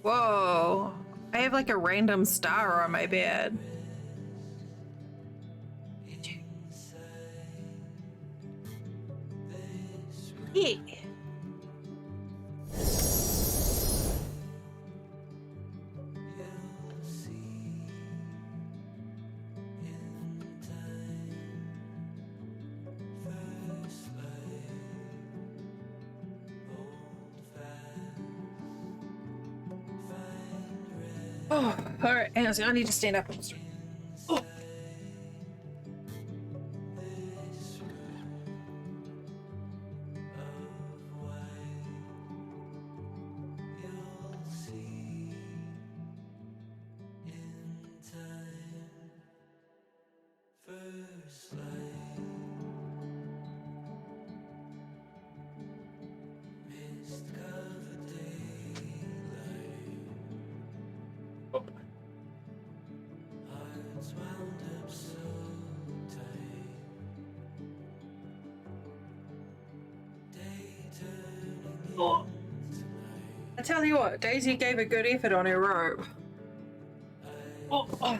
Whoa. I have like a random star on my bed. Yeah. Oh, all right. Hang on a second. I need to stand up. Oh. Oh. I tell you what, Daisy gave a good effort on her robe. Oh, oh.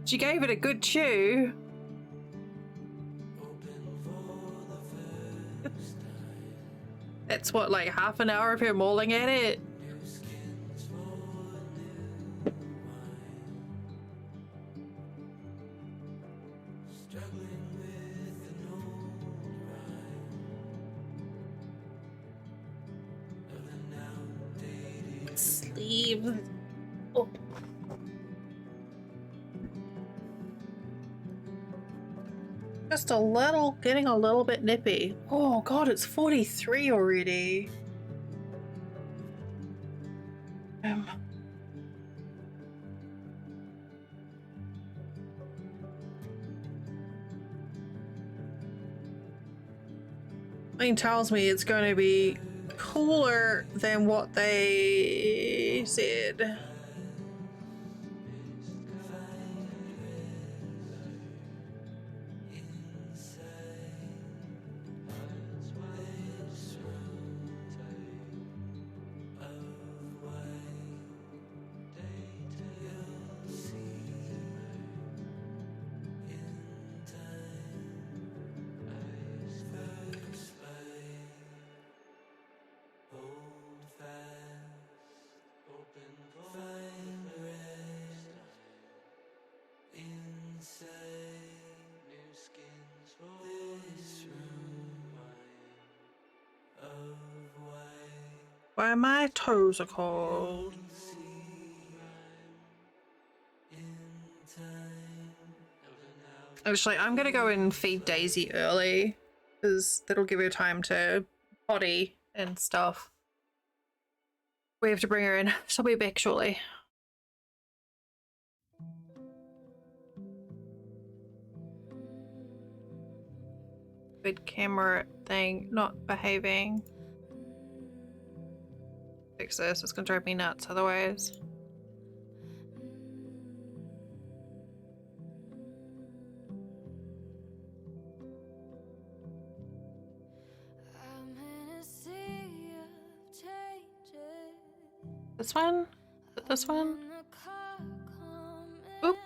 She gave it a good chew. That's what, like half an hour of her mauling at it? Sleeve. Oh. Just a little, getting a little bit nippy. Oh god, it's 43 already. Something tells me it's going to be cooler than what they said. Why my toes are cold. Actually, I'm gonna go and feed Daisy early because that'll give her time to potty and stuff. We have to bring her in. She'll be back shortly. Good camera thing not behaving. Fix this, it's gonna drive me nuts otherwise. This one? This one? Oop.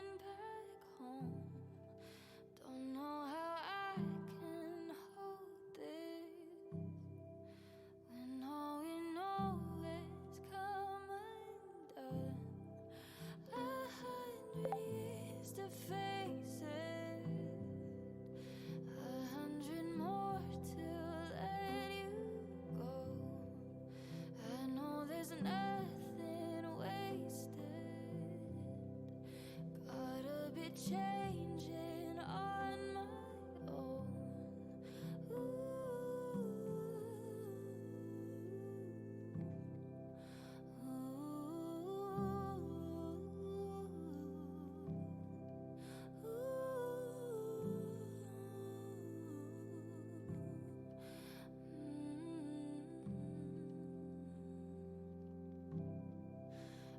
Changing on my own.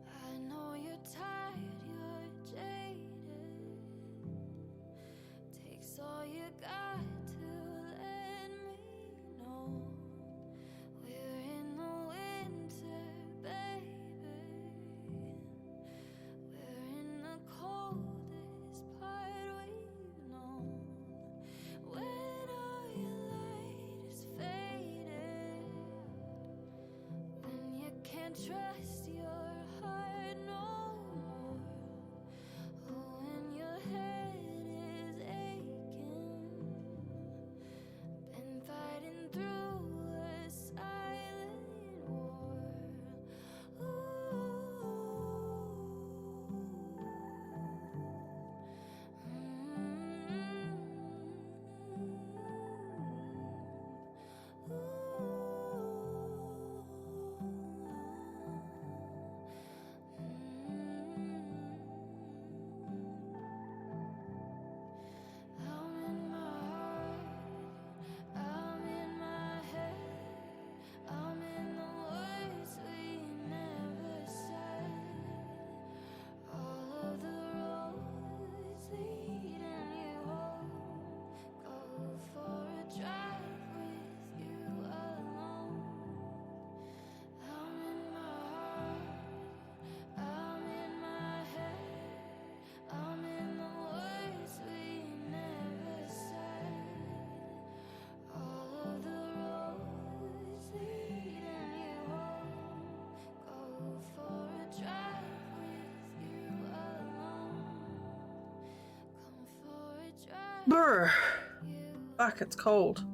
I know you're tired, you're jaded. Takes all you got to let me know we're in the winter, baby. We're in the coldest part we've known. When all your light is faded, when you can't trust your heart no more. Oh, when your head is aching, been fighting through a silent war. I'm in my heart, I'm in my head, I'm in the words we never said. All of the roads leading you home. Go for a drive with you alone. I'm in my heart, I'm in my head, I'm in the words we never said. All of the roads leading you home. Go for a drive with you alone. Come for a drive Brr. with you. Fuck, it's cold.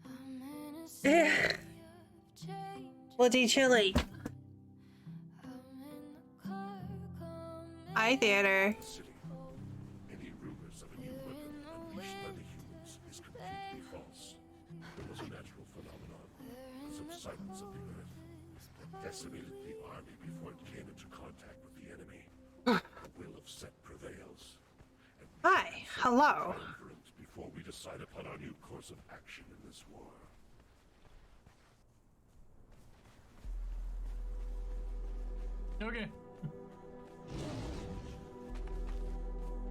I'm in a Eh. sea of change. Bloody chilly. Hi, Theater. Any rumors of a new weapon unleashed by the humans is completely false. It was a natural phenomenon, the subsidence of the Earth, that decimated the army before it came into contact with the enemy. The will of Set prevails. And we Hi, must hello. triumvirate before we decide upon our new course of action in this war. Okay.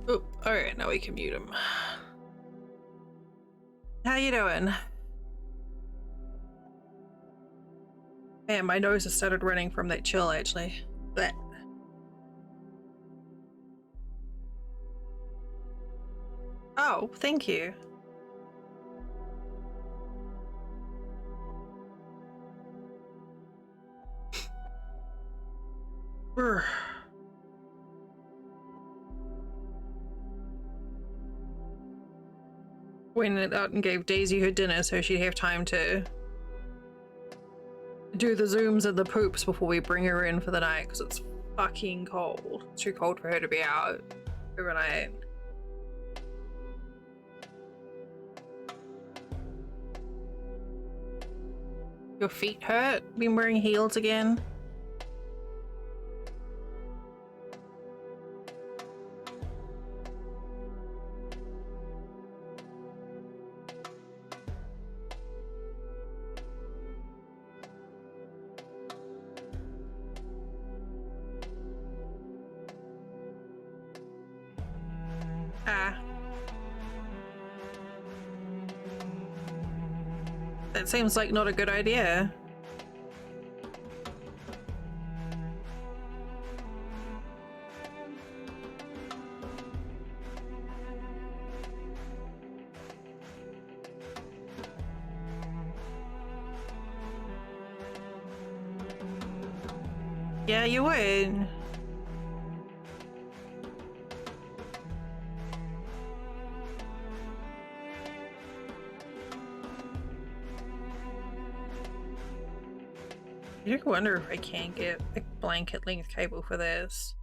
Oh, alright, now we can mute him. How you doing? Man, my nose has started running from that chill, actually. Blech. Oh, thank you. Brr. Went out and gave Daisy her dinner so she'd have time to do the zooms and the poops before we bring her in for the night, because it's fucking cold. It's too cold for her to be out overnight. Your feet hurt? Been wearing heels again? Ah. That seems like not a good idea. Yeah, you would. I do wonder if I can get a blanket length cable for this.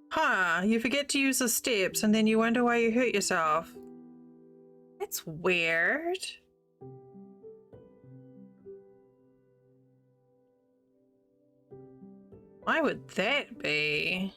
Huh, you forget to use the steps and then you wonder why you hurt yourself. That's weird. Why would that be?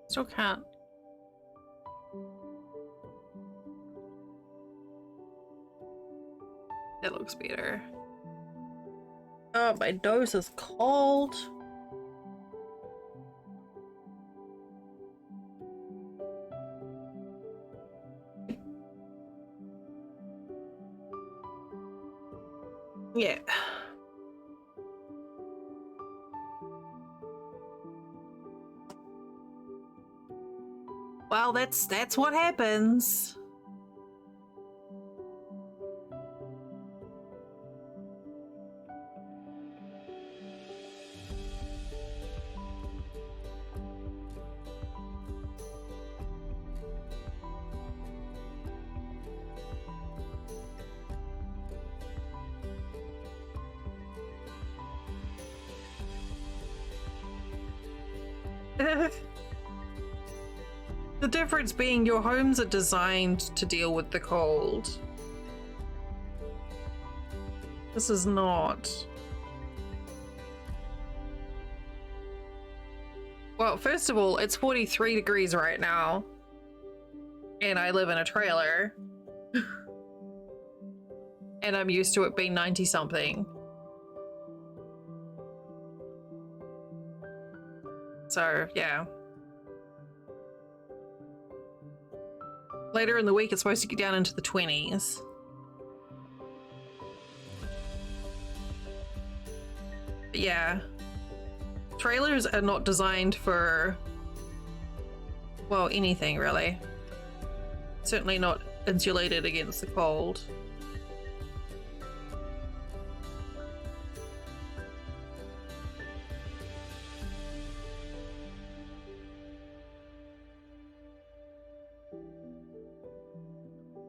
Still can't. That looks better. Oh, my nose is cold. Yeah. Well, that's what happens. The difference being your homes are designed to deal with the cold. This is not. Well, first of all, it's 43 degrees right now. And I live in a trailer. And I'm used to it being 90 something. So, yeah. Later in the week, it's supposed to get down into the 20s. But yeah. trailers are not designed for, well, anything really. Certainly not insulated against the cold.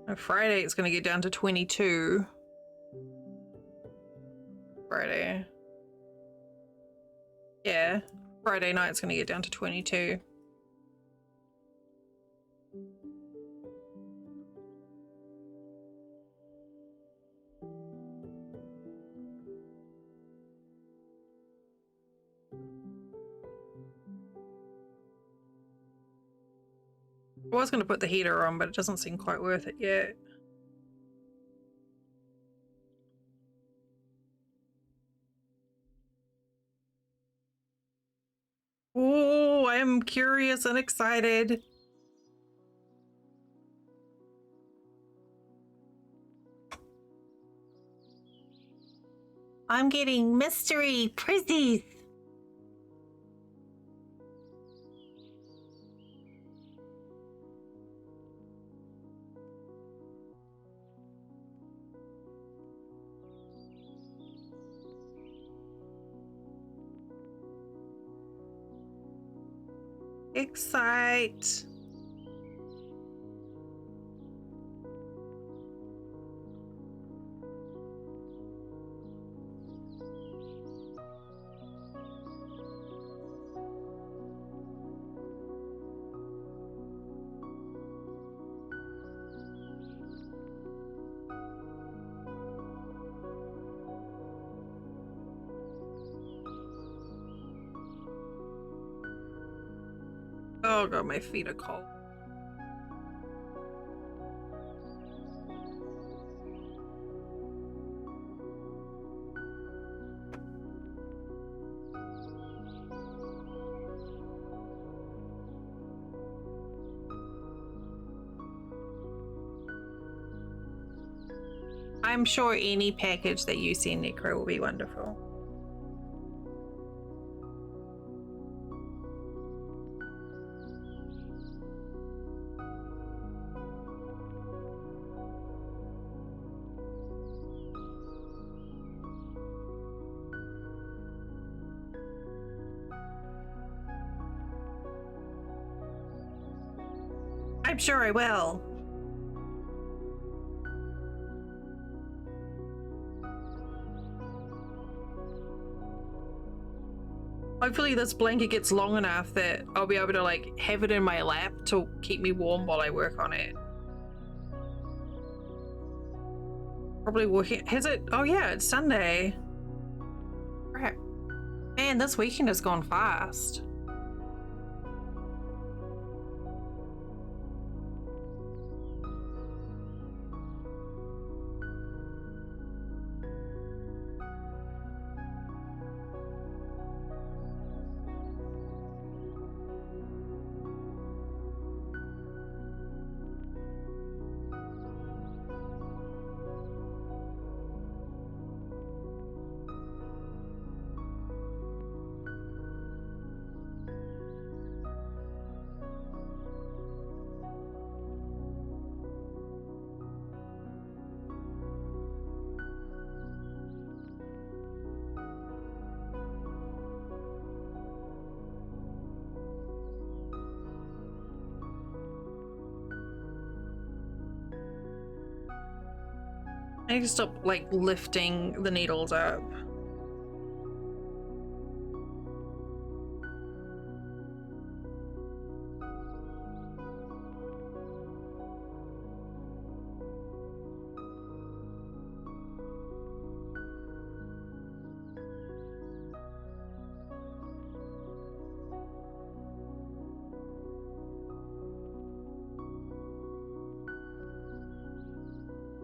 On Friday it's going to get down to 22. Friday. Yeah, Friday night it's going to get down to 22. I was going to put the heater on, but it doesn't seem quite worth it yet. Oh, I am curious and excited. I'm getting mystery prizzies. Excite. Oh god, my feet are cold. I'm sure any package that you send, Necro, will be wonderful. I'm sure I will. Hopefully this blanket gets long enough that I'll be able to like have it in my lap to keep me warm while I work on it. Probably working. Has it? Oh yeah, it's Sunday. Crap. Man, this weekend has gone fast. I need to stop like lifting the needles up.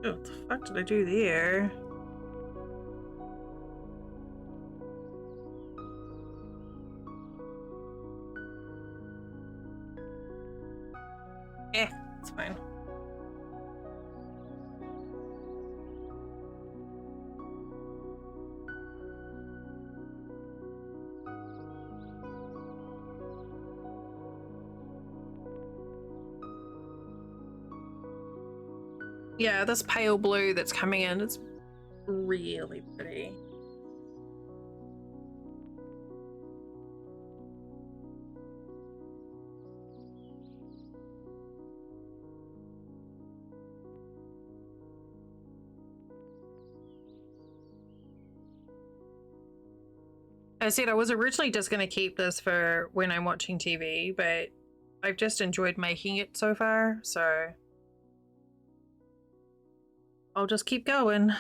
Oh, what the fuck did I do there? It's fine. Yeah, this pale blue that's coming in, it's really pretty. I said I was originally just going to keep this for when I'm watching TV, but I've just enjoyed making it so far, so I'll just keep going.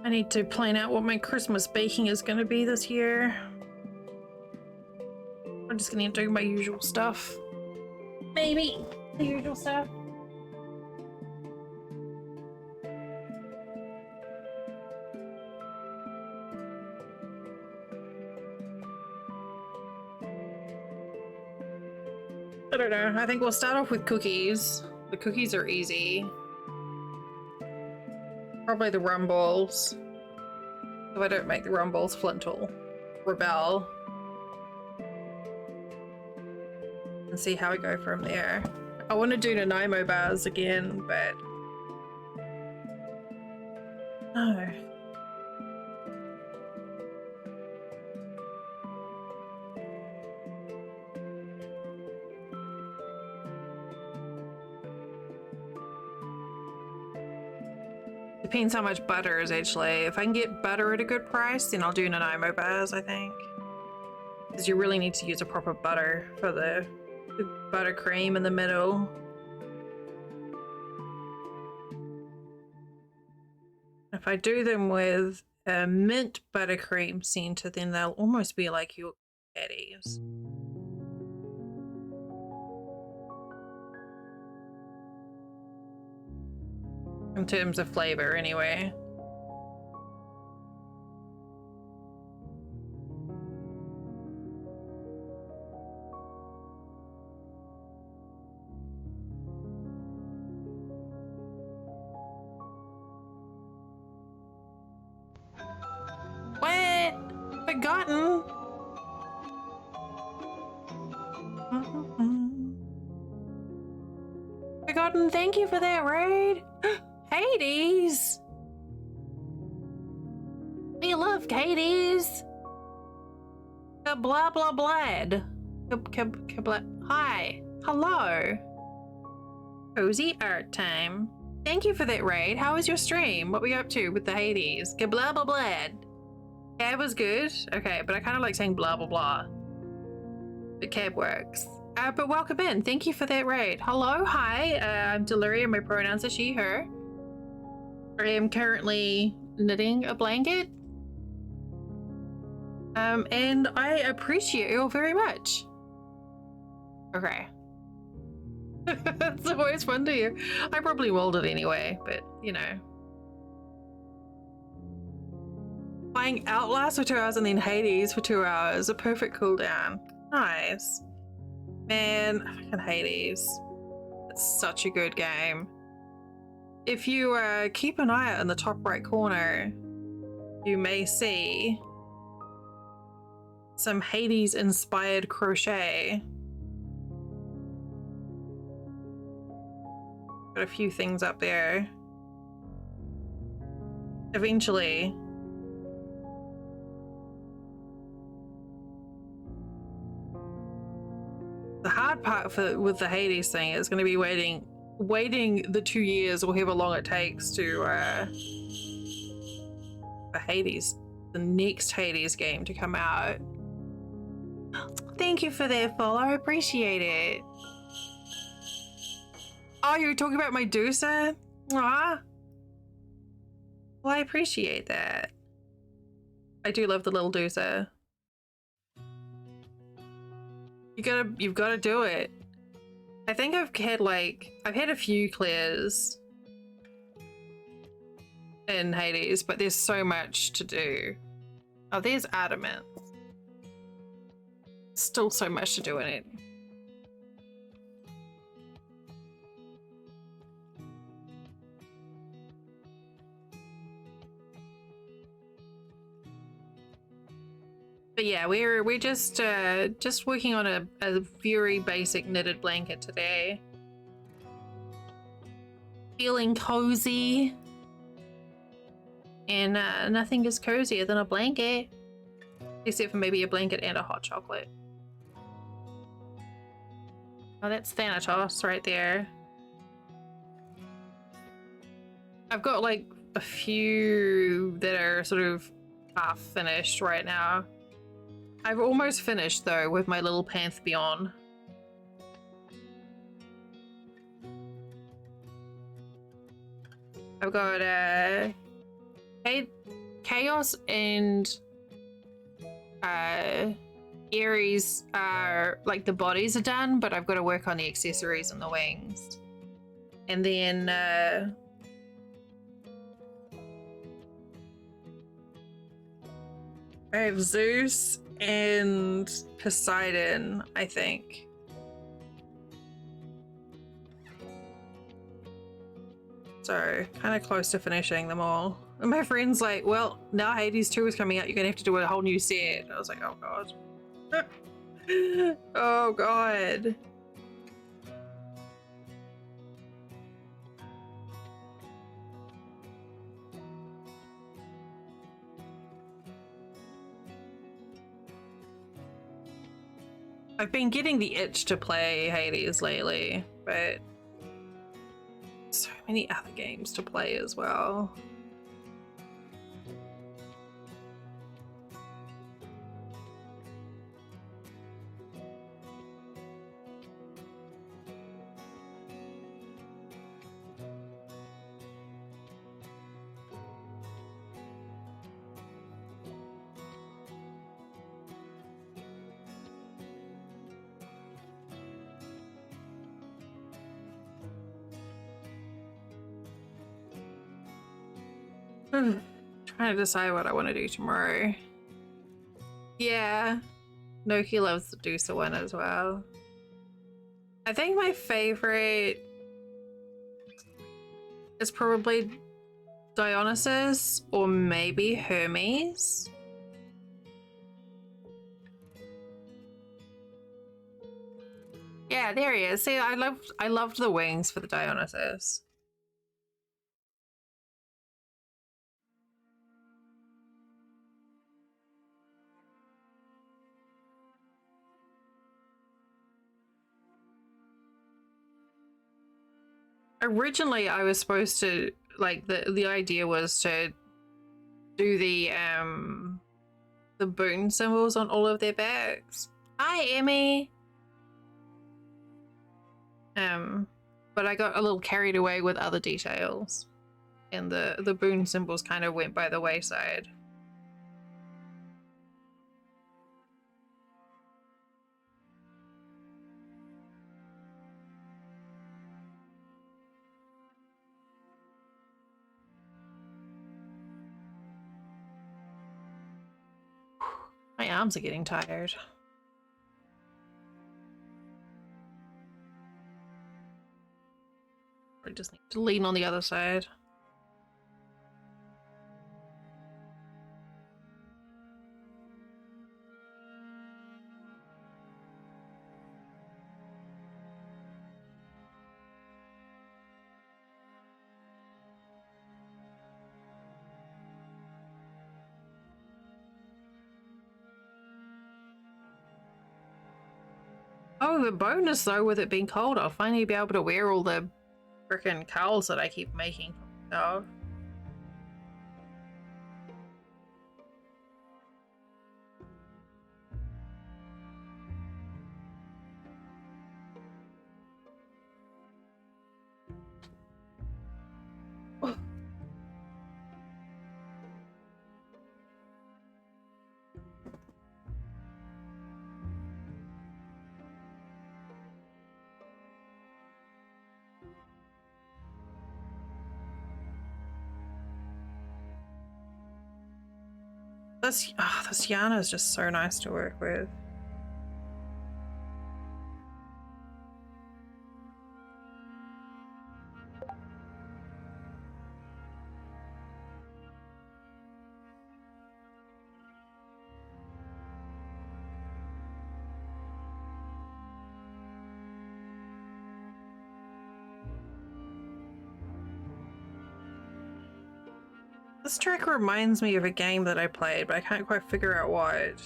I need to plan out what my Christmas baking is going to be this year. I'm just going to do my usual stuff. Maybe the usual stuff. I don't know. I think we'll start off with cookies. The cookies are easy. Probably the rum balls. If I don't make the rum balls, Flint will rebel. And see how we go from there. I want to do Nanaimo bars again, but no. Depends how much butter is actually. If I can get butter at a good price, then I'll do Nanaimo bars, I think. Because you really need to use a proper butter for the buttercream in the middle. If I do them with a mint buttercream center, then they'll almost be like your patties. In terms of flavor, anyway. What? Forgotten? Forgotten, thank you for that raid. Hades! We love Hades! Blah blah blah. Hi. Hello. Cozy art time. Thank you for that raid. How was your stream? What were you up to with the Hades? Blah blah blah. Cab was good. Okay, but I kind of like saying blah blah blah. But cab works. But welcome in. Thank you for that raid. Hello, hi. I'm Delirium. My pronouns are she, her. I am currently knitting a blanket. And I appreciate you all very much. Okay. It's always fun to hear. I probably rolled it anyway, but you know. Playing Outlast for 2 hours and then Hades for 2 hours. A perfect cooldown. Nice. Man, I fucking Hades. It's such a good game. If you keep an eye out in the top right corner, you may see some Hades-inspired crochet. Got a few things up there. Eventually. The hard part with the Hades thing is going to be waiting the 2 years or however long it takes to for Hades the next Hades game to come out. Thank you for that follow. I appreciate it. Oh, you're talking about my Dusa? Aw. Well, I appreciate that. I do love the little Dusa. You've gotta do it. I think I've had a few clears in Hades, but there's so much to do. Oh, there's Adamant. Still so much to do in it. But yeah, we're just working on a very basic knitted blanket today. Feeling cozy. And nothing is cozier than a blanket. Except for maybe a blanket and a hot chocolate. Oh, that's Thanatos right there. I've got like a few that are sort of half finished right now. I've almost finished though with my little Pantheon. I've got Chaos and Ares are like the bodies are done, but I've got to work on the accessories and the wings. And then I have Zeus and Poseidon, I think. So, kind of close to finishing them all. And my friend's like, well, now Hades 2 is coming out, you're gonna have to do a whole new set. I was like, oh god. Oh god. I've been getting the itch to play Hades lately, but so many other games to play as well. Trying to decide what I want to do tomorrow. Yeah, Noki loves the Dusa one as well. I think my favorite is probably Dionysus or maybe Hermes. Yeah, there he is. See, I loved the wings for the Dionysus. Originally, I was supposed to, like, the idea was to do the boon symbols on all of their bags. Hi, Emmy! But I got a little carried away with other details, and the boon symbols kind of went by the wayside. My arms are getting tired. I just need to lean on the other side. Oh, the bonus though, with it being cold, I'll finally be able to wear all the frickin' cowls that I keep making. Oh. This Yana is just so nice to work with. This track reminds me of a game that I played, but I can't quite figure out what.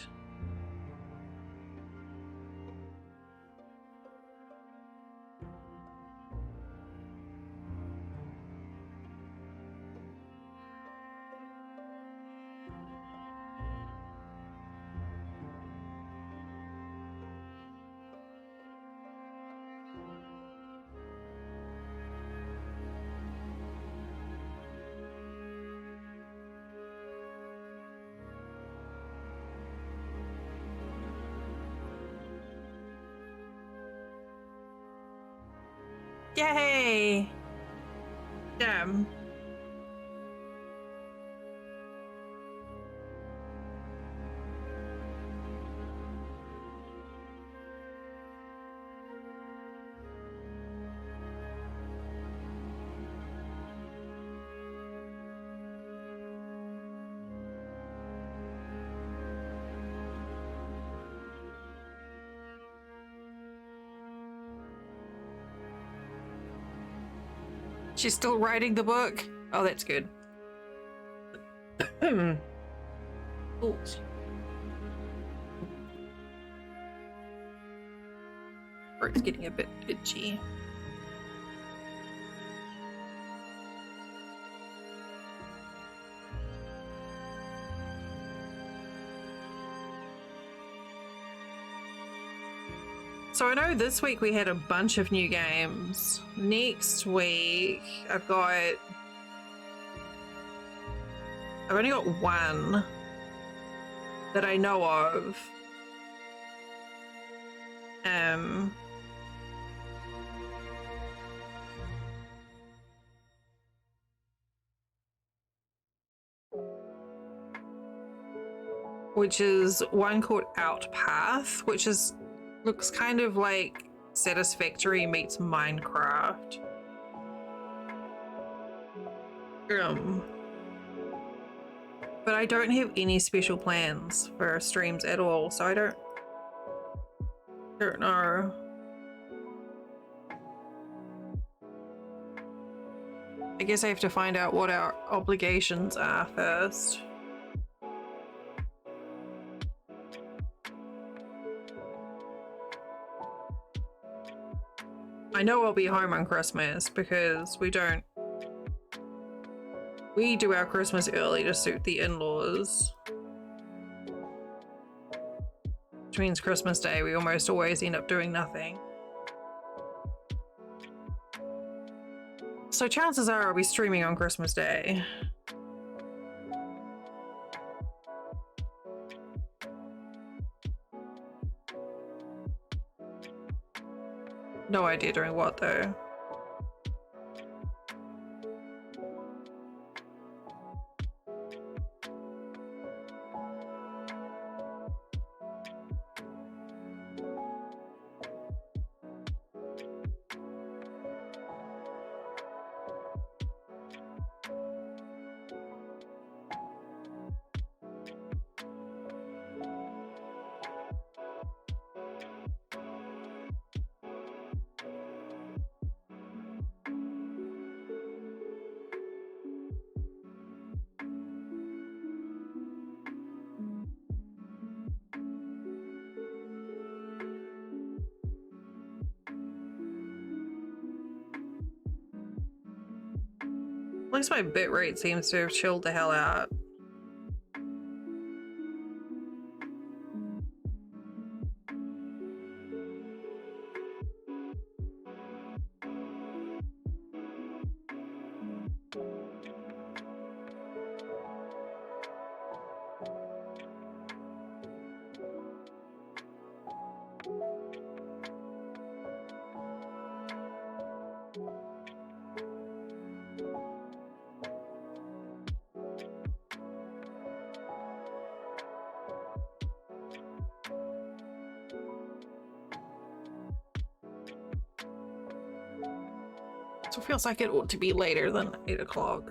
Yay! Damn. She's still writing the book? Oh, that's good. Ooh. Throat's getting a bit itchy. So I know this week we had a bunch of new games. Next week I've only got one that I know of. Which is one called Outpath, which looks kind of like Satisfactory meets Minecraft. But I don't have any special plans for streams at all, so I don't know. I guess I have to find out what our obligations are first. I know I'll be home on Christmas because we do our Christmas early to suit the in-laws. Which means Christmas Day we almost always end up doing nothing. So chances are I'll be streaming on Christmas Day. No idea doing what though. At least my bitrate seems to have chilled the hell out. Still feels like it ought to be later than 8 o'clock.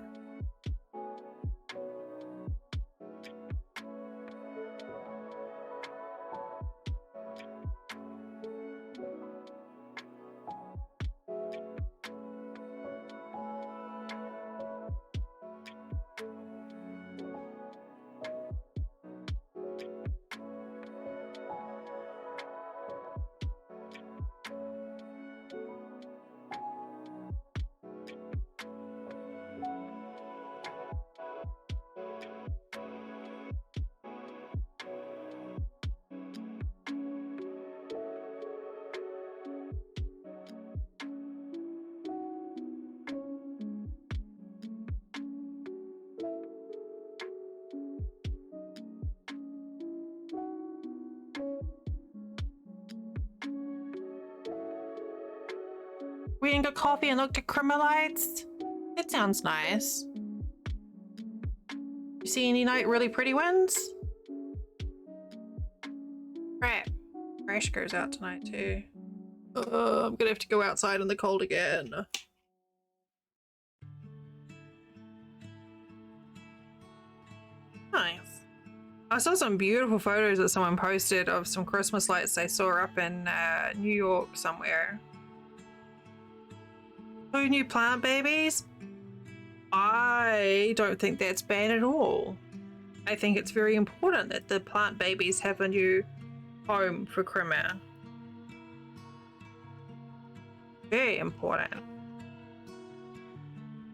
We didn't get coffee and looked at Crema lights. It sounds nice. You see any night really pretty ones? Crap. Crash goes out tonight too. I'm gonna have to go outside in the cold again. Nice. I saw some beautiful photos that someone posted of some Christmas lights they saw up in New York somewhere. 2 new plant babies? I don't think that's bad at all. I think it's very important that the plant babies have a new home for Crema. Very important.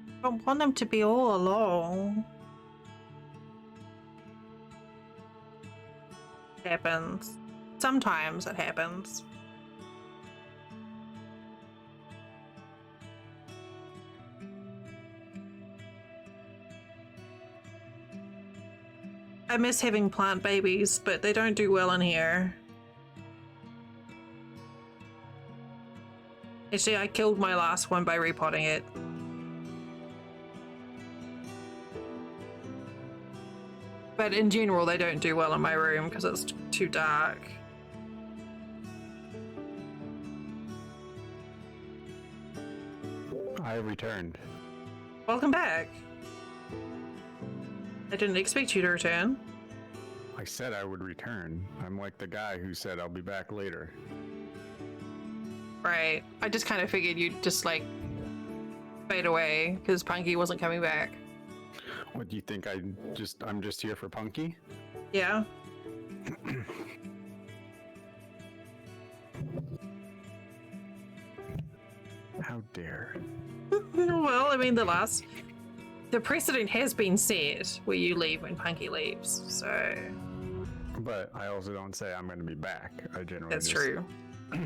I don't want them to be all alone. It happens. Sometimes it happens. I miss having plant babies, but they don't do well in here. Actually, I killed my last one by repotting it. But in general, they don't do well in my room because it's too dark. I returned. Welcome back. I didn't expect you to return. I said I would return. I'm like the guy who said I'll be back later. Right. I just kind of figured you'd just like fade away because Punky wasn't coming back. What do you think? I'm just here for Punky? Yeah. How dare. Well, I mean, the precedent has been set where you leave when Punky leaves, so. But I also don't say I'm going to be back. I generally That's just true.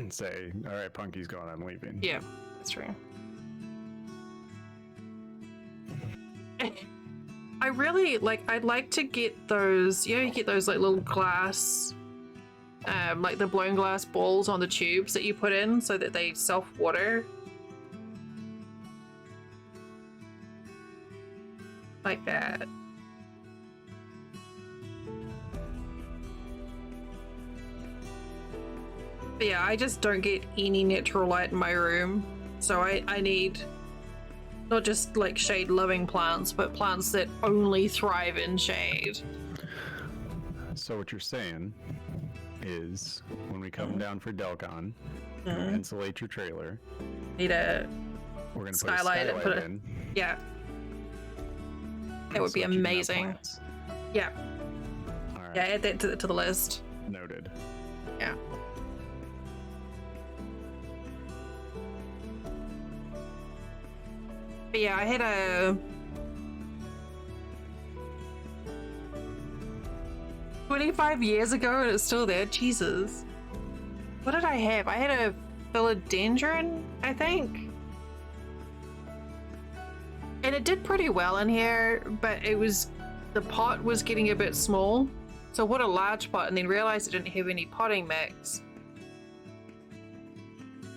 say, all right, Punky's gone, I'm leaving. Yeah, that's true. I really I'd like to get those, you get those like little glass, like the blown glass balls on the tubes that you put in so that they self-water. Like that. But yeah, I just don't get any natural light in my room, so I need not just like shade-loving plants, but plants that only thrive in shade. So what you're saying is, when we come down for Delcon, insulate your trailer. Need a We're gonna skylight and put it in. Yeah. That would be so that you can have amazing. plants. Yeah. All right. Yeah, add that to the list. Noted. Yeah. But yeah, I had a 25 years ago and it's still there. Jesus. What did I have? I had a philodendron, I think. And it did pretty well in here, but the pot was getting a bit small. So what a large pot, and then realized I didn't have any potting mix.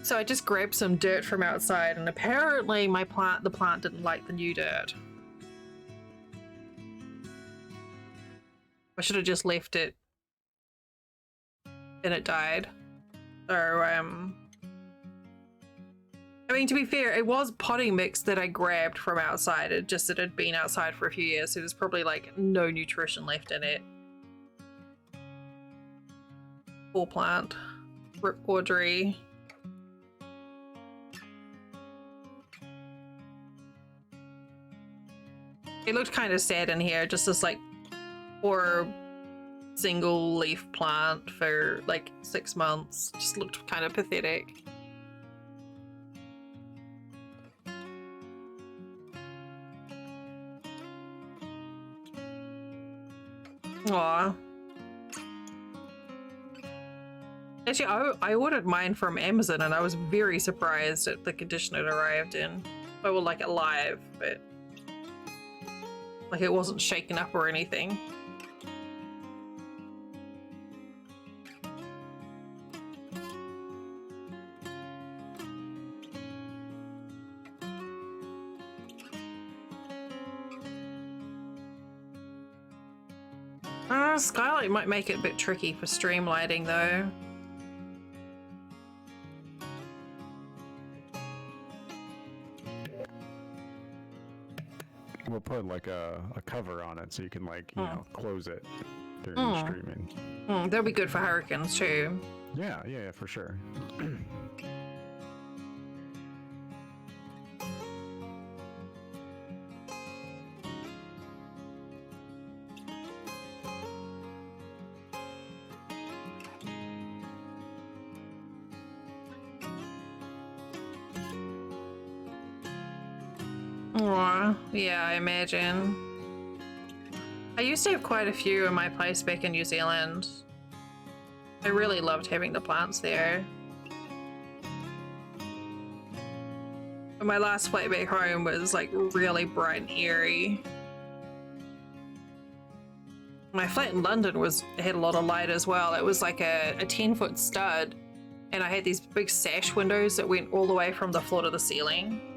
So I just grabbed some dirt from outside, and apparently the plant didn't like the new dirt. I should have just left it and it died. So, I mean, to be fair, it was potting mix that I grabbed from outside. It had been outside for a few years, so there's probably like no nutrition left in it. Poor plant. Rip Audrey. It looked kind of sad in here, just this like poor single leaf plant for like 6 months. Just looked kind of pathetic. Aww. Actually, I ordered mine from Amazon and I was very surprised at the condition it arrived in. I will like it live, but like it wasn't shaken up or anything. Skylight might make it a bit tricky for stream lighting though. We'll put like a cover on it so you can like, you know, close it during streaming. That'll be good for hurricanes too. Yeah, for sure. Yeah, I imagine. I used to have quite a few in my place back in New Zealand. I really loved having the plants there. But my last flight back home was like really bright and airy. My flat in London had a lot of light as well. It was like a 10-foot stud, and I had these big sash windows that went all the way from the floor to the ceiling.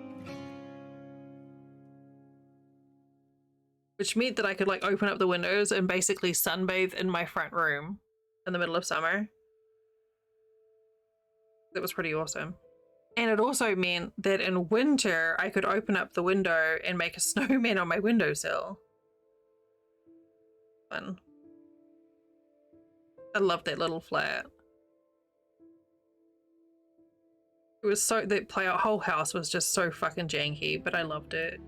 Which meant that I could like open up the windows and basically sunbathe in my front room in the middle of summer. That was pretty awesome. And it also meant that in winter I could open up the window and make a snowman on my windowsill. Fun. I love that little flat. It was so, our whole house was just so fucking janky, but I loved it.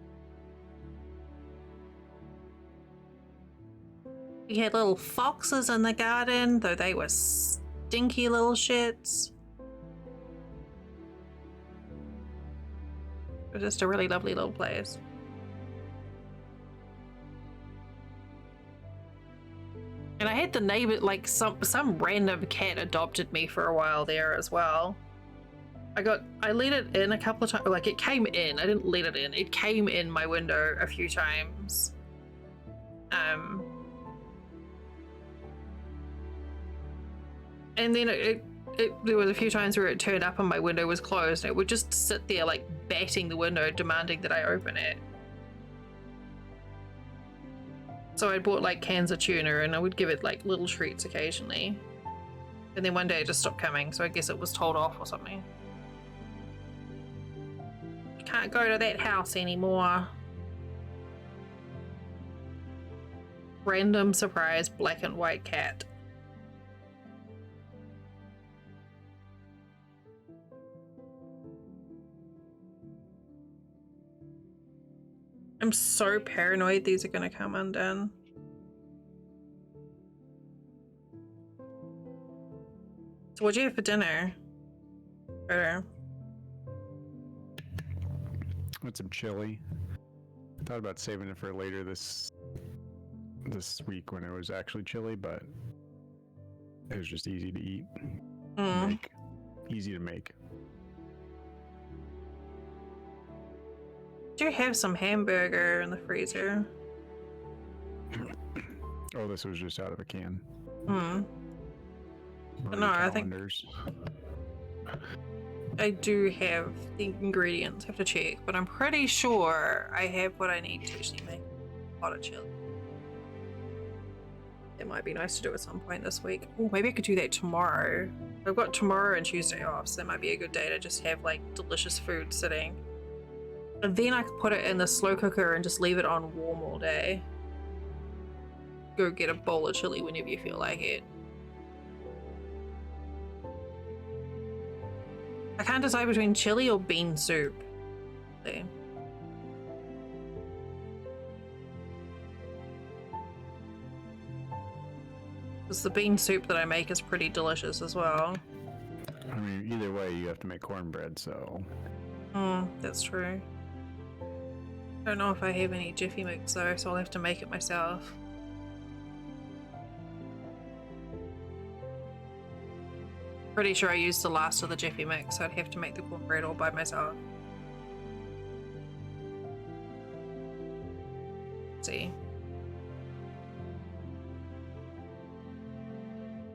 We had little foxes in the garden, though they were stinky little shits. It was just a really lovely little place. And I had the neighbor, like some random cat adopted me for a while there as well. I let it in a couple of times, like it came in, I didn't let it in, it came in my window a few times. And then there was a few times where it turned up and my window was closed and it would just sit there like batting the window demanding that I open it. So I bought like cans of tuna and I would give it like little treats occasionally. And then one day it just stopped coming, so I guess it was told off or something. You can't go to that house anymore. Random surprise black and white cat. I'm so paranoid these are gonna come undone. So what'd you have for dinner? Better. With some chili. I thought about saving it for later this week when it was actually chilly, but it was just easy to eat. Make. Easy to make. Do you have some hamburger in the freezer? Oh, this was just out of a can. No, I think I do have the ingredients. I have to check, but I'm pretty sure I have what I need to actually make a pot of chili. It might be nice to do at some point this week. Oh, maybe I could do that tomorrow. I've got tomorrow and Tuesday off, so that might be a good day to just have like delicious food sitting. And then I could put it in the slow cooker and just leave it on warm all day. Go get a bowl of chili whenever you feel like it. I can't decide between chili or bean soup. See. Because the bean soup that I make is pretty delicious as well. I mean, either way, you have to make cornbread, so. That's true. I don't know if I have any Jiffy Mix though, so I'll have to make it myself. Pretty sure I used the last of the Jiffy Mix, so I'd have to make the cornbread all by myself. Let's see.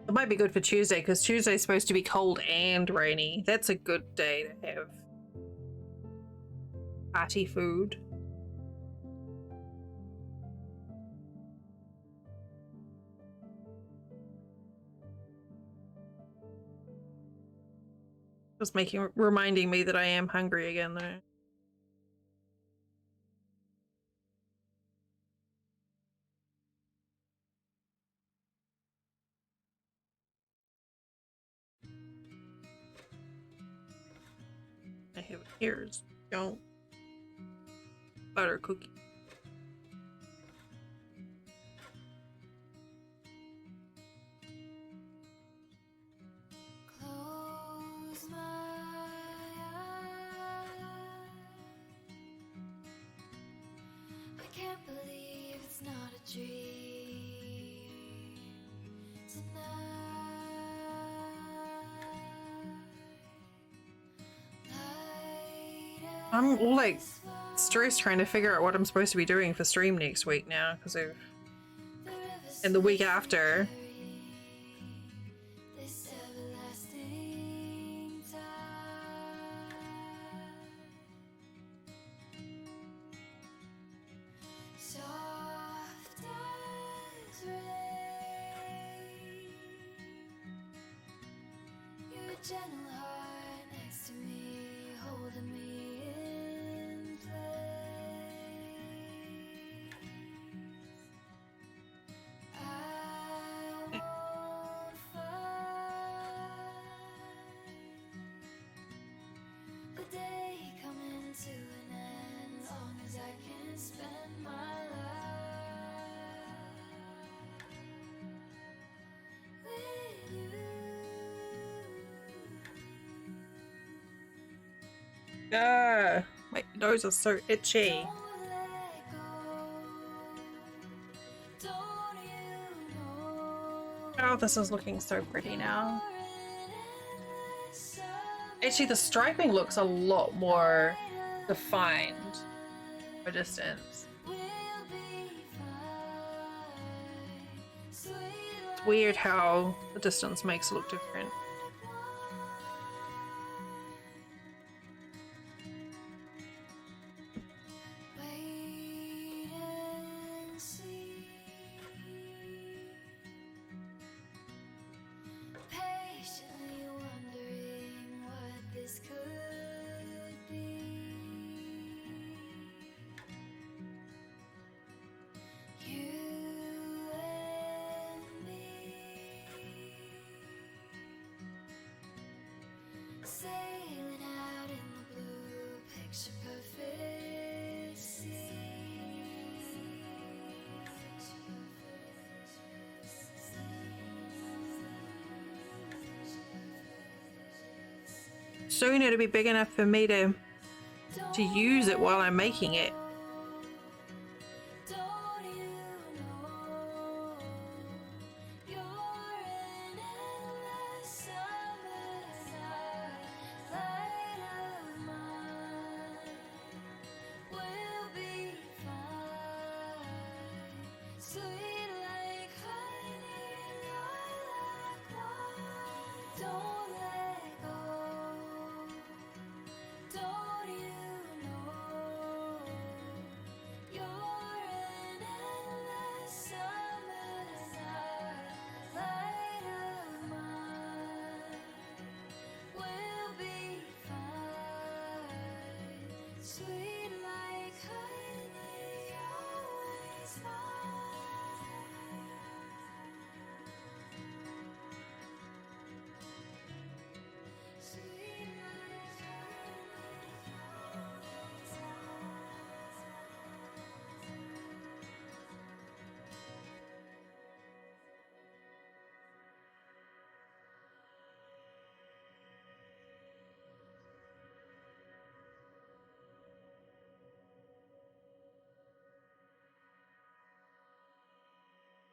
It might be good for Tuesday, because Tuesday's supposed to be cold and rainy. That's a good day to have party food. Just reminding me that I am hungry again though. I have it here. Don't butter cookie. Close my eyes. I can't believe it's not a dream tonight. I'm all like stressed trying to figure out what I'm supposed to be doing for stream next week now, because I've and the week after. This everlasting tide. Soft as rain. Your gentle heart next to me, holding me in place. I won't fight the day coming to an end, long as I can spend my life with you. My nose is so itchy. Don't let go. Don't you know Oh, this is looking so pretty now. you're an endless summer Actually, the striping looks a lot more defined for distance. will be fine. Sweet It's weird how the distance makes it look different. wait and see. Patiently wondering what this could be. You and me, sailing out in the blue, picture perfect sea. Soon it'll be big enough for me to use it while I'm making it. Don't you know you're an endless summer night, light of mine, will be fine, sweet like honey, lilac wine. Don't let go. Don't you know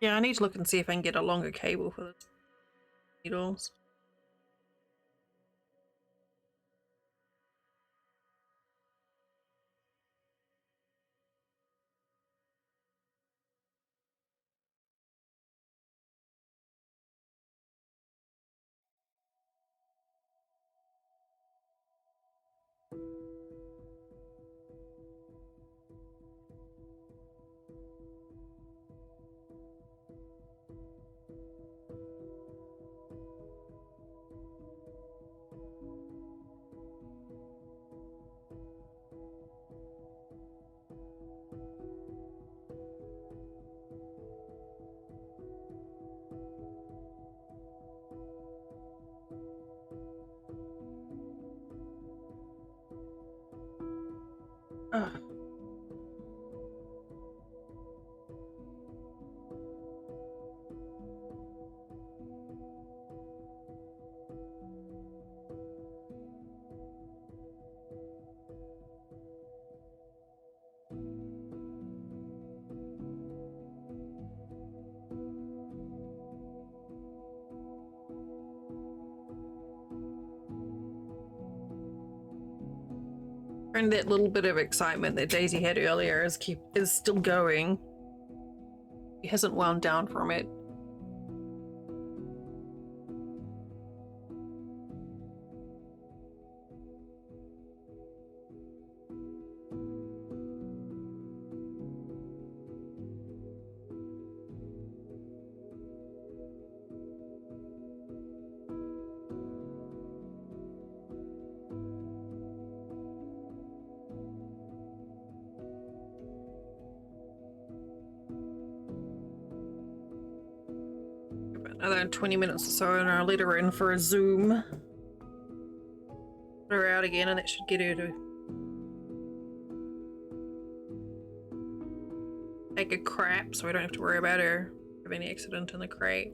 Yeah, I need to look and see if I can get a longer cable for the needles. Ugh. And that little bit of excitement that Daisy had earlier is still going. He hasn't wound down from it. Another 20 minutes or so, and I'll let her in for a Zoom. Put her out again, and that should get her to take a crap, so we don't have to worry about her having an accident in the crate.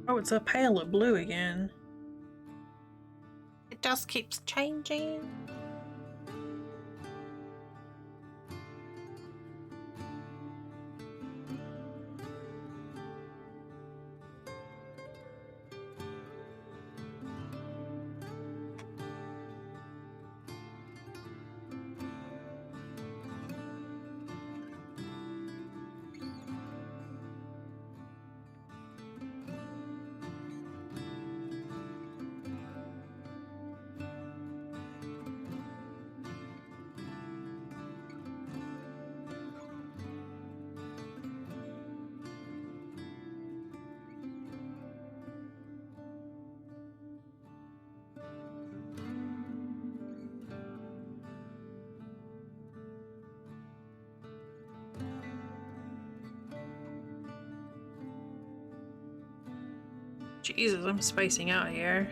Oh, it's a paler blue again. It just keeps changing. Jesus, I'm spacing out here.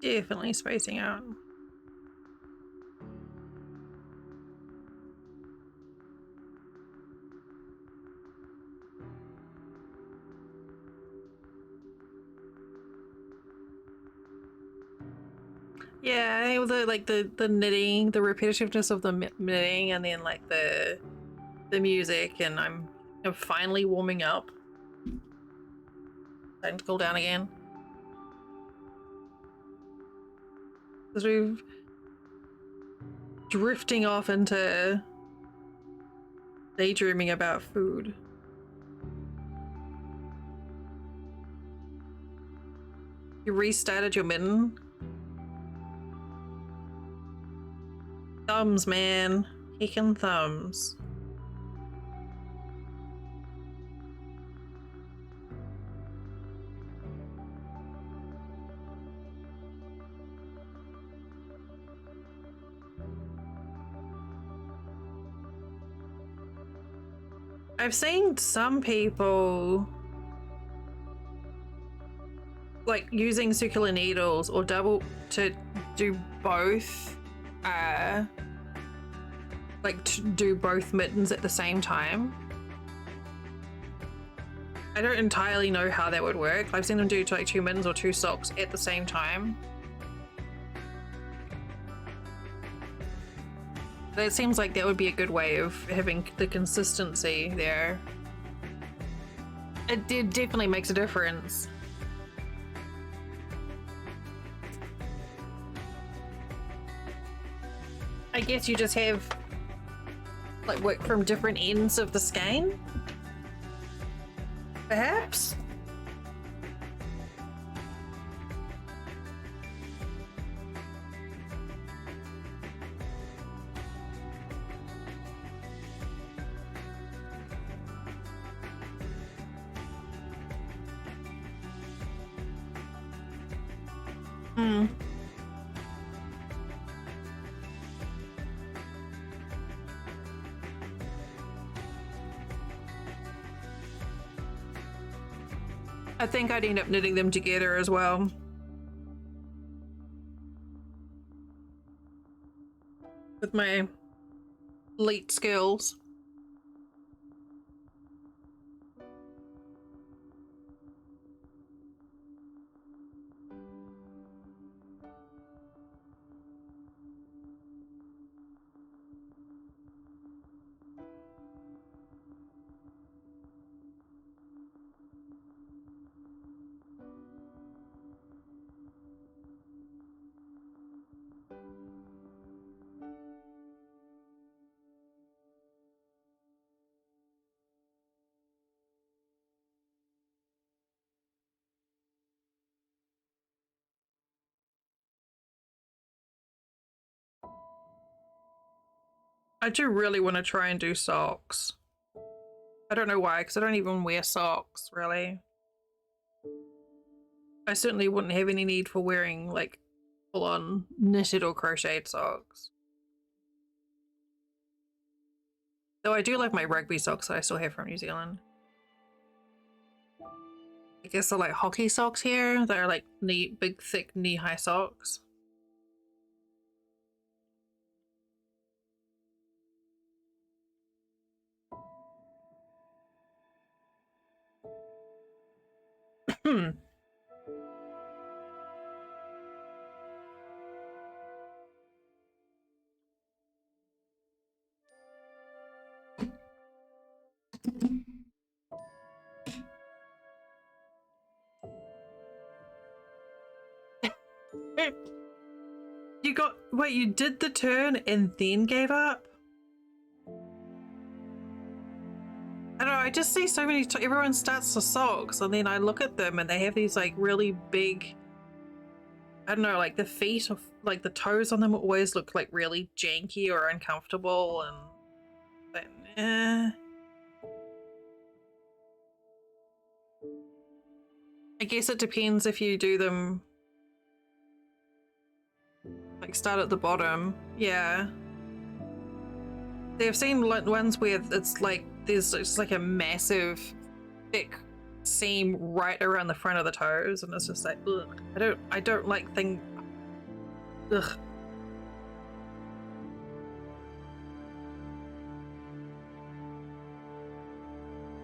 Definitely spacing out. Yeah, the knitting, the repetitiveness of the knitting, and then like the music, and I'm finally warming up. Starting to cool down again. Because we've drifting off into daydreaming about food. You restarted your mitten? Thumbs, man. Kicking thumbs. I've seen some people like using circular needles or double to do both, like to do both mittens at the same time. I don't entirely know how that would work. I've seen them do like 2 mittens or 2 socks at the same time. But it seems like that would be a good way of having the consistency there. It definitely makes a difference. I guess you just have like work from different ends of the skein, perhaps? I think I'd end up knitting them together as well. With my elite skills. I do really want to try and do socks. I don't know why, because I don't even wear socks, really. I certainly wouldn't have any need for wearing, like, full-on knitted or crocheted socks. Though I do like my rugby socks that I still have from New Zealand. I guess they're like hockey socks here. They're like big, thick, knee-high socks. You got... Wait, you did the turn and then gave up? I don't know, I just see so many... Everyone starts the socks and then I look at them and they have these like really big... I don't know, like the feet of... Like the toes on them always look like really janky or uncomfortable and... But, I guess it depends if you do them... Like start at the bottom. Yeah. They've seen ones where it's like there's just like a massive thick seam right around the front of the toes and it's just like ugh. I don't like thing. Ugh.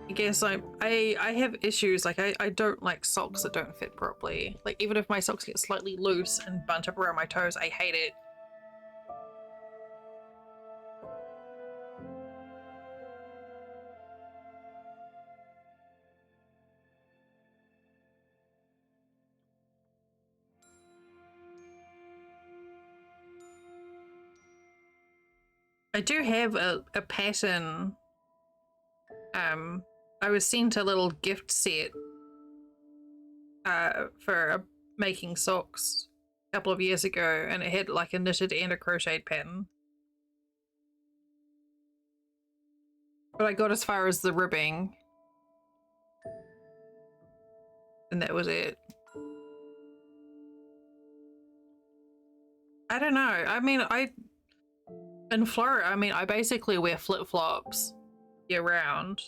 I guess I have issues, like I don't like socks that don't fit properly. Like even if my socks get slightly loose and bunch up around my toes, I hate it. I do have a pattern. I was sent a little gift set for making socks a couple of years ago, and it had like a knitted and a crocheted pattern. But I got as far as the ribbing. And that was it. I don't know. I mean, in Florida, I mean, I basically wear flip-flops year round.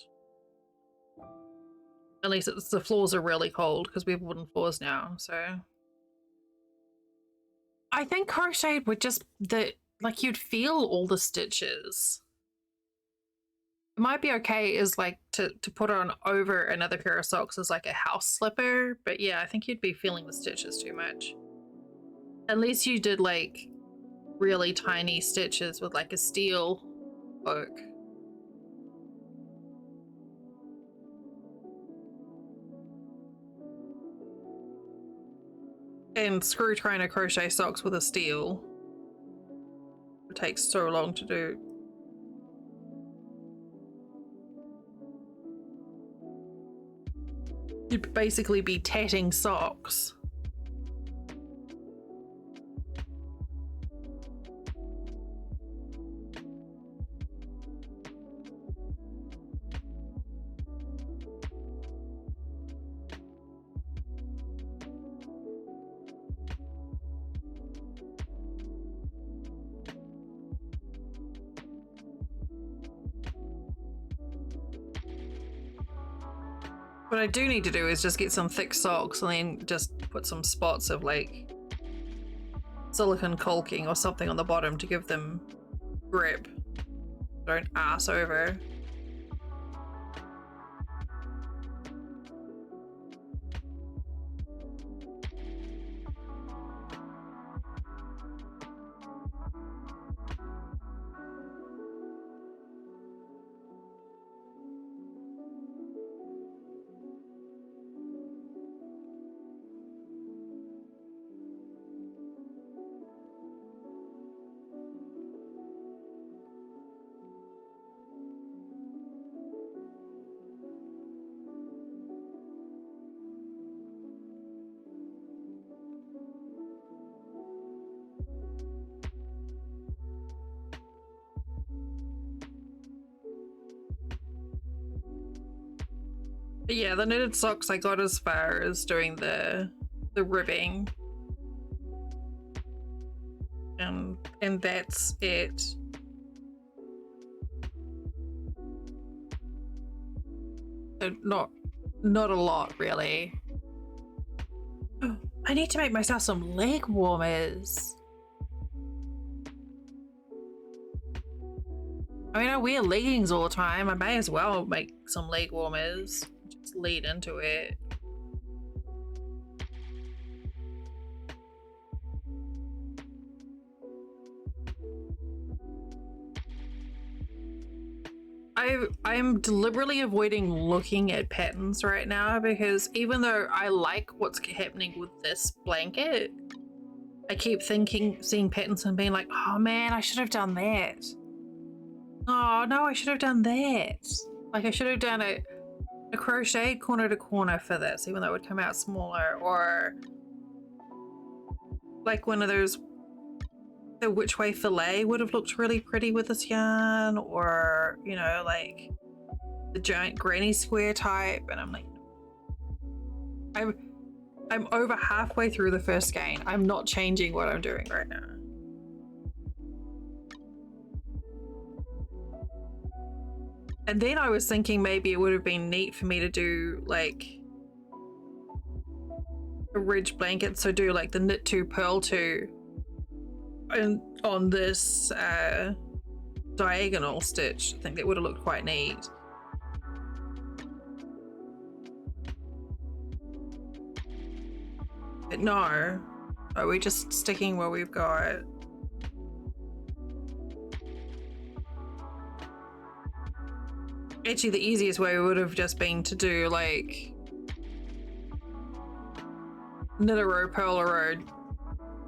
At least the floors are really cold because we have wooden floors now, so. I think crochet would just, like you'd feel all the stitches. It might be okay is like to put on over another pair of socks as like a house slipper, but yeah, I think you'd be feeling the stitches too much. Unless you did like really tiny stitches with like a steel hook. And screw trying to crochet socks with a steel. It takes so long to do. You'd basically be tatting socks. What I do need to do is just get some thick socks and then just put some spots of like silicone caulking or something on the bottom to give them grip. Don't ass over. But yeah, the knitted socks I got as far as doing the ribbing. And that's it. So not a lot really. I need to make myself some leg warmers. I mean, I wear leggings all the time. I may as well make some leg warmers. Just lead into it. I'm deliberately avoiding looking at patterns right now because even though I like what's happening with this blanket, I keep seeing patterns and being like, oh man, I should have done that. Oh no, I should have done that. Like I should have done a crocheted corner to corner for this, even though it would come out smaller, or like one of those, the which way fillet would have looked really pretty with this yarn, or you know, like the giant granny square type. And I'm like, I'm over halfway through the first skein. I'm not changing what I'm doing right now. And then I was thinking maybe it would have been neat for me to do like a ridge blanket, so do like the knit 2 purl 2 and on this diagonal stitch. I think that would have looked quite neat. But no, are we just sticking where we've got? Actually, the easiest way would have just been to do like knit a row, purl a row,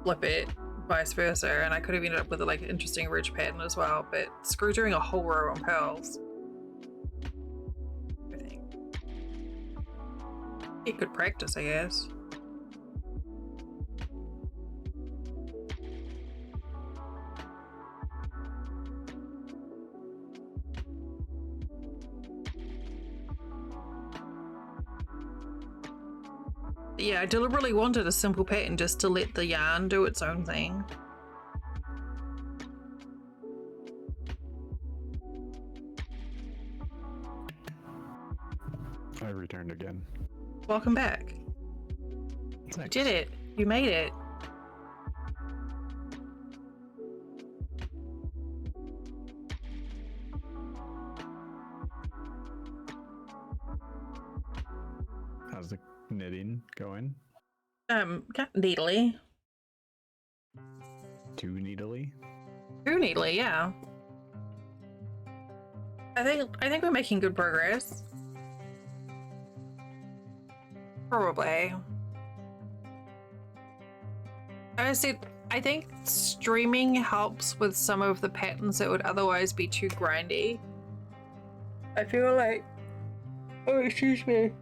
flip it, vice versa, and I could have ended up with a like interesting ridge pattern as well. But screw doing a whole row on pearls. I think it could practice, I guess. Yeah, I deliberately wanted a simple pattern just to let the yarn do its own thing. I returned again. Welcome back. Thanks. You did it. You made it. How's the knitting going? Neatly. Too needily? Too neatly, yeah. I think we're making good progress. Probably. Honestly, I think streaming helps with some of the patterns that would otherwise be too grindy. I feel like, oh, excuse me.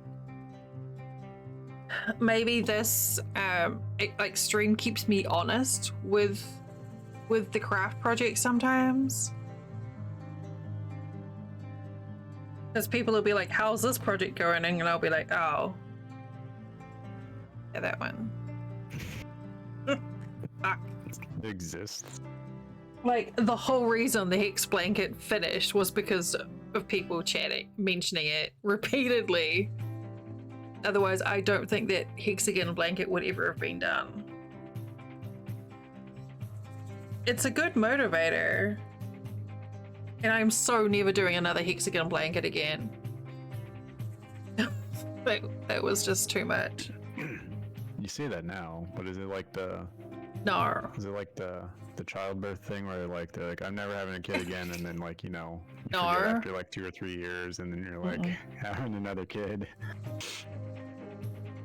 Maybe this like stream keeps me honest with the craft project sometimes. Because people will be like, how's this project going? And I'll be like, oh. Yeah, that one. Fuck. It exists. Like, the whole reason the hex blanket finished was because of people mentioning it repeatedly. Otherwise, I don't think that hexagon blanket would ever have been done. It's a good motivator. And I'm so never doing another hexagon blanket again. that was just too much. You say that now, but is it like the... No. Is it like the childbirth thing where like they're like, I'm never having a kid again, and then like, you know, you No. forget after like 2 or 3 years, and then you're like having another kid.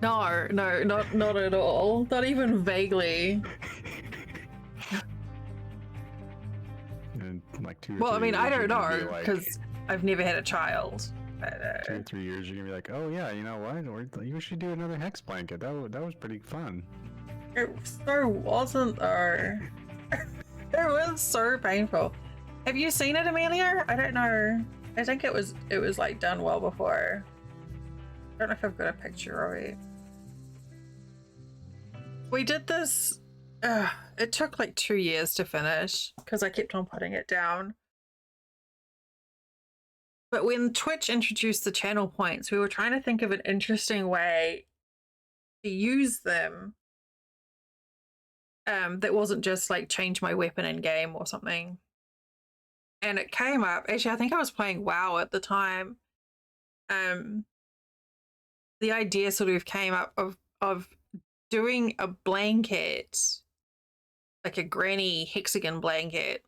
No, not at all. Not even vaguely. And like 2 or 3 Well, I mean, years, I don't you're gonna be know, like, because I've never had a child. But, 2 or 3 years, you're gonna be like, oh yeah, you know what? You should do another hex blanket. That was pretty fun. it so wasn't though. It was so painful. Have you seen it, Amelia? I don't know. I think it was like done well before. I don't know if I've got a picture of it. We did this. It took like 2 years to finish because I kept on putting it down. But when Twitch introduced the channel points, we were trying to think of an interesting way to use them. That wasn't just like change my weapon in game or something. And it came up. Actually, I think I was playing WoW at the time. The idea sort of came up of doing a blanket, like a granny hexagon blanket,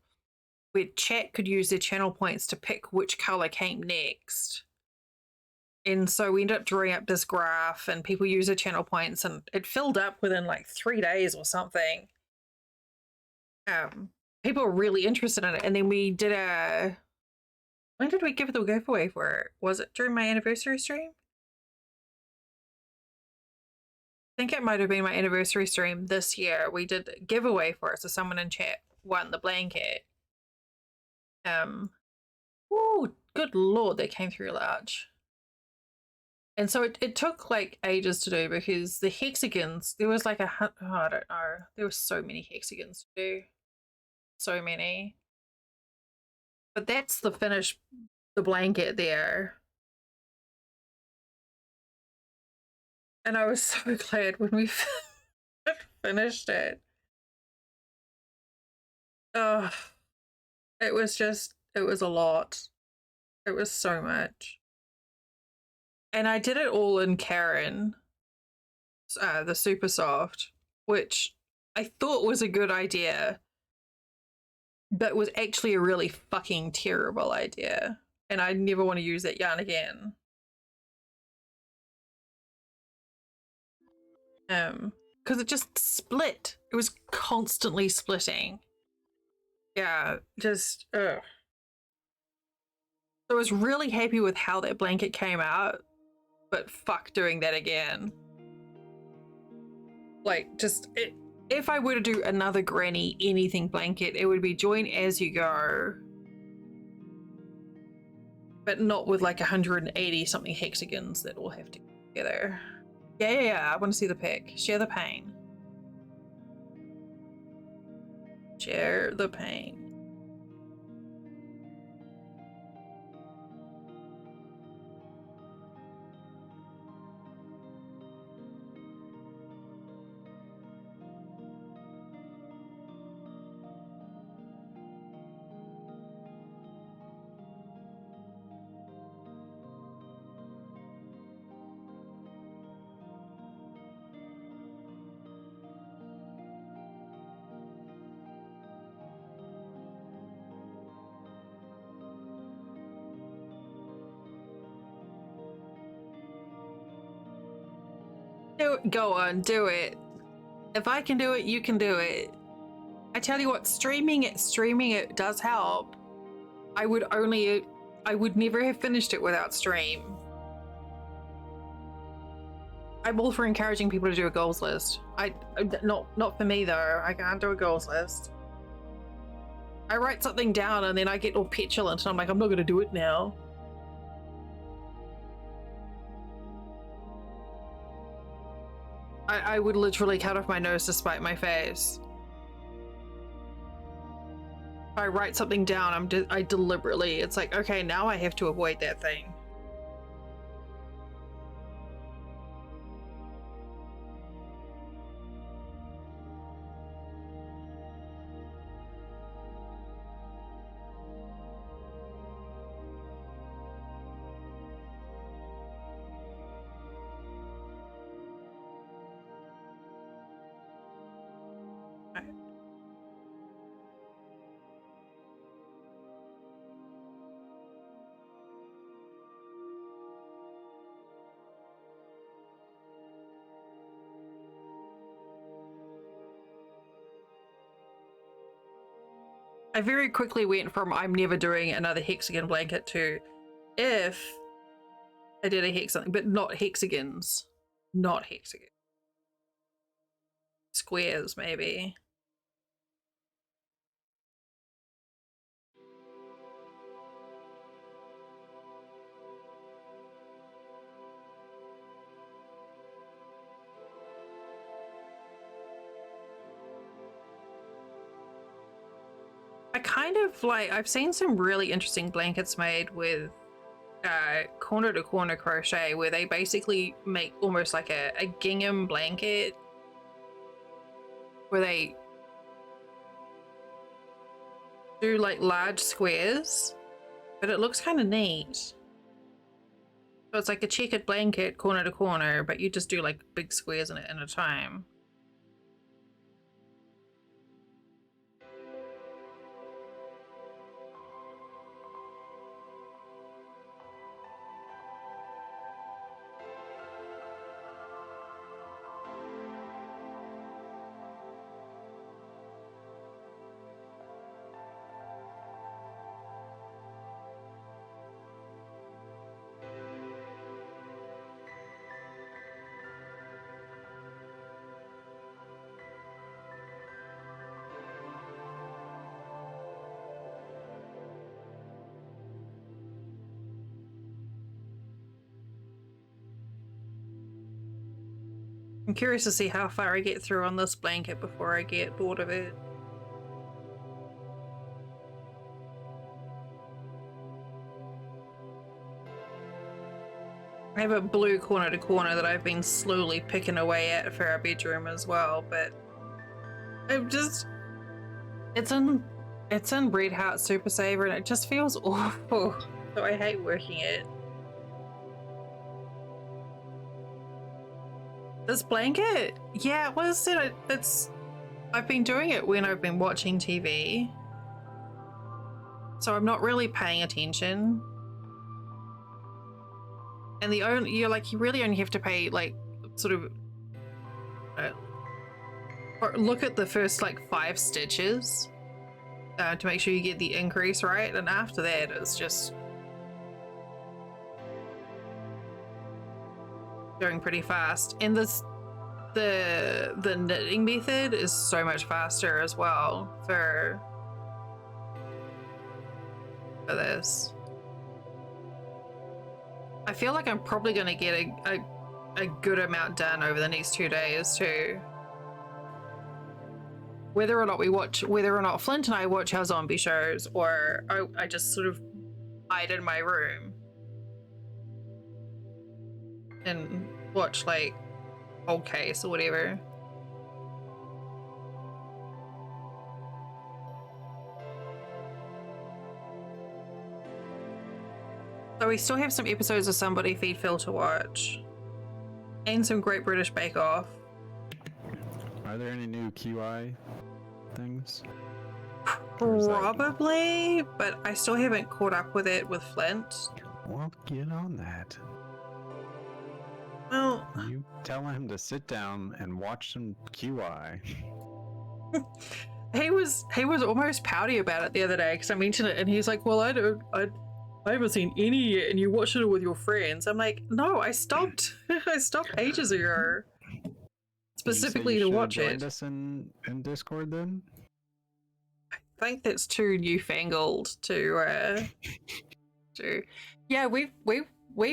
where chat could use their channel points to pick which color came next. And so we ended up drawing up this graph, and people use their channel points, and it filled up within like 3 days or something. People were really interested in it, and then we did a. When did we give the giveaway for it? Was it during my anniversary stream? I think it might have been my anniversary stream this year. We did a giveaway for it, so someone in chat won the blanket. Oh, good lord, that came through large. And so it took like ages to do because the hexagons, there was like I don't know, there were so many hexagons to do. So many. But that's the finished, the blanket there. And I was so glad when we finished it. Oh, it was a lot. It was so much. And I did it all in Karen, the super soft, which I thought was a good idea, but was actually a really fucking terrible idea. And I never want to use that yarn again. Because it just split. It was constantly splitting. Yeah, just, ugh. So I was really happy with how that blanket came out, but fuck doing that again. Like, just, if I were to do another granny anything blanket, it would be join as you go, but not with like 180 something hexagons that all have to go together. Yeah, I want to see the pic. Share the pain. Share the pain. Go on, do it. If I can do it, you can do it. I tell you what, streaming it does help. I would never have finished it without stream. I'm all for encouraging people to do a goals list. Not for me though. I can't do a goals list. I write something down and then I get all petulant and I'm like, I'm not gonna do it now. I would literally cut off my nose to spite my face. If I write something down, I deliberately, it's like, okay, now I have to avoid that thing. I very quickly went from I'm never doing another hexagon blanket to if I did a hexagon, but not hexagons. Not hexagons. Squares, maybe. I kind of like, I've seen some really interesting blankets made with corner to corner crochet where they basically make almost like a gingham blanket where they do like large squares, but it looks kind of neat. So it's like a checkered blanket corner to corner, but you just do like big squares in it at a time. I'm curious to see how far I get through on this blanket before I get bored of it. I have a blue corner to corner that I've been slowly picking away at for our bedroom as well, but I'm just, it's in Red Heart Super Saver and it just feels awful. So I hate working it. This blanket? Yeah, what is it? I've been doing it when I've been watching TV. So I'm not really paying attention. And you really only have to pay like sort of or look at the first like 5 stitches to make sure you get the increase right, and after that it's just going pretty fast. And the knitting method is so much faster as well for this. I feel like I'm probably going to get a good amount done over the next 2 days too. Whether or not Flint and I watch our zombie shows, or I just sort of hide in my room and watch like Cold Case or whatever. So we still have some episodes of Somebody Feed Phil to watch. And some Great British Bake Off. Are there any new QI things? Probably, but I still haven't caught up with it with Flint. Well, get on that. Well, you tell him to sit down and watch some QI. he was almost pouty about it the other day because I mentioned it, and he's like, "Well, I haven't seen any yet, and you watched it with your friends." I'm like, "No, I stopped. I stopped ages ago, specifically to watch it." Joined us in Discord then? I think that's too newfangled to. Yeah, we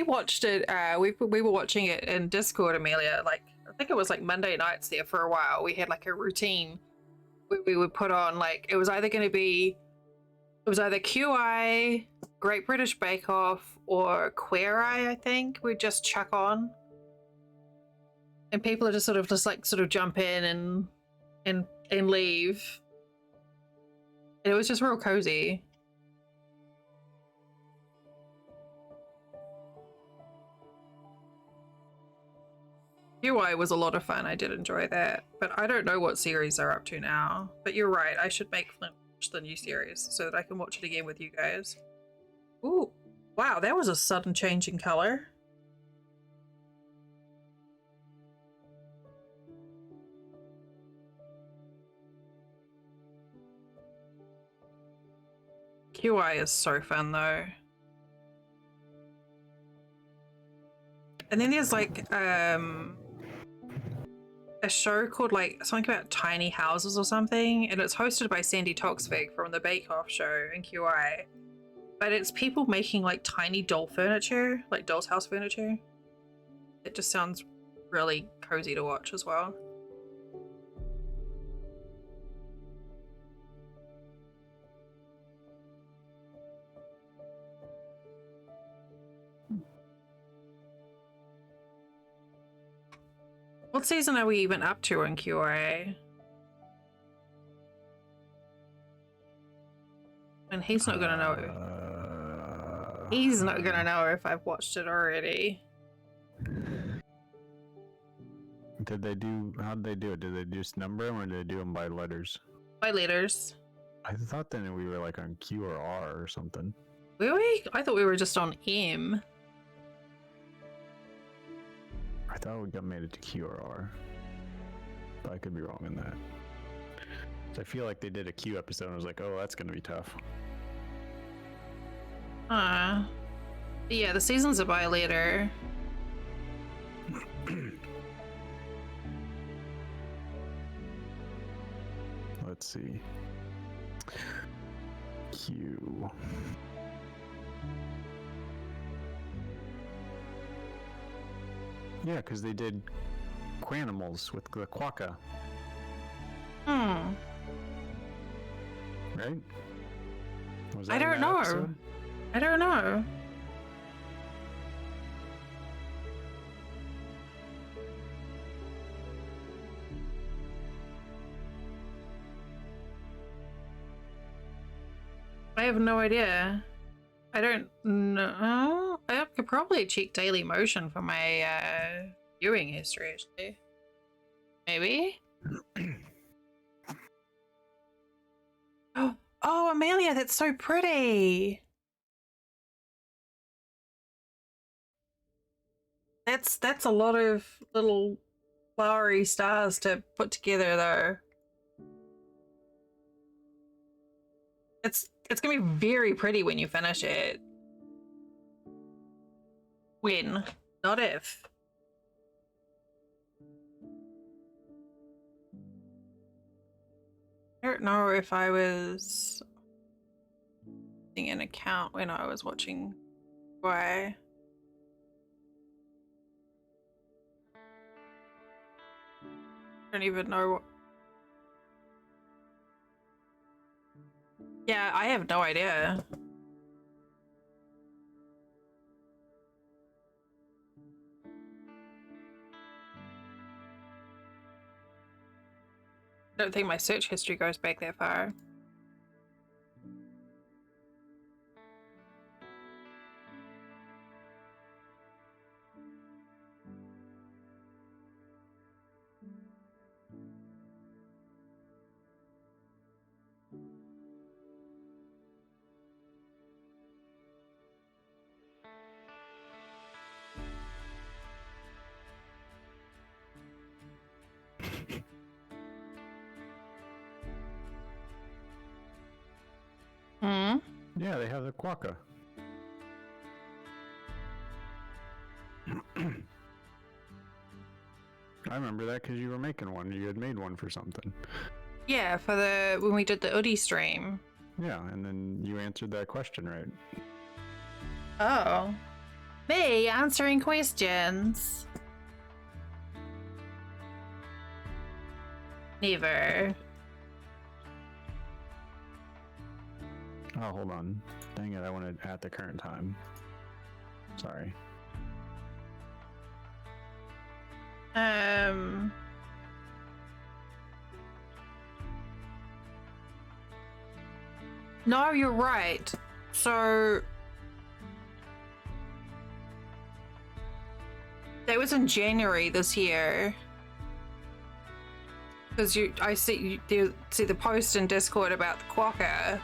watched it. We were watching it in Discord, Amelia. Like, I think it was like Monday nights there for a while. We had like a routine where we would put on, like, it was either QI, Great British Bake Off, or Queer Eye, I think we'd just chuck on. And people are just sort of jump in and leave. And it was just real cozy. QI was a lot of fun. I did enjoy that. But I don't know what series they're up to now. But you're right. I should make Flint watch the new series so that I can watch it again with you guys. Ooh. Wow, that was a sudden change in color. QI is so fun though. And then there's like a show called like something about tiny houses or something, and it's hosted by Sandy Toksvig from the Bake Off show in QI. But it's people making like tiny doll furniture, like doll's house furniture. It just sounds really cozy to watch as well. What season are we even up to in QA? And he's not gonna know. He's not gonna know if I've watched it already. How did they do it? Did they just number them, or did they do them by letters? By letters. I thought then we were like on Q or R or something. Were we? I thought we were just on M. I thought we got made it to Q or R, but I could be wrong in that. So I feel like they did a Q episode and I was like, oh, that's gonna be tough. Yeah, the seasons are by later. Let's see. Q. Yeah, because they did Quanimals with the quokka, Hmm. right? Was I that in don't that know. episode? I don't know. I have no idea. I don't know. I could probably check Daily Motion for my viewing history, actually. Maybe? Oh, Amelia, that's so pretty. That's a lot of little flowery stars to put together, though. It's gonna be very pretty when you finish it. When, not if. I don't know if I was using an account when I was watching. Why? I don't even know what. Yeah, I have no idea. I don't think my search history goes back that far. Hmm? Yeah, they have the quokka. I remember that because you were making one. You had made one for something. Yeah, for when we did the Udi stream. Yeah, and then you answered that question right. Oh. Me answering questions. Never. Oh, hold on. Dang it, I wanted at the current time. Sorry. No, you're right. So that was in January this year. Because I see the post in Discord about the quokka,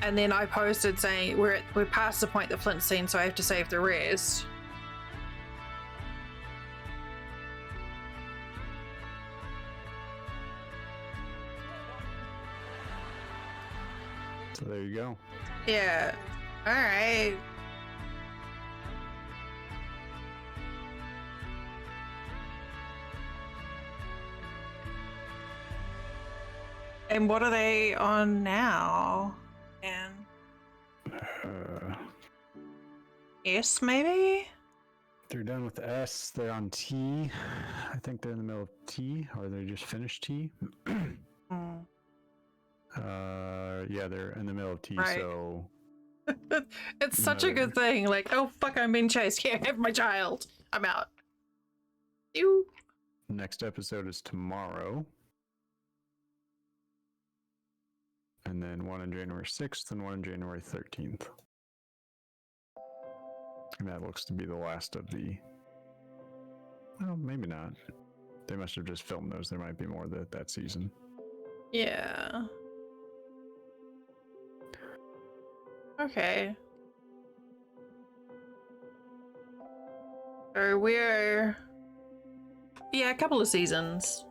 and then I posted saying we're past the point that Flint's seen, so I have to save the rest. So there you go. Yeah. All right. And what are they on now? And S, maybe? They're done with S. They're on T. I think they're in the middle of T, or they just finished T. Hmm. Yeah, they're in the middle of T, Right. so... It's such a good thing. Like, oh, fuck, I'm being chased. Here, have my child. I'm out. You. Next episode is tomorrow. And then one on January 6th and one on January 13th. And that looks to be the last of the... Well, maybe not. They must have just filmed those. There might be more that season. Yeah. Okay. So we're... Yeah, a couple of seasons.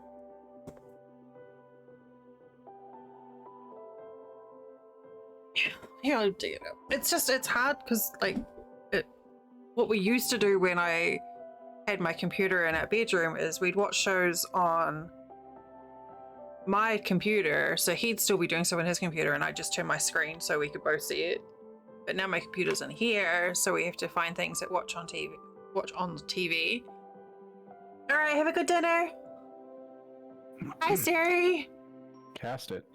Yeah, I'll dig it up. It's just, it's hard because, like, what we used to do when I had my computer in our bedroom is we'd watch shows on my computer, so he'd still be doing stuff on his computer and I'd just turn my screen so we could both see it. But now my computer's in here, so we have to find things that watch on the TV. All right, have a good dinner. Hi, Siri. Cast it.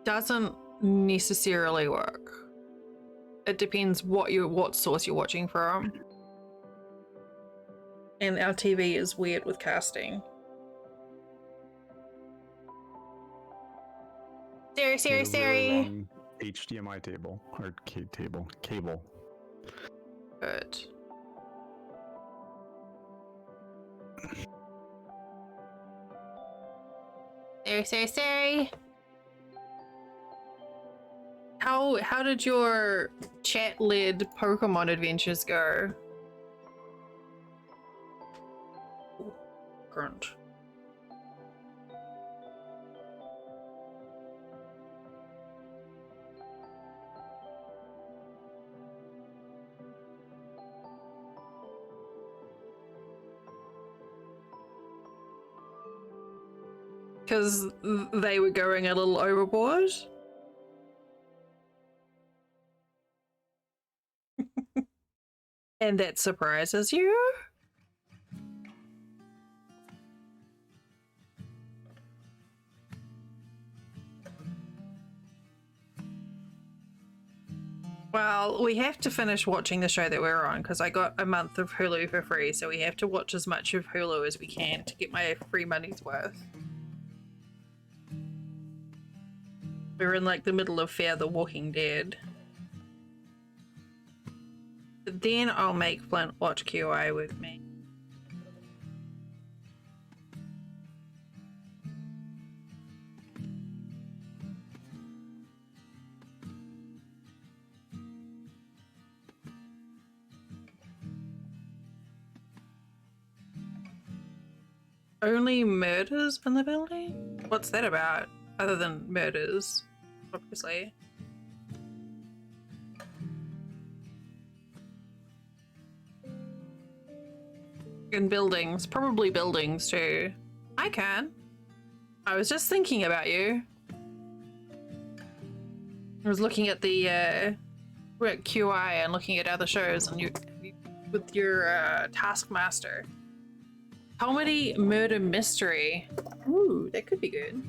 Doesn't necessarily work. It depends what source you're watching from. And our TV is weird with casting. Siri. HDMI table or cable. Good. Siri. How did your chat-led Pokemon adventures go? Grunt. Because they were going a little overboard. And that surprises you? Well, we have to finish watching the show that we're on because I got a month of Hulu for free, so we have to watch as much of Hulu as we can to get my free money's worth. We're in like the middle of Fear the Walking Dead. But then I'll make Flint watch QI with me. Only murders in the building? What's that about? Other than murders, obviously. In buildings, probably buildings too. I can. I was just thinking about you. I was looking at the we're at QI and looking at other shows, and you with your Taskmaster. Comedy murder mystery. Ooh, that could be good.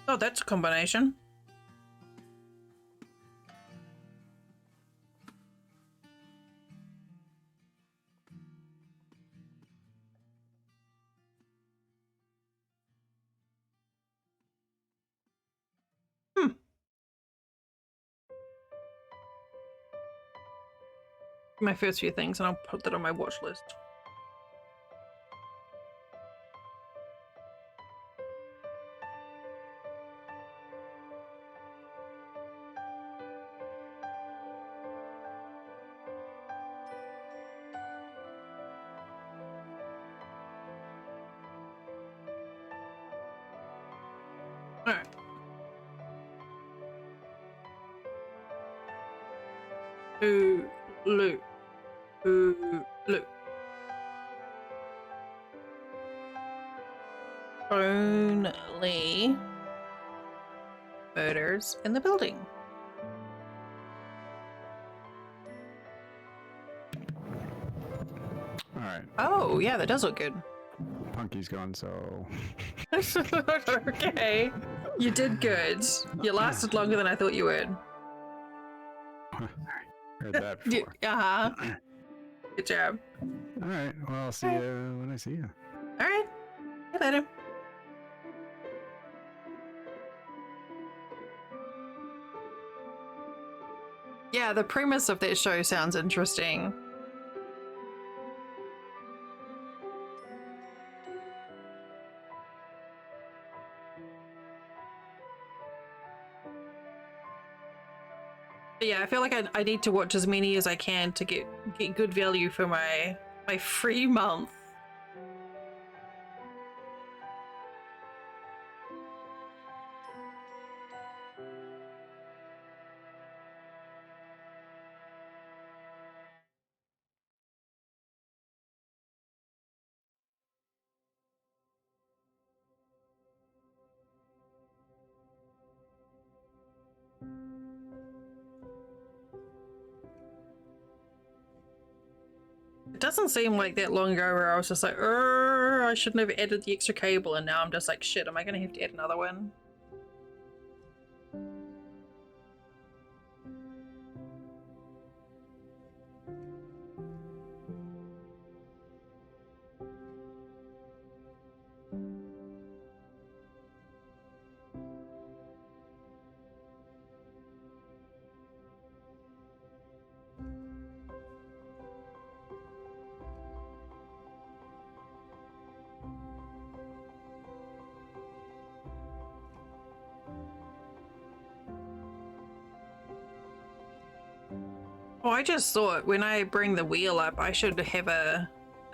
Oh, that's a combination. My first few things, and I'll put that on my watch list. Alright. Hulu. Only murders in the building. Alright. Oh, yeah, that does look good. Punky's gone, so... Okay. You did good. You lasted longer than I thought you would. Heard that before. Uh-huh. Good job. Alright, well, I'll see you when I see you. Alright. See you later. Yeah, the premise of that show sounds interesting. But yeah, I feel like I need to watch as many as I can to get good value for my free month. It doesn't seem like that long ago where I was just like, I shouldn't have added the extra cable, and now I'm just like, shit, am I gonna have to add another one? Oh, I just thought when I bring the wheel up, I should have a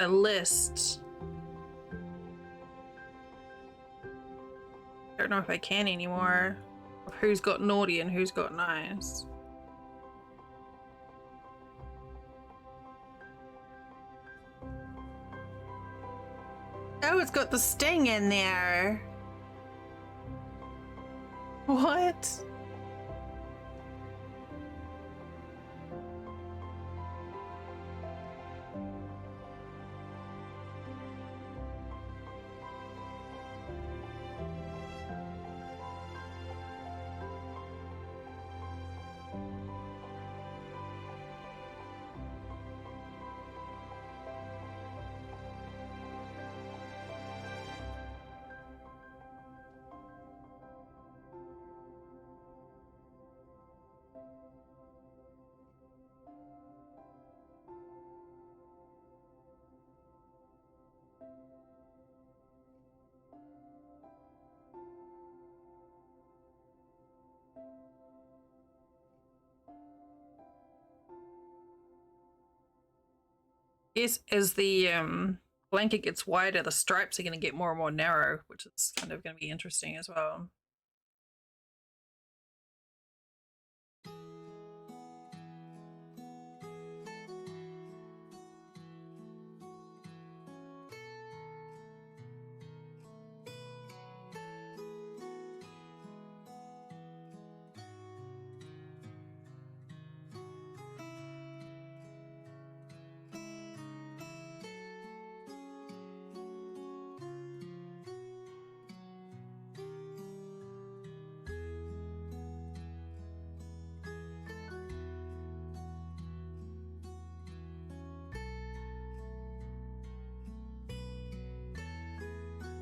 list. I don't know if I can anymore. Of who's got naughty and who's got nice. Oh, it's got the sting in there. What? Yes, as the blanket gets wider, the stripes are going to get more and more narrow, which is kind of going to be interesting as well.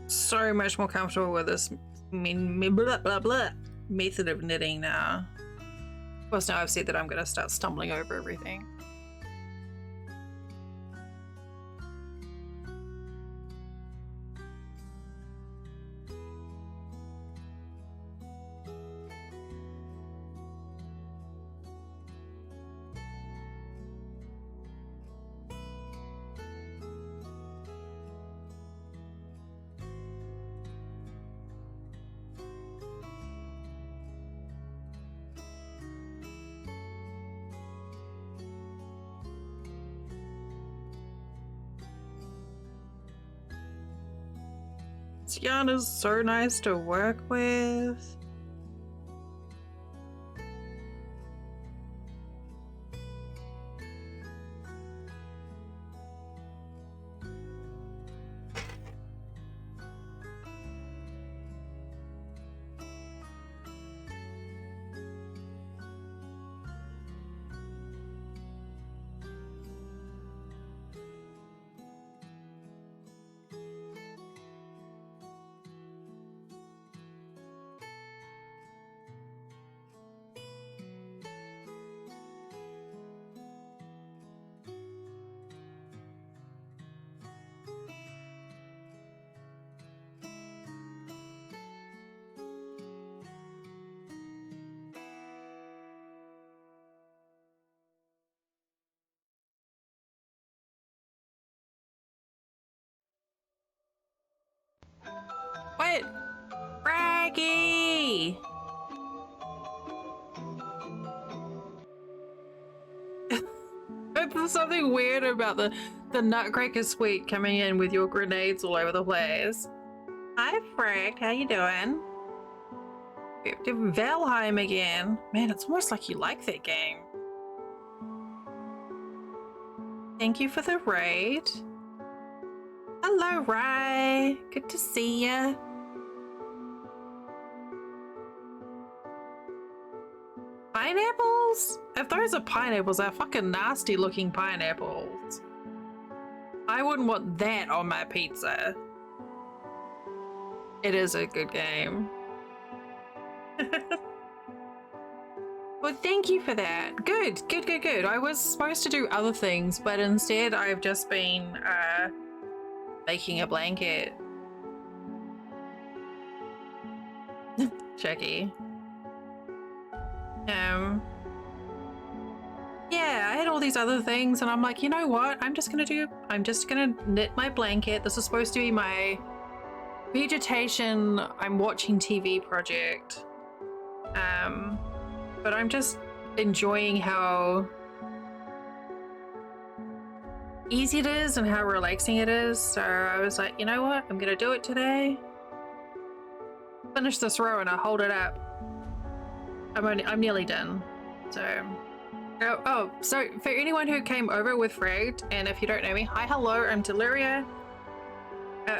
So much more comfortable with this blah, blah, blah, method of knitting now. Of course, now I've said that I'm going to start stumbling over everything. This yarn is so nice to work with. What? Braggy! There's something weird about the Nutcracker Suite coming in with your grenades all over the place. Hi, Frag. How you doing? We have to Valheim again. Man, it's almost like you like that game. Thank you for the raid. Hello, Ray. Good to see ya. Pineapples? If those are pineapples, they're fucking nasty looking pineapples. I wouldn't want that on my pizza. It is a good game. Well, thank you for that. Good, good, good, good. I was supposed to do other things, but instead I've just been making a blanket. Checky. Yeah, I had all these other things and I'm like, you know what? I'm just gonna knit my blanket. This is supposed to be my vegetation, I'm watching TV project. But I'm just enjoying how easy it is and how relaxing it is. So I was like, you know what? I'm gonna do it today. Finish this row and I'll hold it up. I'm nearly done. So so for anyone who came over with Fragged, and if you don't know me, hi, hello, I'm Deliria.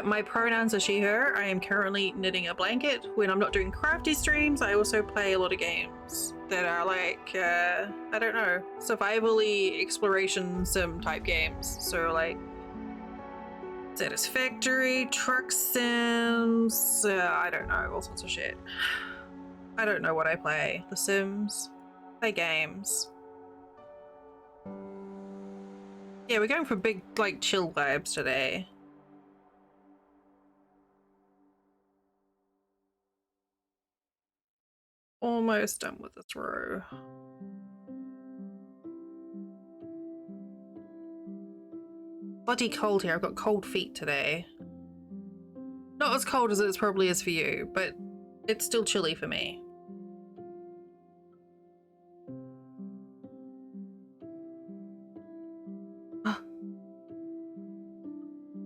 My pronouns are she, her. I am currently knitting a blanket. When I'm not doing crafty streams, I also play a lot of games that are like, I don't know, survivally exploration sim type games. So like Satisfactory, Truck Sims, I don't know, all sorts of shit. I don't know what I play. The Sims, play games. Yeah, we're going for big, like, chill vibes today. Almost done with this row. Bloody cold here. I've got cold feet today. Not as cold as it probably is for you, but it's still chilly for me.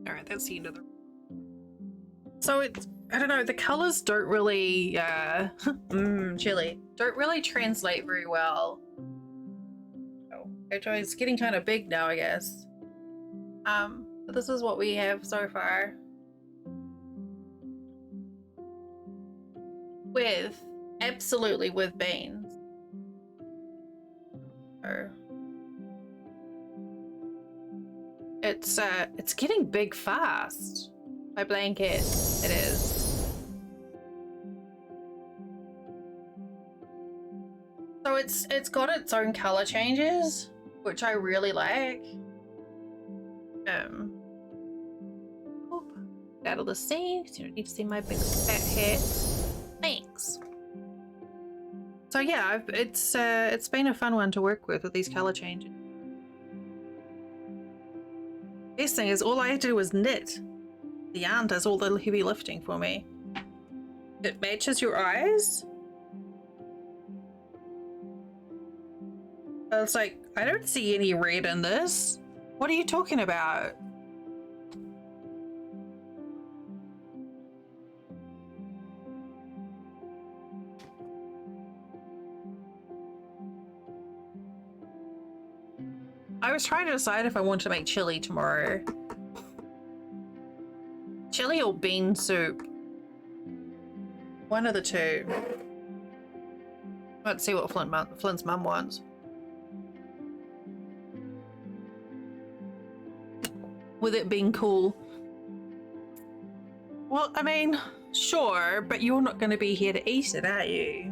Alright, that's the end of the... So it's... I don't know, the colors don't really, chilly. Don't really translate very well. Oh, it's getting kind of big now, I guess. But this is what we have so far. Absolutely with beans. So... It's getting big fast. My blanket, it is. So it's got its own color changes, which I really like. Out of the scene, because you don't need to see my big fat head. Thanks. So yeah, it's been a fun one to work with these color changes. Best thing is all I had to do was knit. The yarn does all the heavy lifting for me. It matches your eyes. I was like, I don't see any red in this. What are you talking about? I was trying to decide if I wanted to make chili tomorrow. Chili or bean soup. One of the two. Let's see what Flint's mum wants. With it being cool. Well, I mean, sure, but you're not going to be here to eat it, are you?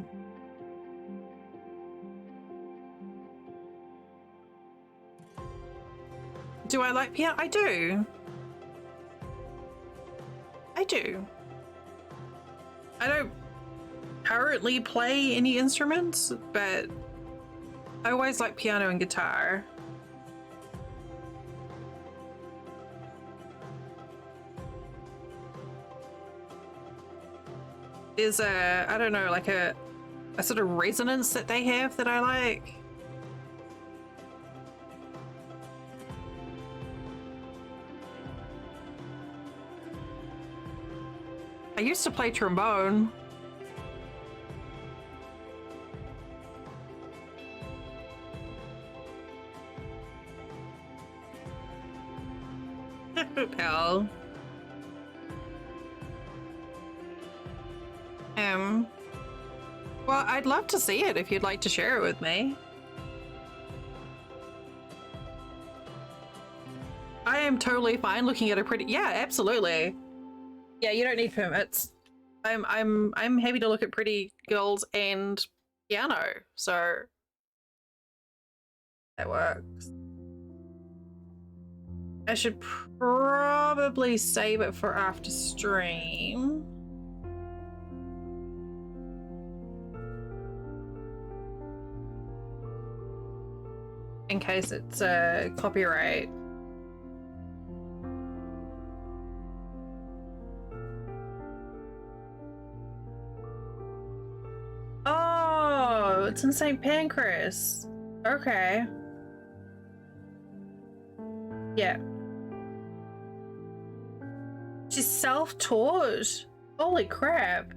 Do I like piano? I do. I do. I don't currently play any instruments, but I always like piano and guitar. There's a, I don't know, like a sort of resonance that they have that I like. I used to play trombone. Well, I'd love to see it if you'd like to share it with me. I am totally fine looking at a pretty. Yeah, absolutely. Yeah, you don't need permits. I'm happy to look at pretty girls and piano, so that works. I should probably save it for after stream. In case it's copyright. Oh, it's in St. Pancras. Okay. Yeah. She's self-taught. Holy crap.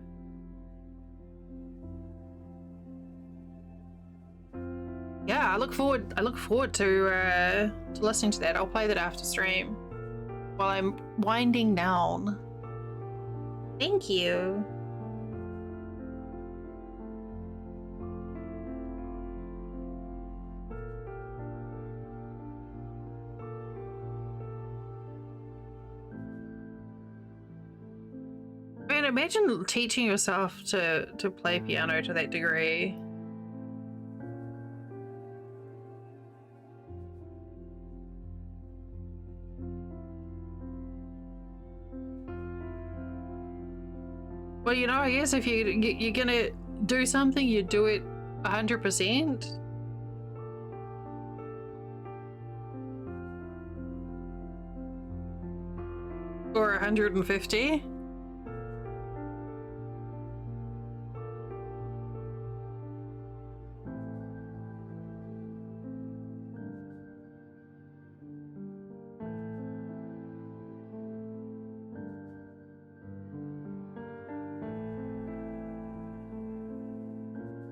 Yeah, I look forward to listening to that. I'll play that after stream while I'm winding down. Thank you. Man, imagine teaching yourself to play piano to that degree. Well, you know, I guess if you're gonna do something, you do it 100%. Or 150.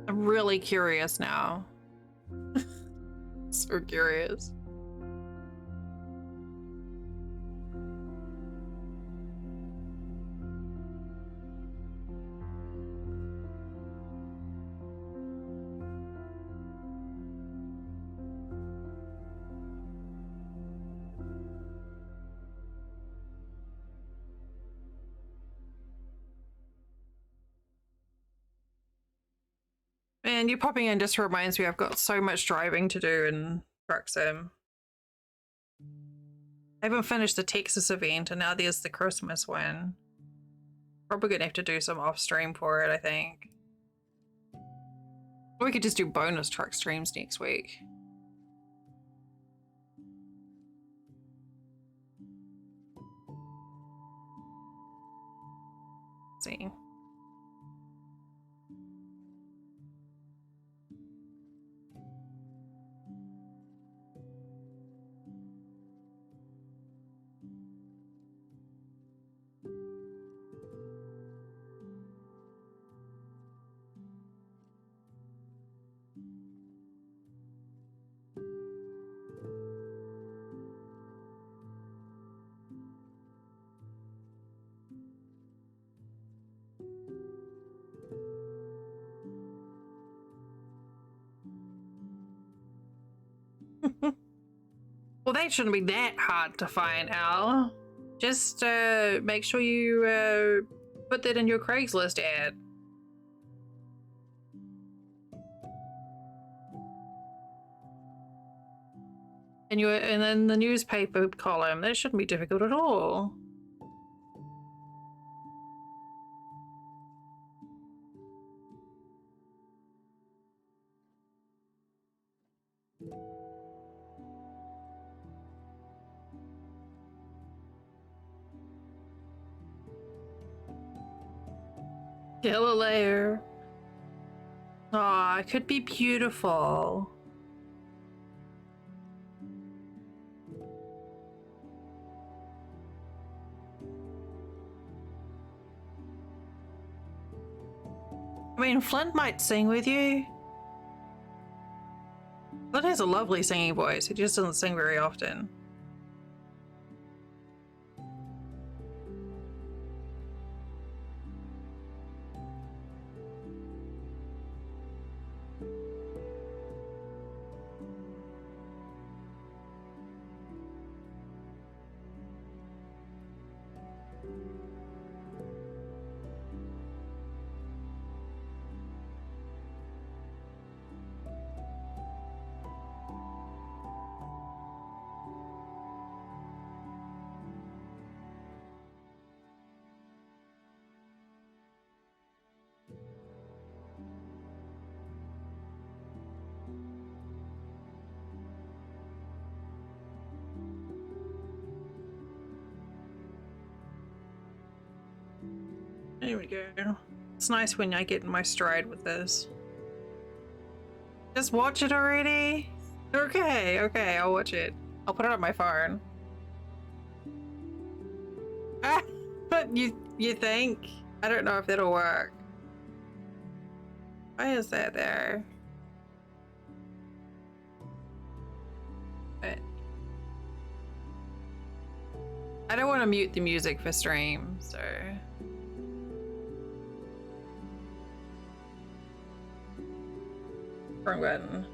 I'm really curious now. So curious. Man, you popping in just reminds me I've got so much driving to do in Truck Sim. I haven't finished the Texas event and now there's the Christmas one. Probably gonna have to do some off stream for it, I think. Or we could just do bonus truck streams next week. Let's see. Well, that shouldn't be that hard to find, Al. Just make sure you put that in your Craigslist ad. And then the newspaper column. That shouldn't be difficult at all. Galileo. Aw, it could be beautiful. I mean, Flint might sing with you. Flint has a lovely singing voice. He just doesn't sing very often. There we go. It's nice when I get in my stride with this. Just watch it already? Okay, okay, I'll watch it. I'll put it on my phone. Ah, but you think? I don't know if it'll work. Why is that there? But I don't want to mute the music for stream, so wrong button.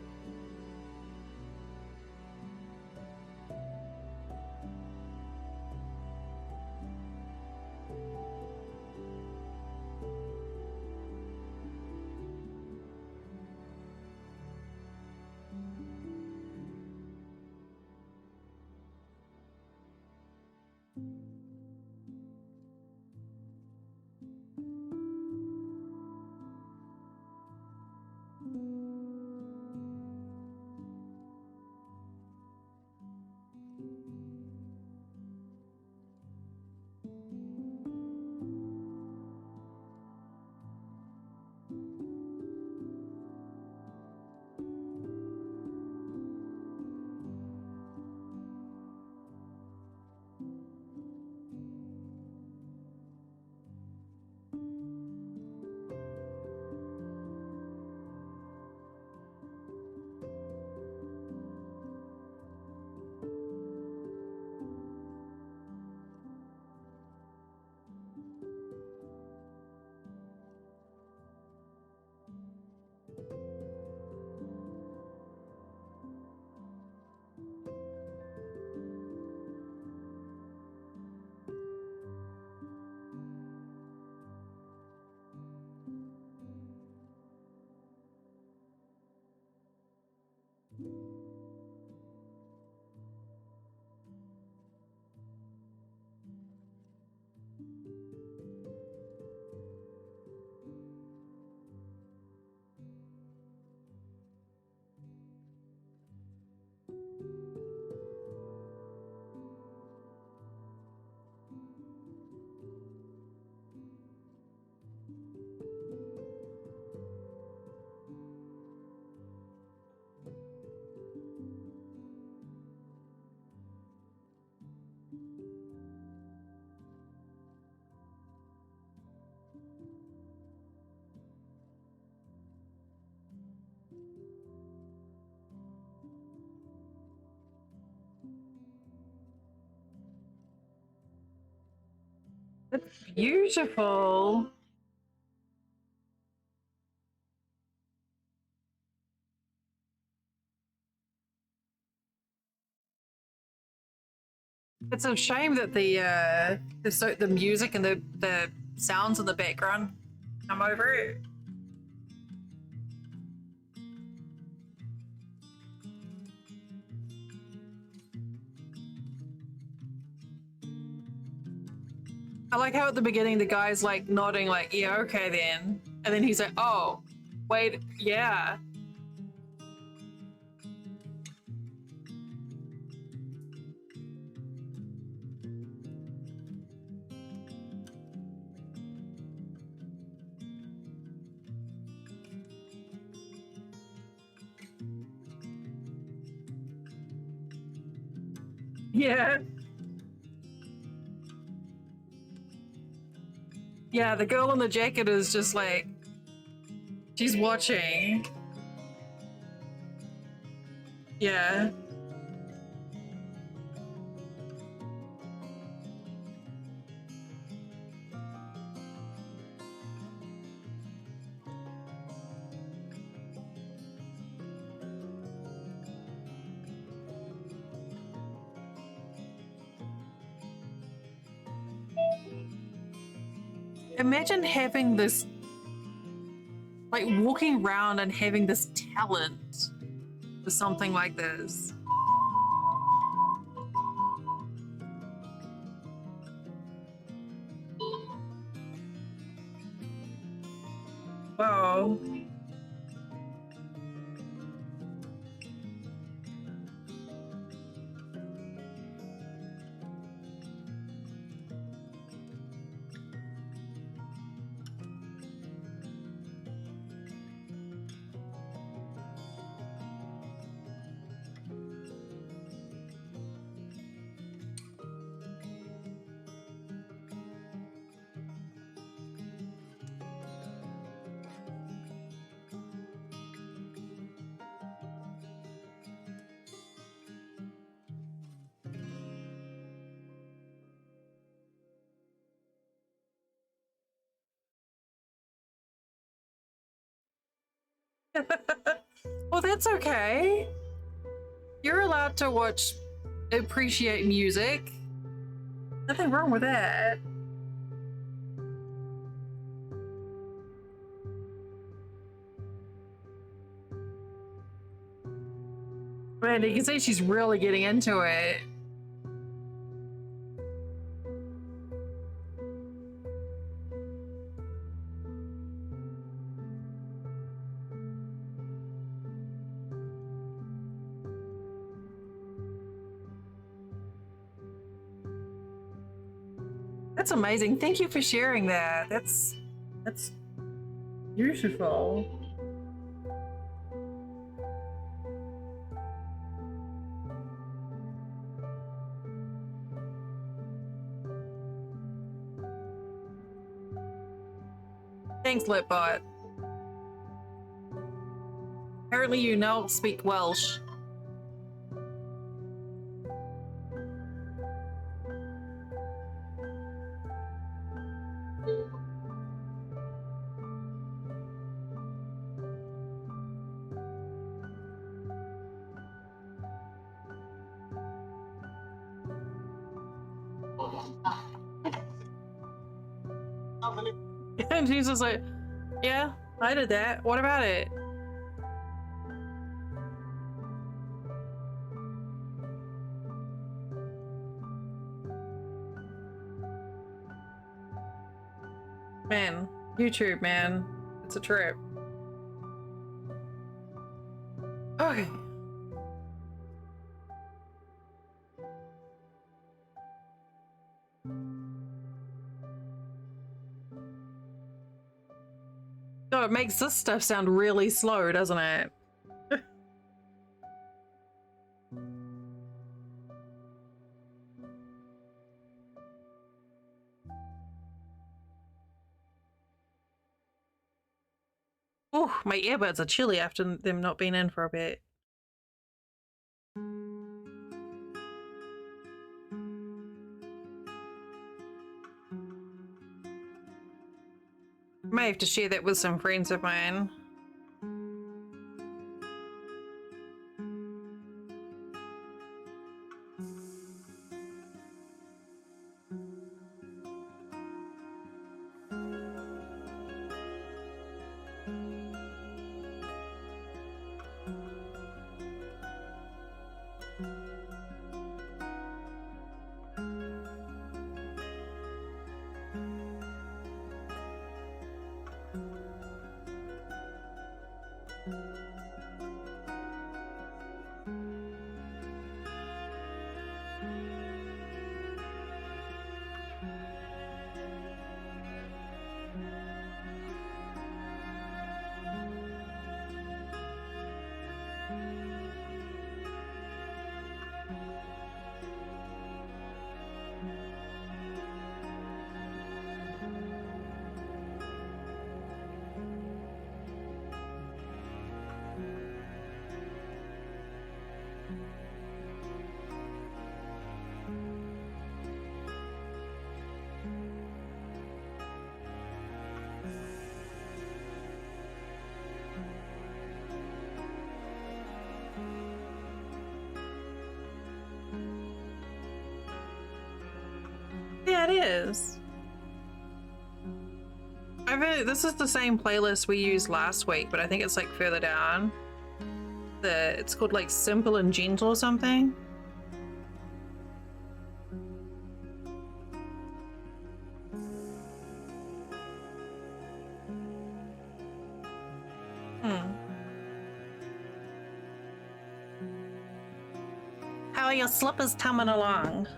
That's beautiful. It's a shame that the music and the sounds in the background come over it. I like how at the beginning the guy's like nodding like, yeah, okay then. And then he's like, oh, wait, yeah. Yeah. Yeah, the girl in the jacket is just like, she's watching. Yeah. Imagine having this, like walking around and having this talent for something like this. Wow. Well, that's okay. You're allowed to appreciate music. Nothing wrong with that. Man, you can see she's really getting into it. That's amazing. Thank you for sharing that. That's beautiful. Thanks, Litbot. Apparently you now speak Welsh. And he's just like, yeah, I did that. What about it? Man, YouTube, man. It's a trip. Okay. Oh, it makes this stuff sound really slow, doesn't it? Oh, my earbuds are chilly after them not being in for a bit. May have to share that with some friends of mine. Yeah, it is. This is the same playlist we used last week, but I think it's like further down. It's called like Simple and Gentle or something. How are your slippers coming along?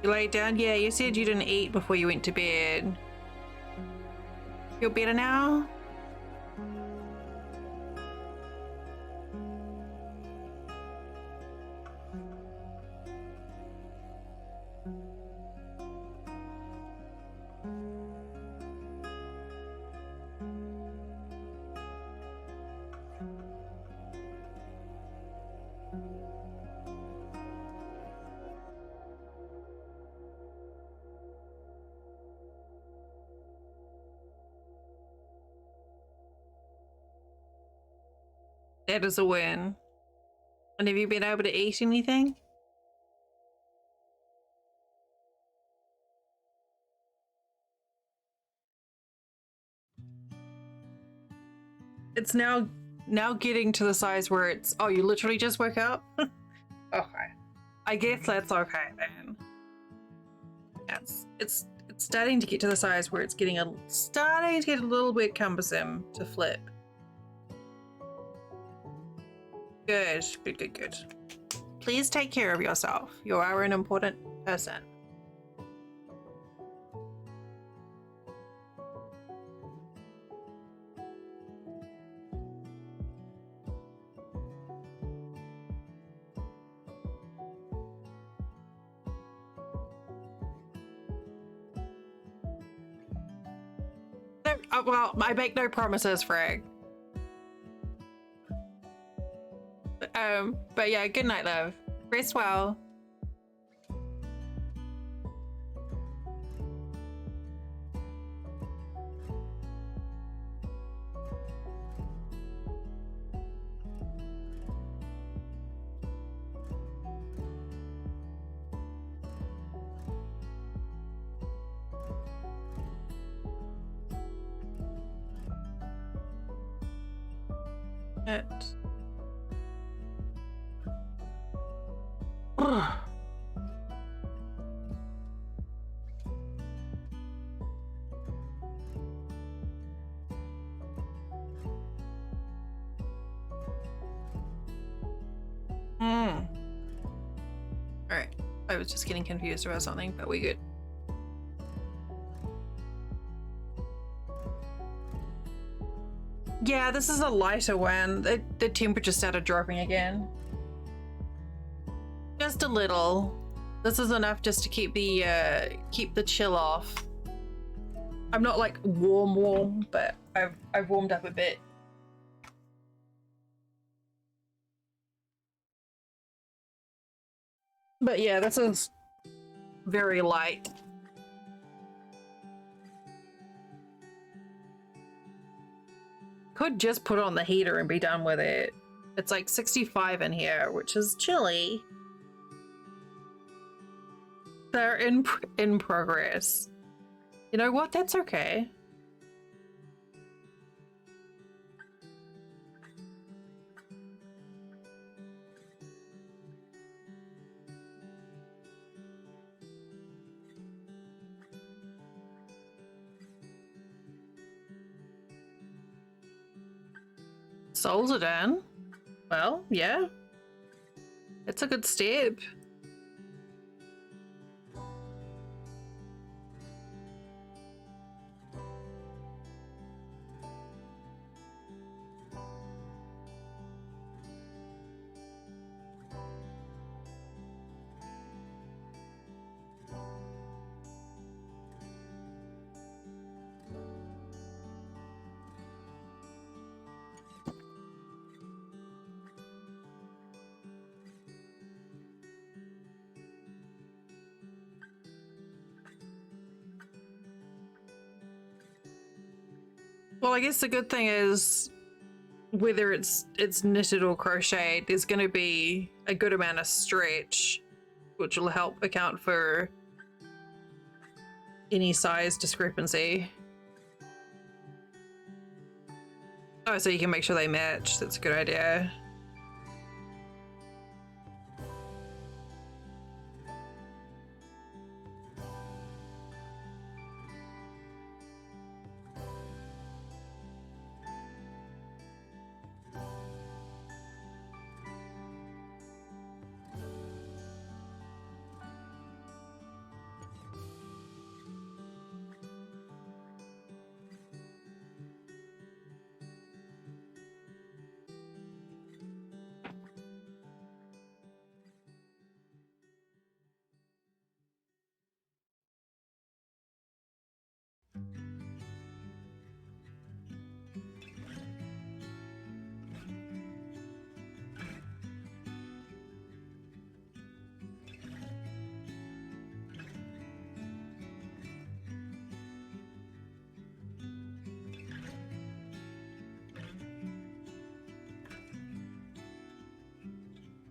You laid down? Yeah, you said you didn't eat before you went to bed. Feel better now? It is a win. And have you been able to eat anything? It's now getting to the size where it's, oh, you literally just woke up? Okay. I guess that's okay then. It's starting to get to the size where it's starting to get a little bit cumbersome to flip. Good. Please take care of yourself. You are an important person. Well, I make no promises, Frag. But yeah, good night, love. Rest well. It. Alright. I was just getting confused about something, but we good. Yeah, this is a lighter one. The temperature started dropping again. Just a little. This is enough just to keep the chill off. I'm not like warm, but I've warmed up a bit. But yeah, this is very light. Could just put on the heater and be done with it. It's like 65 in here, which is chilly. They're in progress. You know what? That's okay. Souls are done. Well, yeah. It's a good step. Well, I guess the good thing is whether it's knitted or crocheted, there's going to be a good amount of stretch, which will help account for any size discrepancy. Oh, so you can make sure they match. That's a good idea.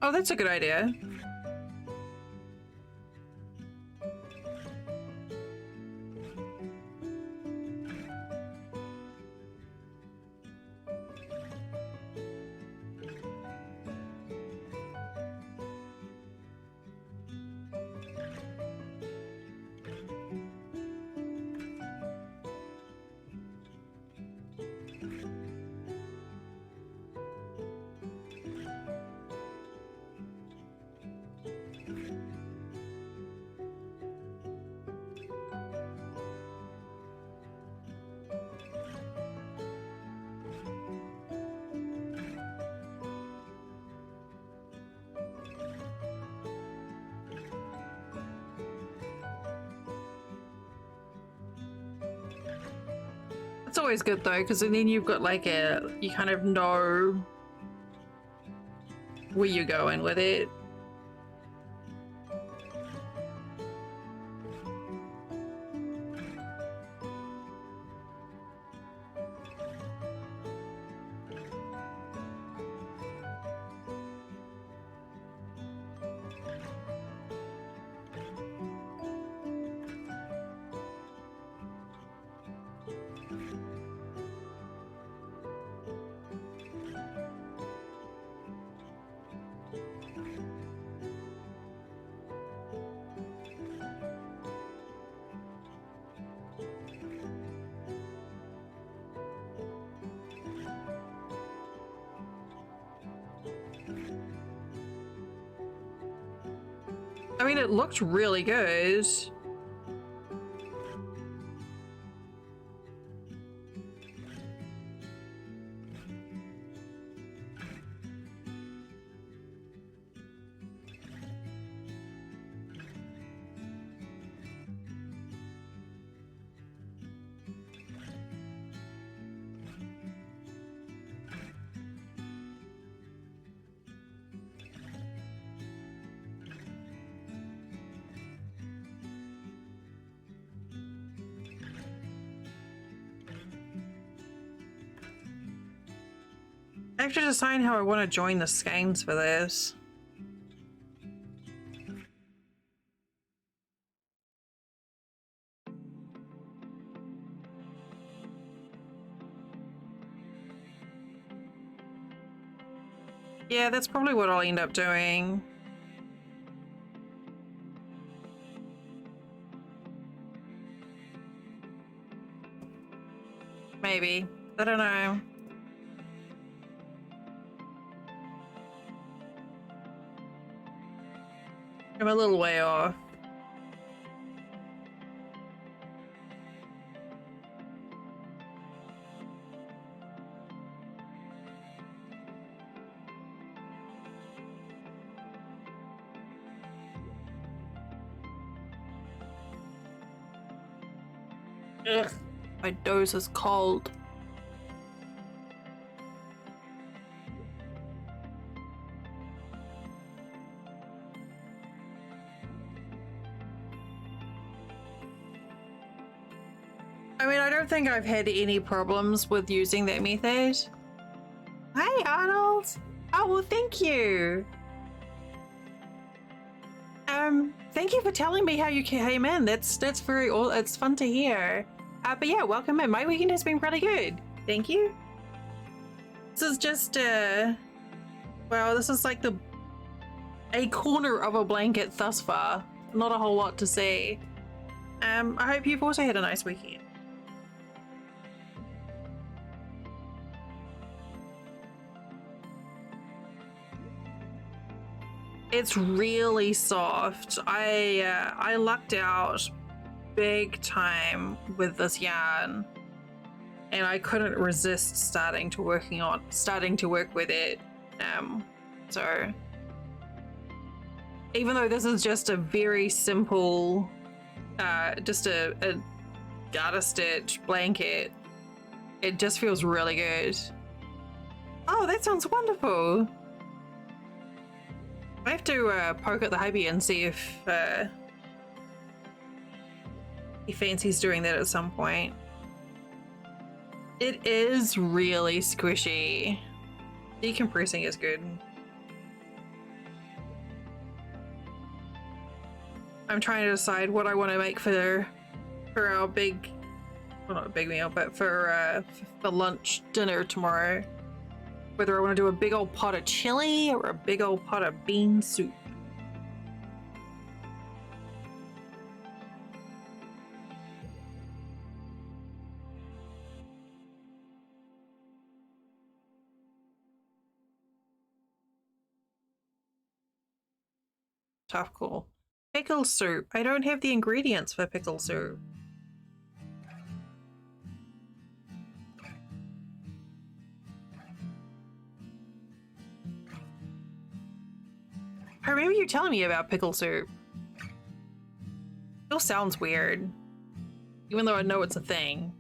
Oh, that's a good idea. It's always good though, because then you've got like you kind of know where you're going with it. I mean, it looked really good. I have to decide how I want to join the skeins for this. Yeah, that's probably what I'll end up doing. Maybe. I don't know. I'm a little way off. Ugh, my nose is cold. I mean, I don't think I've had any problems with using that method. Hey, Arnold! Oh, well, thank you! Thank you for telling me how you came in. That's very, it's fun to hear. But yeah, welcome in. My weekend has been pretty good. Thank you. This is just, well, this is like a corner of a blanket thus far. Not a whole lot to say. I hope you've also had a nice weekend. It's really soft. I lucked out big time with this yarn, and I couldn't resist starting to work with it. So even though this is just a very simple, just a garter stitch blanket, it just feels really good. Oh, that sounds wonderful. I have to poke at the hubby and see if he fancies doing that at some point. It is really squishy. Decompressing is good. I'm trying to decide what I want to make for our big, well, not a big meal, but for lunch dinner tomorrow. Whether I want to do a big old pot of chili or a big old pot of bean soup. Tough call. Pickle soup. I don't have the ingredients for pickle soup. I remember you telling me about pickle soup. Still sounds weird. Even though I know it's a thing.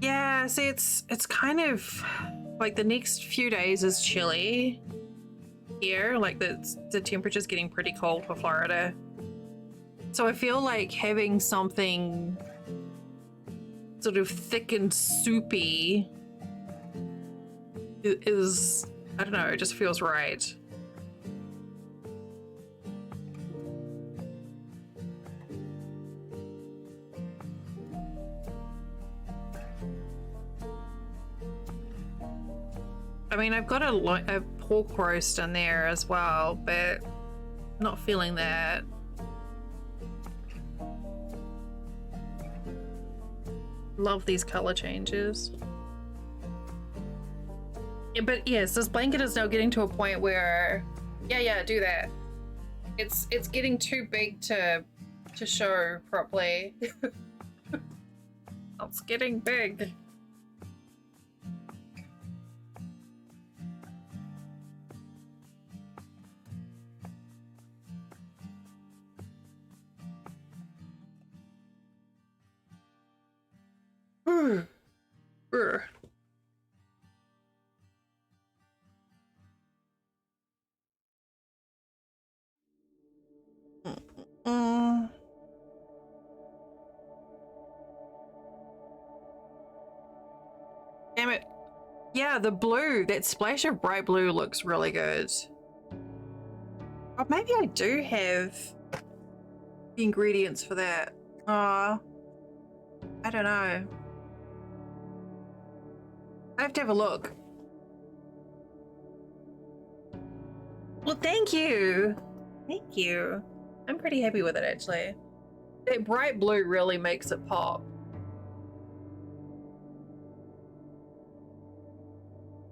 Yeah, see, it's kind of like the next few days is chilly here. Like the temperature's getting pretty cold for Florida. So I feel like having something sort of thick and soupy is, I don't know, it just feels right. I mean, I've got a pork roast in there as well, but I'm not feeling that. Love these color changes. Yeah, but yes, this blanket is now getting to a point where, yeah, do that. It's getting too big to show properly. It's getting big. Damn it. Yeah, the blue, that splash of bright blue looks really good. Oh, maybe I do have the ingredients for that. I don't know. I have to have a look. Well, thank you. Thank you. I'm pretty happy with it, actually. That bright blue really makes it pop.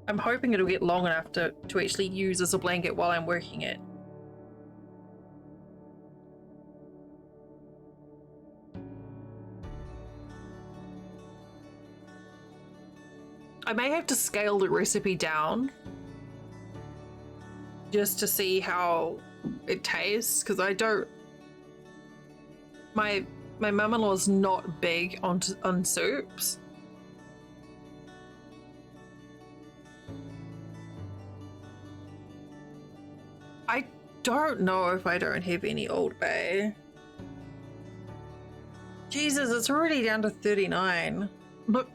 I'm hoping it'll get long enough to actually use as a blanket while I'm working it. I may have to scale the recipe down just to see how it tastes, because I don't... My mum-in-law is not big on soups. I don't know if I don't have any Old Bay. Jesus, it's already down to 39. Look.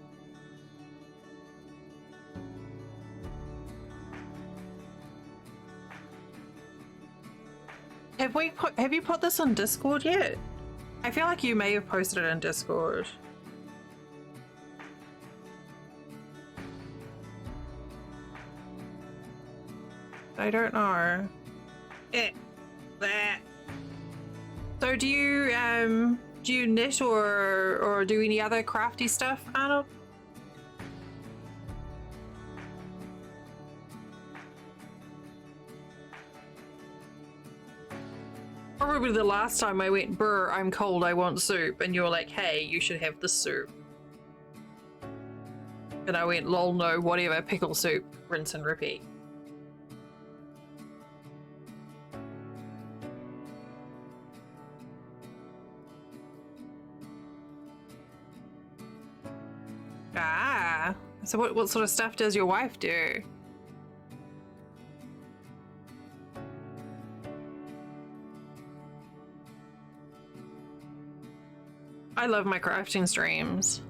Have you put this on Discord yet? I feel like you may have posted it in Discord. I don't know. That. So do you knit or do any other crafty stuff, Arnold? Probably the last time I went, "Brr, I'm cold, I want soup," and you're like, "Hey, you should have the soup." And I went, "Lol, no, whatever, pickle soup, rinse and repeat." Ah, so what sort of stuff does your wife do? I love my crafting streams.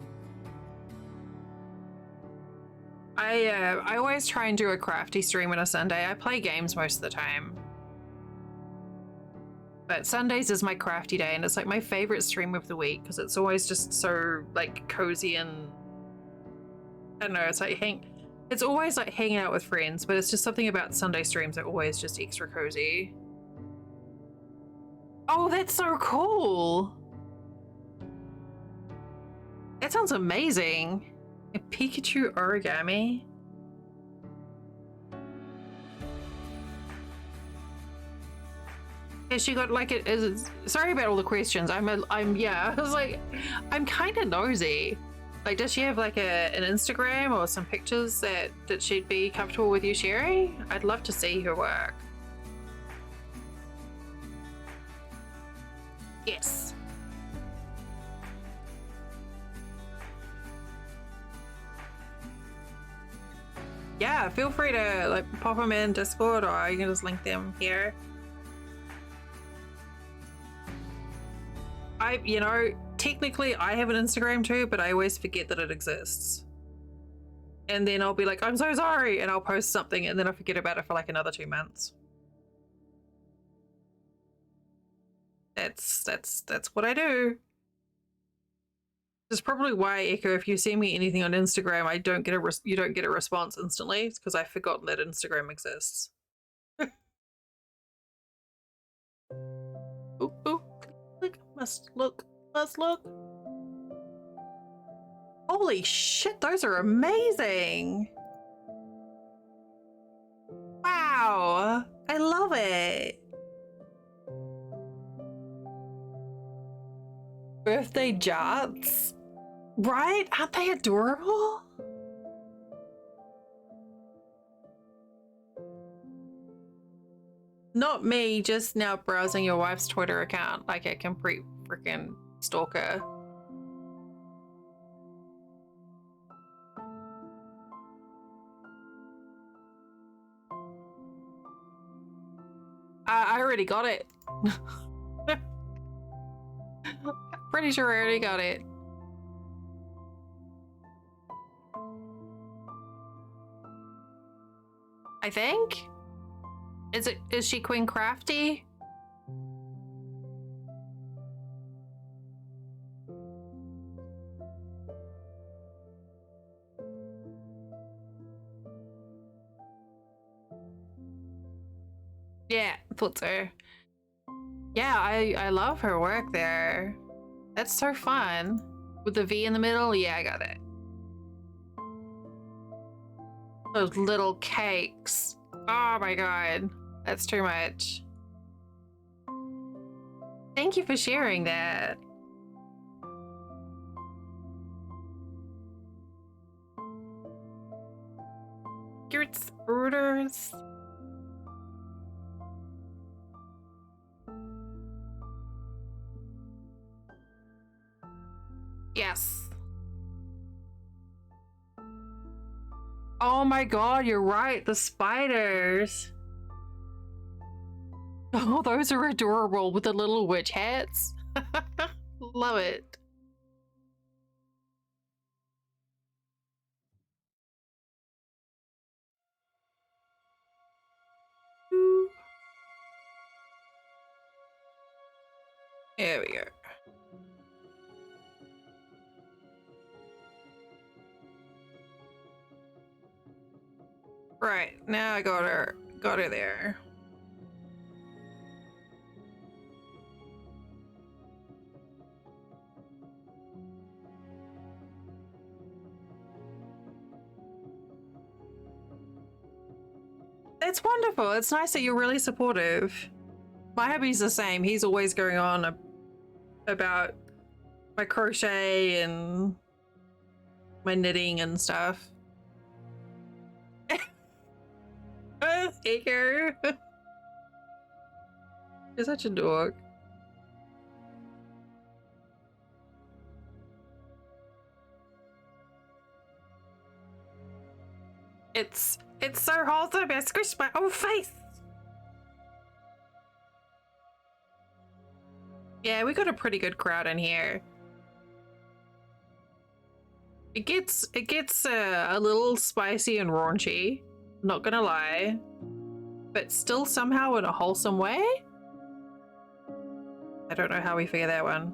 I always try and do a crafty stream on a Sunday. I play games most of the time. But Sundays is my crafty day, and it's like my favorite stream of the week because it's always just so like cozy and I don't know, it's like it's always like hanging out with friends, but it's just something about Sunday streams that are always just extra cozy. Oh, that's so cool. That sounds amazing. A Pikachu origami. Has she got like it is sorry about all the questions. Yeah, I was like I'm kind of nosy. Like, does she have like an Instagram or some pictures that she'd be comfortable with you sharing? I'd love to see her work. Yes. Yeah, feel free to like pop them in Discord, or you can just link them here. You know, technically I have an Instagram too, but I always forget that it exists. And then I'll be like, I'm so sorry, and I'll post something and then I forget about it for like another 2 months. That's what I do. That's probably why, Echo, if you send me anything on Instagram, you don't get a response instantly. It's because I've forgotten that Instagram exists. Ooh, ooh. Must look. Holy shit, those are amazing. Wow, I love it. Birthday jarts, right? Aren't they adorable? Not me, just now browsing your wife's Twitter account like a complete freaking stalker. I already got it. Pretty sure I already got it. I think? Is she Queen Crafty? Yeah, thought so. Yeah, I love her work there. That's so fun. With the V in the middle, yeah, I got it. Those little cakes. Oh my god, that's too much. Thank you for sharing that. Gert's orders. Yes. Oh my god, you're right, the spiders. Oh, those are adorable with the little witch hats. Love it. There we go. Right, now I got her there. It's wonderful. It's nice that you're really supportive. My hubby's the same. He's always going on about my crochet and my knitting and stuff. You're such a dog. It's so wholesome. I squished my own face. Yeah, we got a pretty good crowd in here. It gets a little spicy and raunchy, not gonna lie, but still somehow in a wholesome way. I don't know how we figure that one.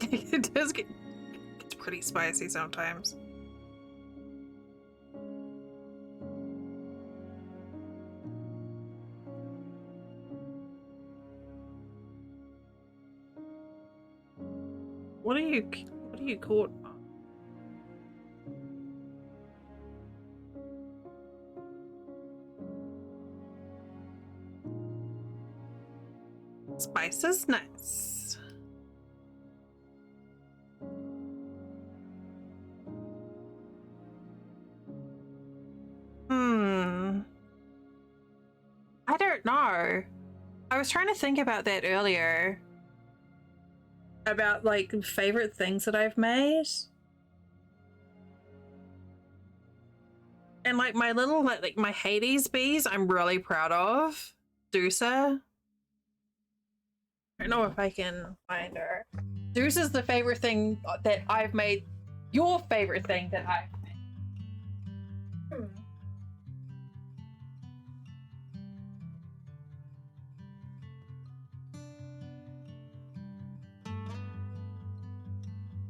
It does get it's pretty spicy sometimes. What are you caught on? Spice is nice. I don't know. I was trying to think about that earlier. About like favorite things that I've made. And like my little like my Hades bees I'm really proud of. Dusa. I don't know if I can find her. Dusa's the favorite thing that I've made. Your favorite thing that I've made.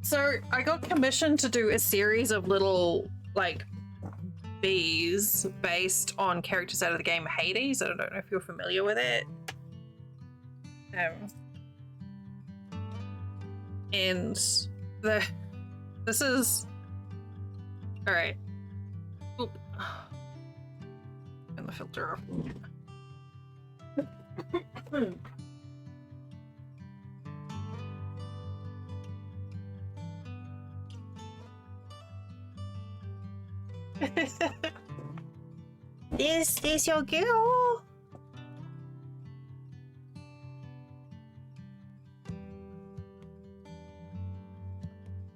So I got commissioned to do a series of little like bees based on characters out of the game Hades. I don't know if you're familiar with it. And this is all right. Oop. Turn the filter off. Is your girl?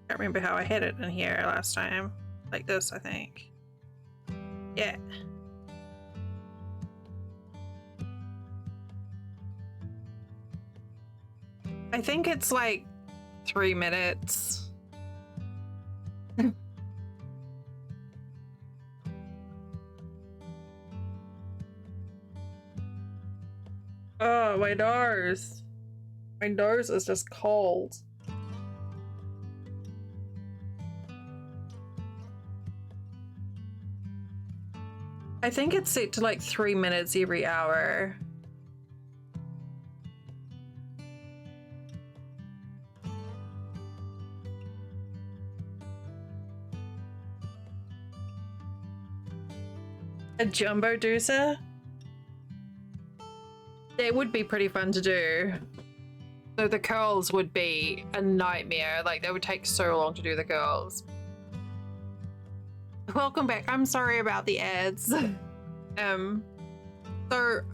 Can't remember how I hit it in here last time. Like this, I think. Yeah. I think it's like 3 minutes. Oh, my nose. My nose is just cold. I think it's set to like 3 minutes every hour. A jumbo deucer? It would be pretty fun to do. So the curls would be a nightmare. Like, they would take so long to do the curls. Welcome back. I'm sorry about the ads. So I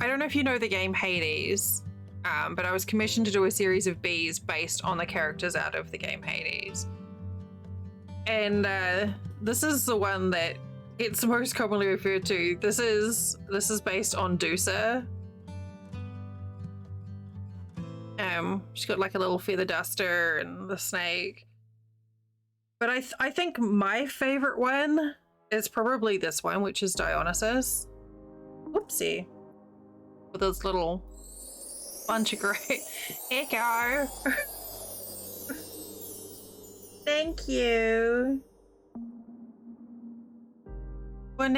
don't know if you know the game Hades, but I was commissioned to do a series of bees based on the characters out of the game Hades. And this is the one that it's most commonly referred to. This is based on Dusa. She's got like a little feather duster and the snake. But I think my favorite one is probably this one, which is Dionysus. Whoopsie. With this little bunch of great echo. Thank you. Well,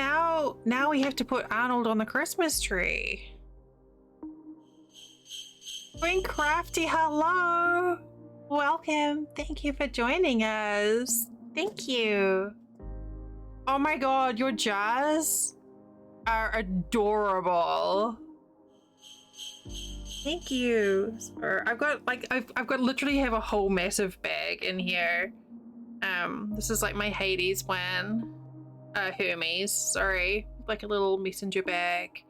now we have to put Arnold on the Christmas tree. Queen Crafty, hello! Welcome. Thank you for joining us. Thank you. Oh my god, your jars are adorable. Thank you. I've got literally have a whole massive bag in here. This is like my Hades one. Hermes, sorry. Like a little messenger bag.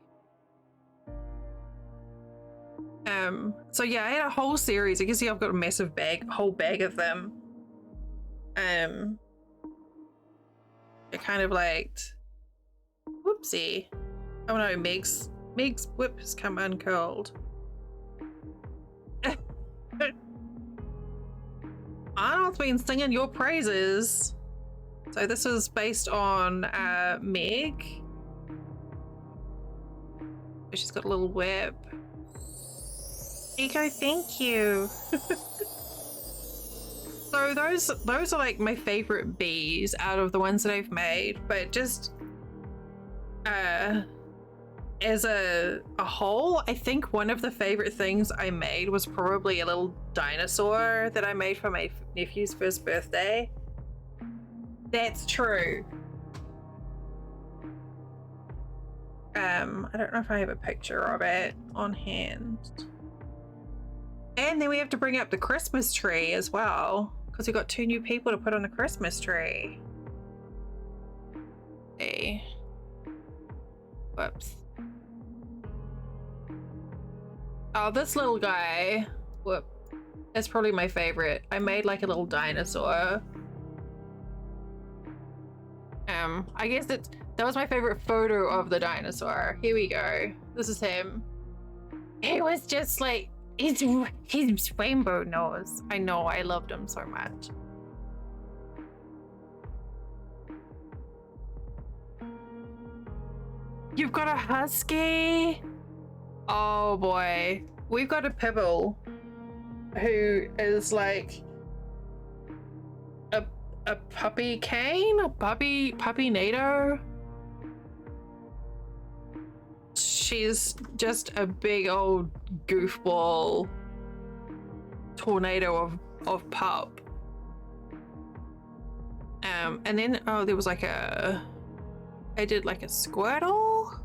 So yeah, I had a whole series. You can see I've got a massive bag, whole bag of them. I kind of liked. Whoopsie. Oh no, Meg's whip has come uncurled. Arnold's been singing your praises. So this is based on Meg. She's got a little whip. Eco, thank you. So those are like my favorite bees out of the ones that I've made, but just as a whole, I think one of the favorite things I made was probably a little dinosaur that I made for my nephew's first birthday. That's true. I don't know if I have a picture of it on hand. And then we have to bring up the Christmas tree as well, because we've got 2 new people to put on the Christmas tree. Hey. Whoops. Oh, this little guy. Whoop. That's probably my favorite. I made like a little dinosaur. I guess that was my favorite photo of the dinosaur. Here we go. This is him. He was just like his rainbow nose. I know, I loved him so much. You've got a husky? Oh boy. We've got a pibble who is like a puppy cane? A puppy nato? She's just a big old goofball tornado of pup. And then there was like I did like a Squirtle.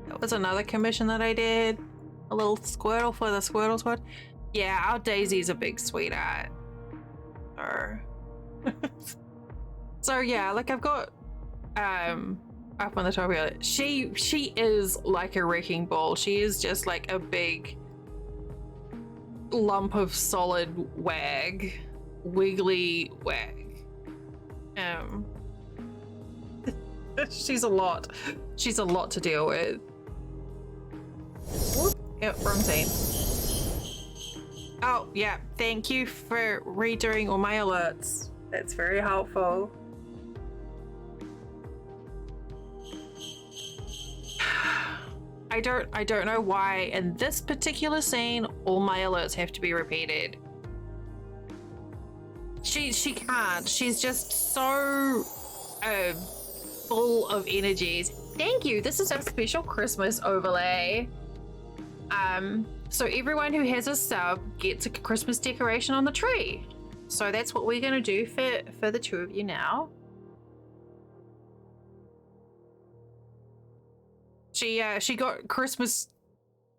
That was another commission that I did. A little Squirtle for the Squirtle Squad. Yeah, our Daisy's a big sweetheart. So yeah, like I've got up on the top of it. She is like a wrecking ball. She is just like a big lump of solid wiggly wag. She's a lot to deal with. Whoop. Yep, wrong team. Oh yeah, thank you for redoing all my alerts. That's very helpful. I don't know why in this particular scene all my alerts have to be repeated. She can't. She's just so full of energies. Thank you. This is a special Christmas overlay. So everyone who has a sub gets a Christmas decoration on the tree. So that's what we're gonna do for the 2 of you now. She got Christmas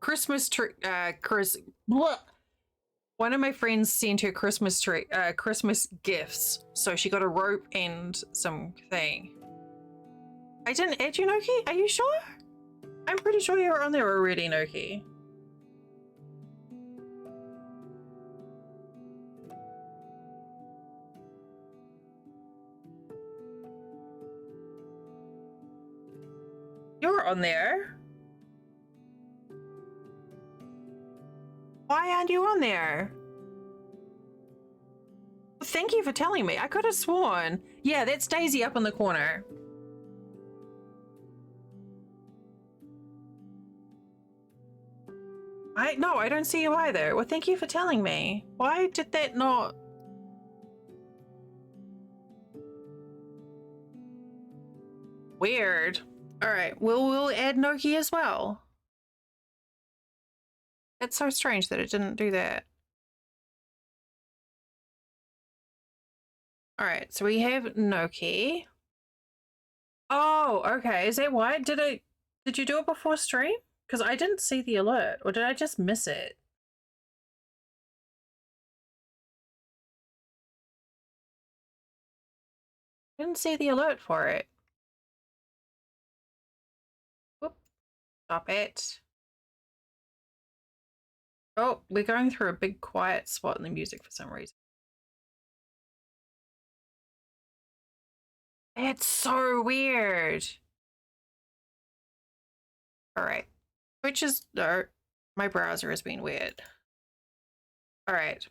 tree. One of my friends sent her Christmas gifts, so she got a rope and some thing. I didn't add you, Noki. Are you sure? I'm pretty sure you were on there already, Noki. You're on there. Why aren't you on there? Thank you for telling me. I could have sworn. Yeah, that's Daisy up in the corner. No, I don't see you either. Well, thank you for telling me. Why did that not... Weird. All right, we'll add Noki as well. It's so strange that it didn't do that. All right, so we have Noki. Oh, okay. Is that why? Did you do it before stream? Because I didn't see the alert, or did I just miss it? I didn't see the alert for it. Whoop. Stop it. Oh, we're going through a big quiet spot in the music for some reason. It's so weird. All right. Which is, no, my browser has been weird. All right.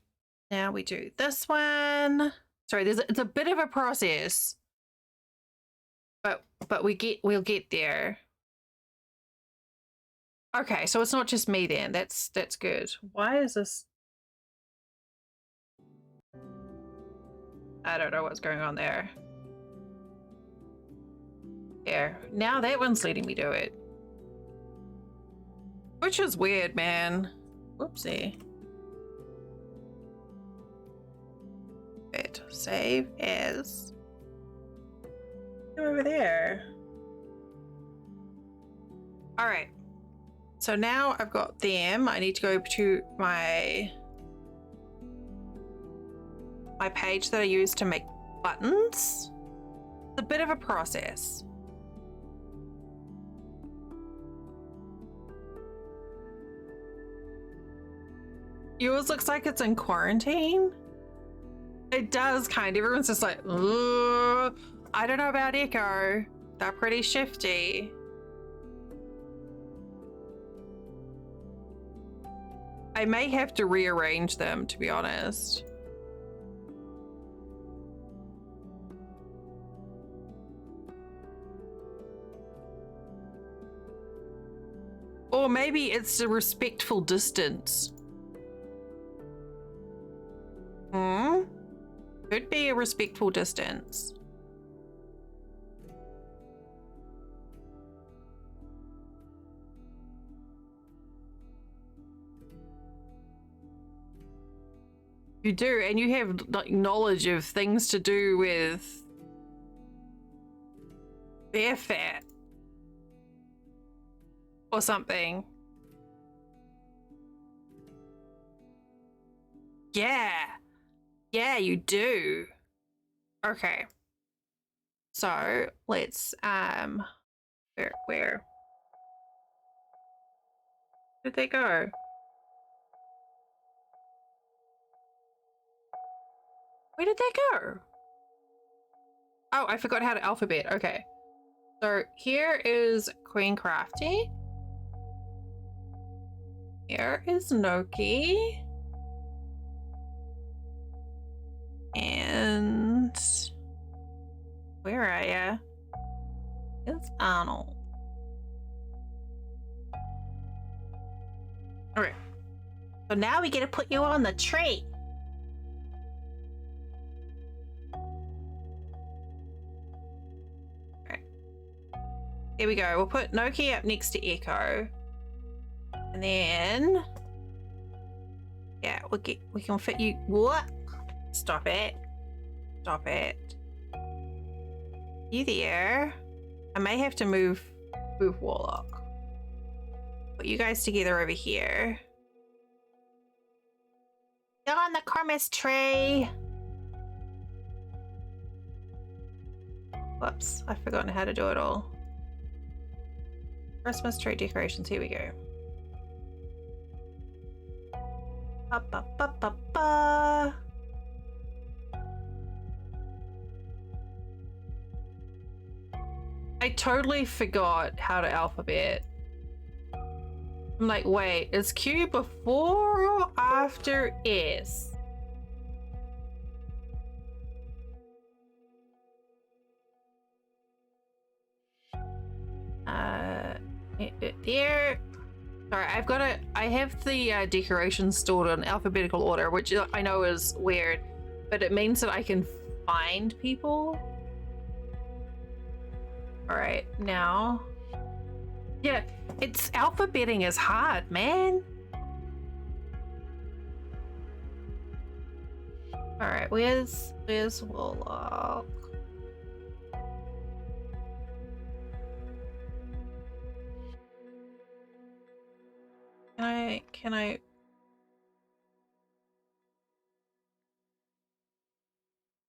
Now we do this one. Sorry, it's a bit of a process. But we'll get there. Okay, so it's not just me then. That's good. Why is this? I don't know what's going on there. There. Now that one's letting me do it. Which is weird, man. Whoopsie. Wait, save as. Over there. All right. So now I've got them. I need to go to my page that I use to make buttons. It's a bit of a process. Yours looks like it's in quarantine. It does kind. Everyone's just like, ugh. I don't know about Echo. They're pretty shifty. I may have to rearrange them, to be honest. Or maybe it's a respectful distance. Could be a respectful distance. You do, and you have like knowledge of things to do with their fat or something. Yeah, you do. Okay. So let's where did they go? Where did they go? Oh, I forgot how to alphabet. Okay. So here is Queen Crafty. Here is Noki. And where are ya? It's Arnold. Okay. So now we get to put you on the tree. Here we go. We'll put Noki up next to Echo. And then yeah, we can fit you. What? Stop it. Stop it. You there? I may have to move Warlock. Put you guys together over here. You're on the Christmas tree. Whoops, I've forgotten how to do it all. Christmas tree decorations, here we go. Ba, ba, ba, ba, ba. I totally forgot how to alphabet. I'm like, wait, is Q before or after S? There. Sorry, I have the decorations stored in alphabetical order, which I know is weird, but it means that I can find people. All right, now. Yeah, it's alphabeting is hard, man. All right, where's Warlock? Can I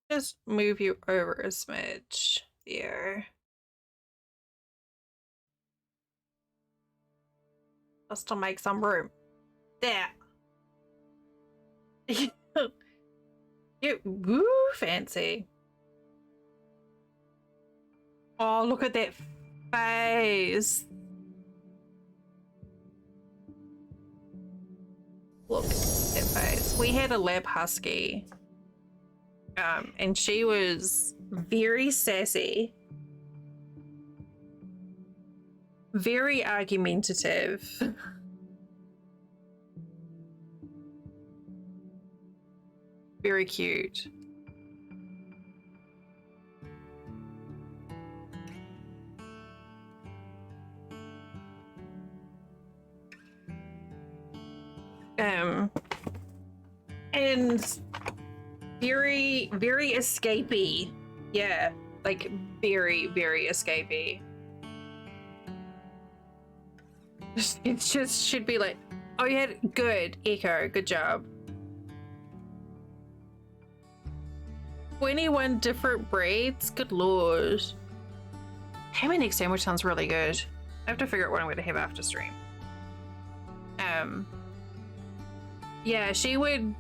just move you over a smidge there? just to make some room. There. Woo, fancy. Oh, look at that face. Look at that face. We had a lab husky. And she was very sassy. Very argumentative. Very cute. And very, very escapey. Yeah, like very, very escapey. It just should be like, oh yeah, good, Echo, good job. 21 different breeds? Good lord. Ham and egg sandwich sounds really good. I have to figure out what I'm going to have after stream. Yeah, she would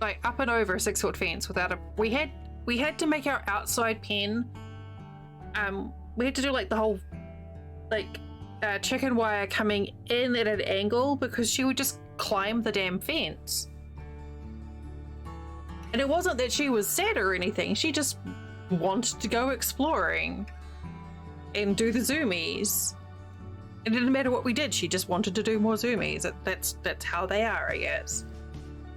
like up and over a 6-foot fence without a. We had to make our outside pen. We had to do like the whole like chicken wire coming in at an angle because she would just climb the damn fence. And it wasn't that she was sad or anything. She just wanted to go exploring and do the zoomies. It didn't matter what we did. She just wanted to do more zoomies. That's how they are, I guess.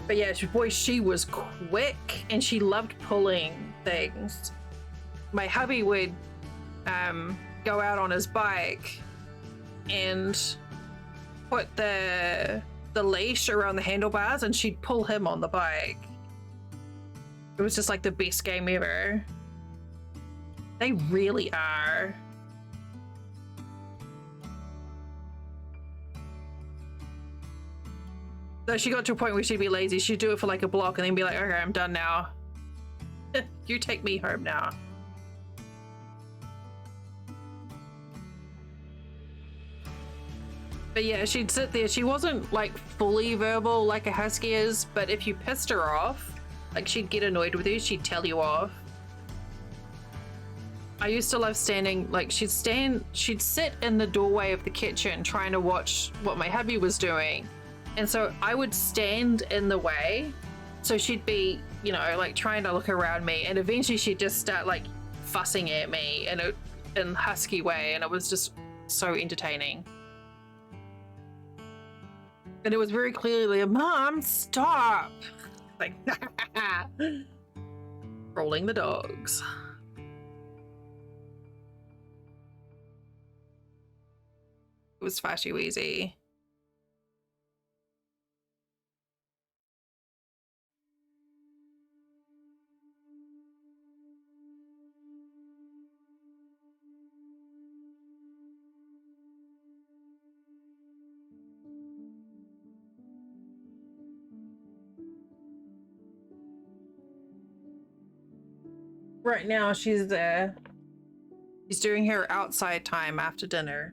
But yeah, boy, she was quick and she loved pulling things. My hubby would go out on his bike and put the leash around the handlebars and she'd pull him on the bike. It was just like the best game ever. They really are. So she got to a point where she'd be lazy. She'd do it for like a block and then be like, okay, I'm done now. You take me home now. But yeah, she'd sit there. She wasn't like fully verbal like a husky is, but if you pissed her off, like she'd get annoyed with you, she'd tell you off. I used to love standing, like she'd sit in the doorway of the kitchen trying to watch what my hubby was doing. And so I would stand in the way. So she'd be, you know, like trying to look around me, and eventually she'd just start like fussing at me in a husky way, and it was just so entertaining. And it was very clearly like, Mom, stop. Like, rolling the dogs. It was fashy wheezy. Right now she's doing her outside time after dinner.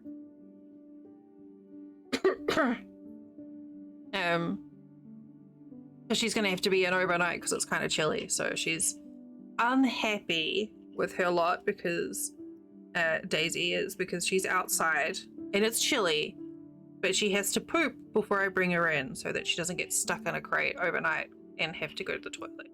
She's gonna have to be in overnight because it's kind of chilly, so she's unhappy with her lot because Daisy is, because she's outside and it's chilly, but she has to poop before I bring her in so that she doesn't get stuck in a crate overnight and have to go to the toilet.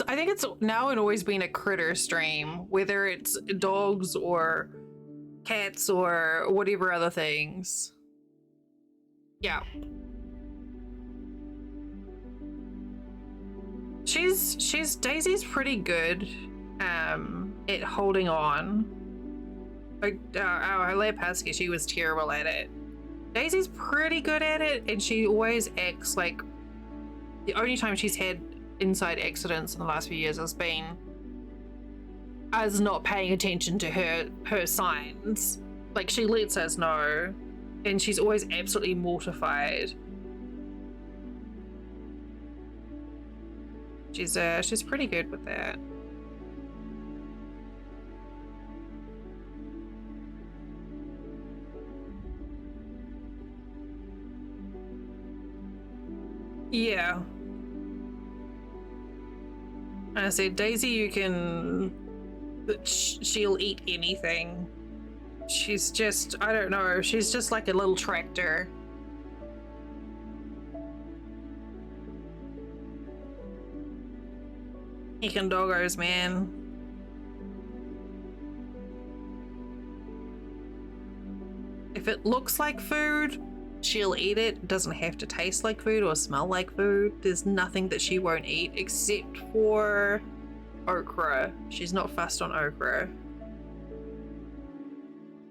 I think it's now and always been a critter stream, whether it's dogs or cats or whatever other things. Yeah. Daisy's pretty good at holding on. Like, our lab husky, she was terrible at it. Daisy's pretty good at it, and she always acts like... The only time she's had inside accidents in the last few years has been us not paying attention to her signs. Like, she lets us know, and she's always absolutely mortified. She's pretty good with that. Yeah. I said, Daisy, you can... She'll eat anything. She's just, I don't know, she's just like a little tractor. Eating doggos, man. If it looks like food, she'll eat it. It doesn't have to taste like food or smell like food. There's nothing that she won't eat except for okra. She's not fussed on okra.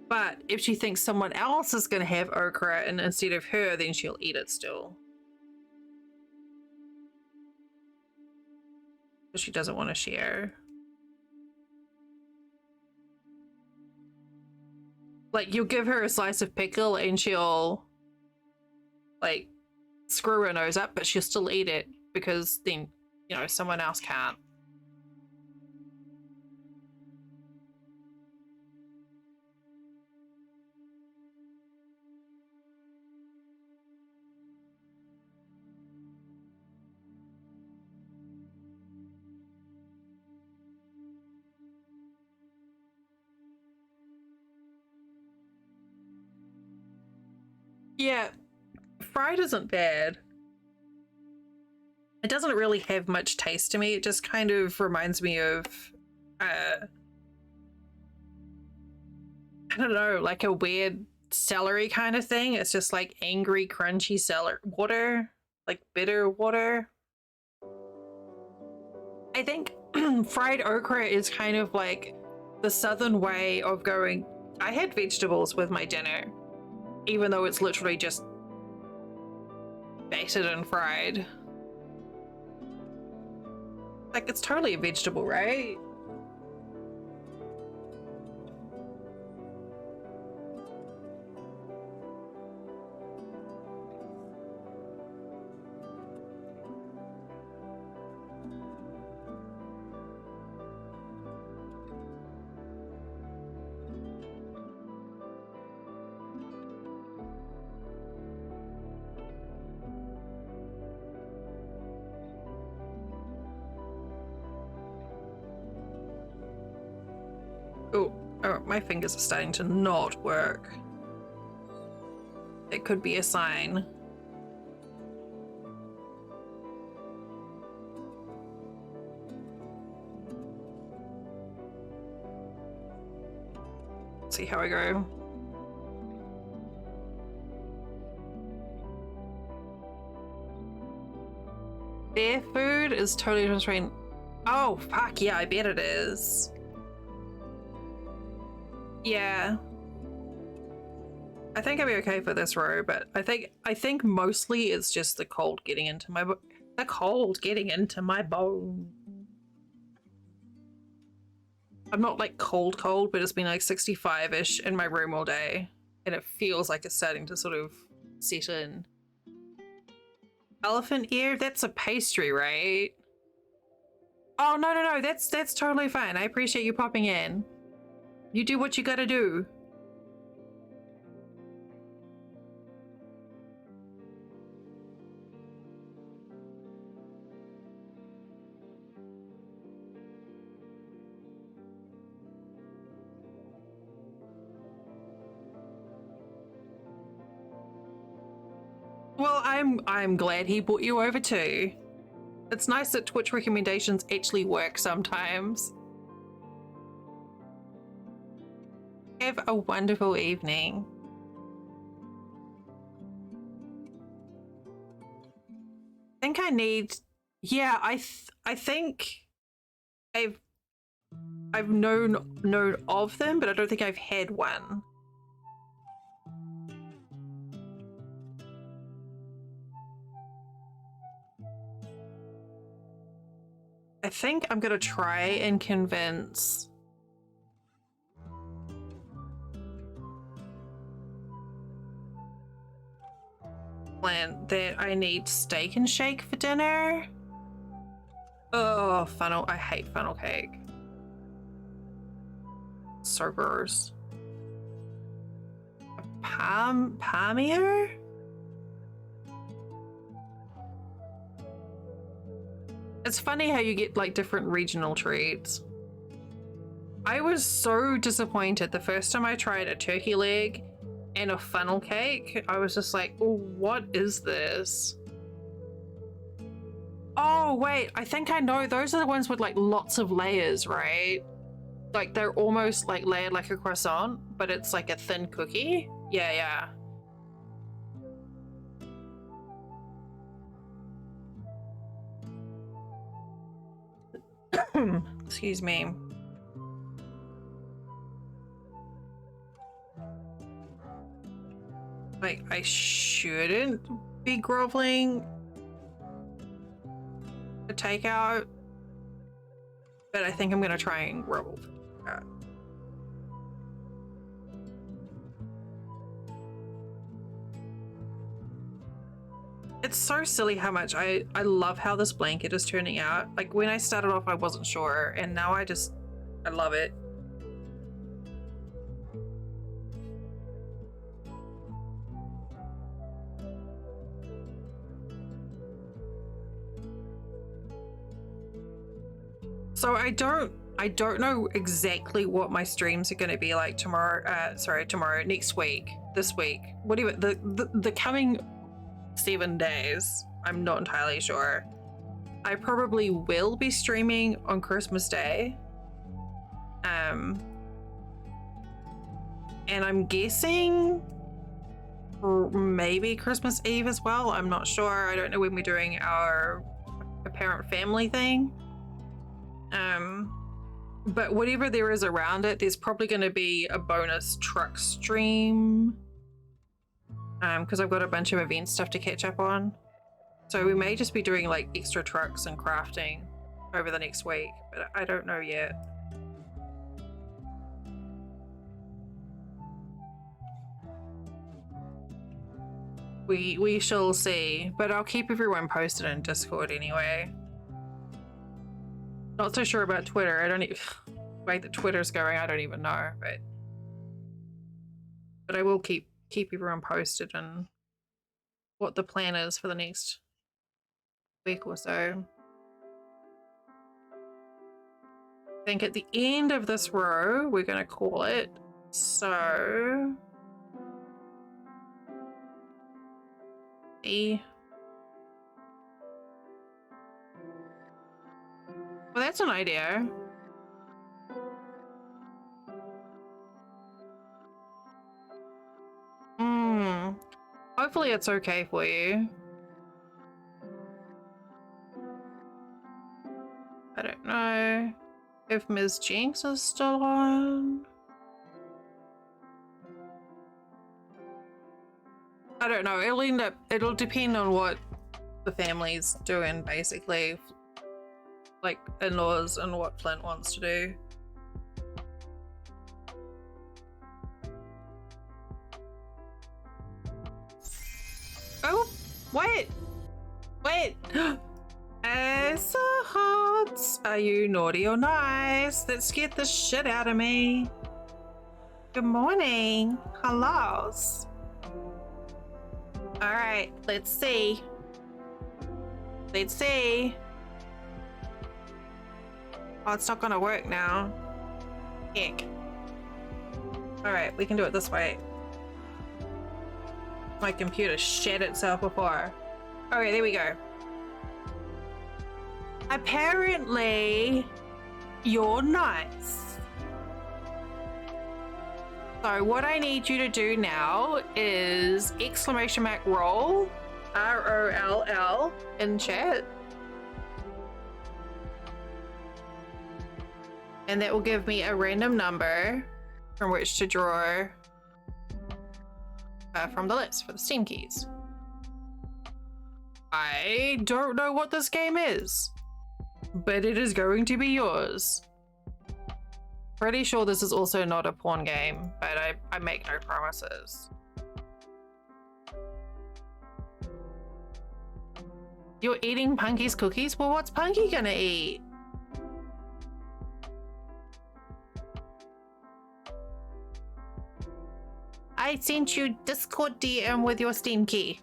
But if she thinks someone else is going to have okra and instead of her, then she'll eat it still. But she doesn't want to share. Like, you'll give her a slice of pickle and she'll, like, screw her nose up, but she'll still eat it because then, you know, someone else can't. Yeah, fried isn't bad. It doesn't really have much taste to me. It just kind of reminds me of, I don't know, like a weird celery kind of thing. It's just like angry, crunchy celery water, like bitter water. I think fried okra is kind of like the southern way of going, I had vegetables with my dinner. Even though it's literally just battered and fried. Like, it's totally a vegetable, right? Oh, my fingers are starting to not work. It could be a sign. Let's see how I go. Their food is totally different. Oh, fuck yeah, I bet it is. Yeah. I think I'll be okay for this row, but I think mostly it's just the cold getting into my bone. I'm not like cold, but it's been like 65-ish in my room all day, and it feels like it's starting to sort of set in. Elephant ear? That's a pastry, right? Oh, no, that's totally fine. I appreciate you popping in. You do what you gotta do. Well, I'm glad he brought you over too. It's nice that Twitch recommendations actually work sometimes. Have a wonderful evening. I think I need... Yeah, I think I've I've known of them, but I don't think I've had one. I think I'm gonna try and convince Clint that I need steak and shake for dinner. Oh, funnel. I hate funnel cake. So gross. Palmier? It's funny how you get like different regional treats. I was so disappointed the first time I tried a turkey leg and a funnel cake. I was just like, oh, what is this? Oh, wait, I think I know. Those are the ones with like lots of layers, right? Like they're almost like layered like a croissant, but it's like a thin cookie. Yeah, yeah. Excuse me. Like, I shouldn't be groveling to takeout, but I think I'm gonna try and grovel. It's so silly how much I love how this blanket is turning out. Like when I started off, I wasn't sure, and now I love it. So I don't know exactly what my streams are going to be like tomorrow. Next week, this week, whatever the coming 7 days. I'm not entirely sure. I probably will be streaming on Christmas Day. And I'm guessing maybe Christmas Eve as well. I'm not sure. I don't know when we're doing our apparent family thing. But whatever there is around it, there's probably going to be a bonus truck stream. Because I've got a bunch of event stuff to catch up on. So we may just be doing like extra trucks and crafting over the next week, but I don't know yet. We shall see, but I'll keep everyone posted in Discord anyway. Not so sure about Twitter. I don't even the way that Twitter's going, I don't even know, but I will keep everyone posted on what the plan is for the next week or so. I think at the end of this row, we're going to call it. So well, that's an idea. Hopefully it's okay for you. I don't know if Ms. Jinx is still on. I don't know. It'll depend on what the family's doing, basically. Like in-laws and what Flint wants to do. Oh, wait. So hot. Are you naughty or nice? That scared the shit out of me. Good morning. Hellos. All right, let's see. Oh, it's not gonna work now. Heck. All right, we can do it this way. My computer shed itself before. Okay, there we go. Apparently, you're nice. So what I need you to do now is !roll, ROLL in chat. And that will give me a random number from which to draw from the list for the Steam keys. I don't know what this game is, but it is going to be yours. Pretty sure this is also not a porn game, but I make no promises. You're eating Punky's cookies? Well, what's Punky gonna eat? I sent you Discord DM with your Steam key.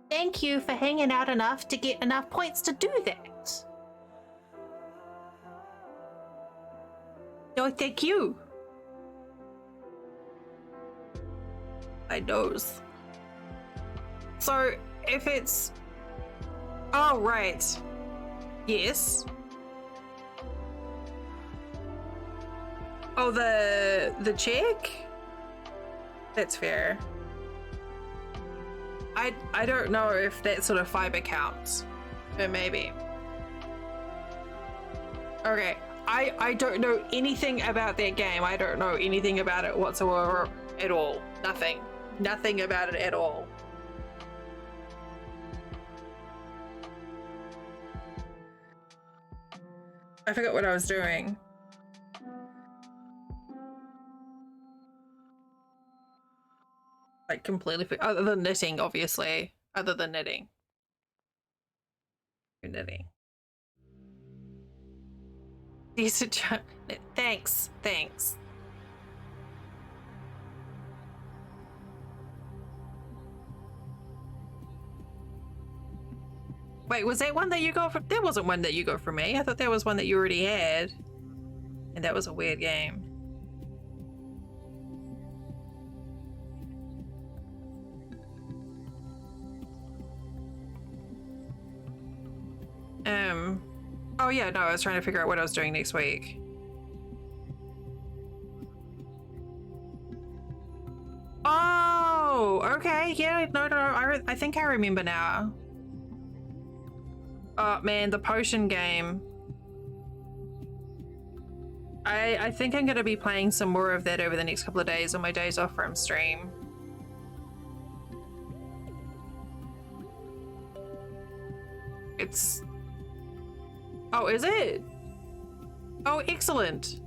Thank you for hanging out enough to get enough points to do that. No, thank you. My nose. So, if it's... Oh, right. Yes. Oh, the check? That's fair. I don't know if that sort of fiber counts, but maybe. Okay, I don't know anything about that game. I don't know anything about it whatsoever at all. Nothing about it at all. I forgot what I was doing. Like completely, other than knitting, obviously. Other than knitting. Knitting. Thanks. Wait, was that one that you got from? That wasn't one that you got from me. I thought that was one that you already had. And that was a weird game. Oh yeah, no, I was trying to figure out what I was doing next week. Oh, okay, yeah, no, I think I remember now. Oh man, the potion game. I think I'm gonna be playing some more of that over the next couple of days on my days off from stream. It's... Oh, is it? Oh, excellent.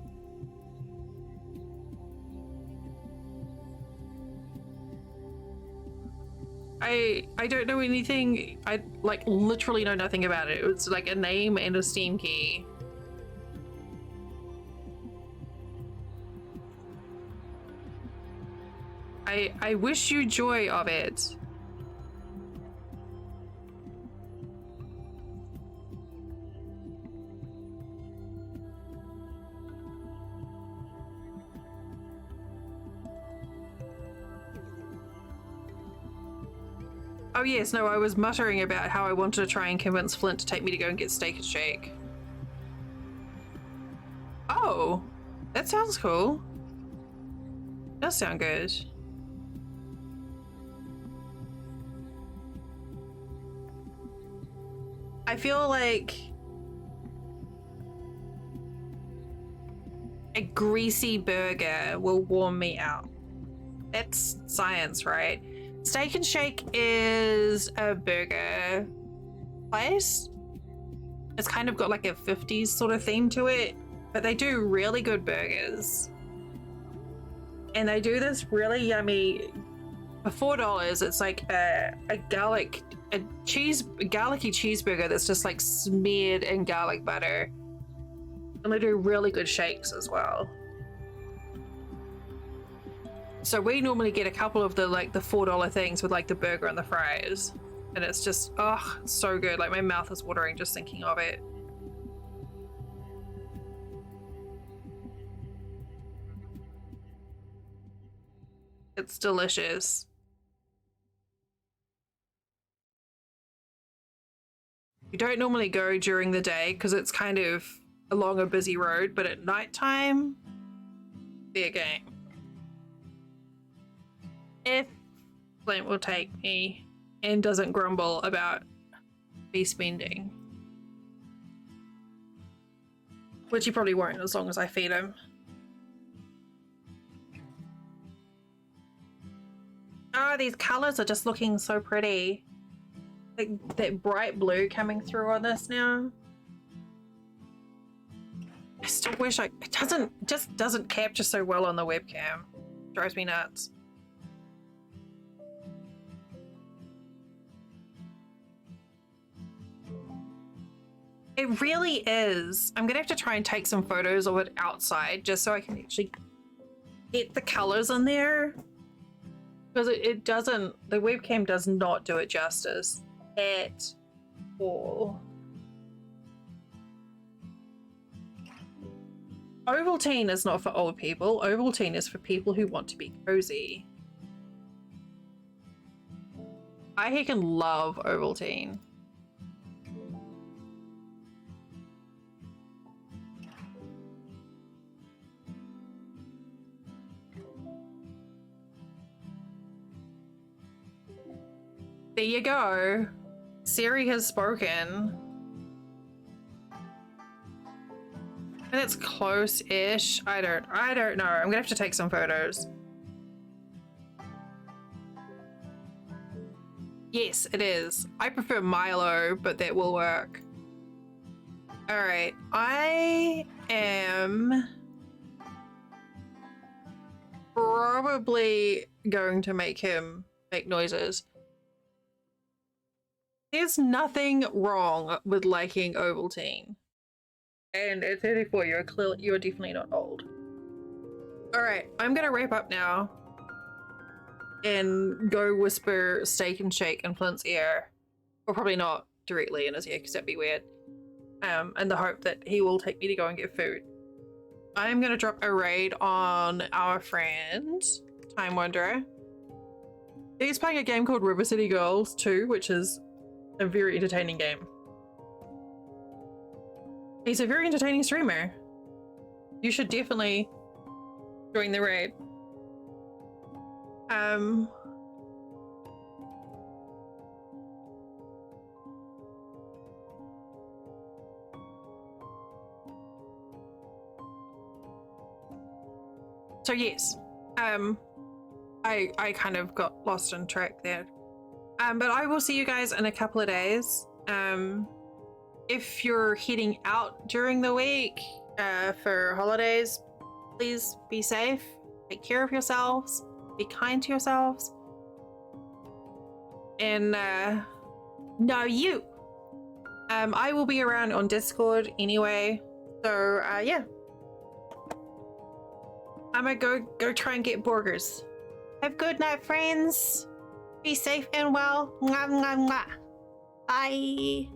I don't know anything. I like literally know nothing about it. It's like a name and a Steam key. I wish you joy of it. Oh yes, no, I was muttering about how I wanted to try and convince Flint to take me to go and get Steak and Shake. Oh, that sounds cool. Does sound good. I feel like a greasy burger will warm me out. That's science, right? Steak and Shake is a burger place. It's kind of got like a 50s sort of theme to it, but they do really good burgers. And they do this really yummy, for $4, it's like a garlicky cheeseburger that's just like smeared in garlic butter. And they do really good shakes as well. So we normally get a couple of the like the $4 things with like the burger and the fries. And it's just, oh, so good. Like my mouth is watering just thinking of it. It's delicious. You don't normally go during the day because it's kind of along a busy road, but at nighttime, fair game. If Flint will take me and doesn't grumble about me spending. Which he probably won't as long as I feed him. Oh, these colors are just looking so pretty. Like that bright blue coming through on this now. I still wish it just doesn't capture so well on the webcam. Drives me nuts. It really is. I'm gonna have to try and take some photos of it outside just so I can actually get the colors in there. Because it doesn't, the webcam does not do it justice at all. Ovaltine is not for old people. Ovaltine is for people who want to be cozy. I heckin' love Ovaltine. There you go. Siri has spoken. And it's close-ish. I don't know. I'm gonna have to take some photos. Yes, it is. I prefer Milo, but that will work. Alright, I am probably going to make him make noises. There's nothing wrong with liking Ovaltine. And at 34, you're definitely not old. Alright, I'm gonna wrap up now and go whisper Steak and Shake in Flint's ear. Or probably not directly in his ear because that'd be weird. In the hope that he will take me to go and get food. I'm gonna drop a raid on our friend, Time Wanderer. He's playing a game called River City Girls 2, which is a very entertaining game. He's a very entertaining streamer. You should definitely join the raid. So yes, I kind of got lost on track there. But I will see you guys in a couple of days. If you're heading out during the week for holidays, please be safe, take care of yourselves, be kind to yourselves, and know you. I will be around on Discord anyway, so yeah. I'm gonna go try and get burgers. Have a good night, friends. Be safe and well. Mwah, mwah, mwah. Bye.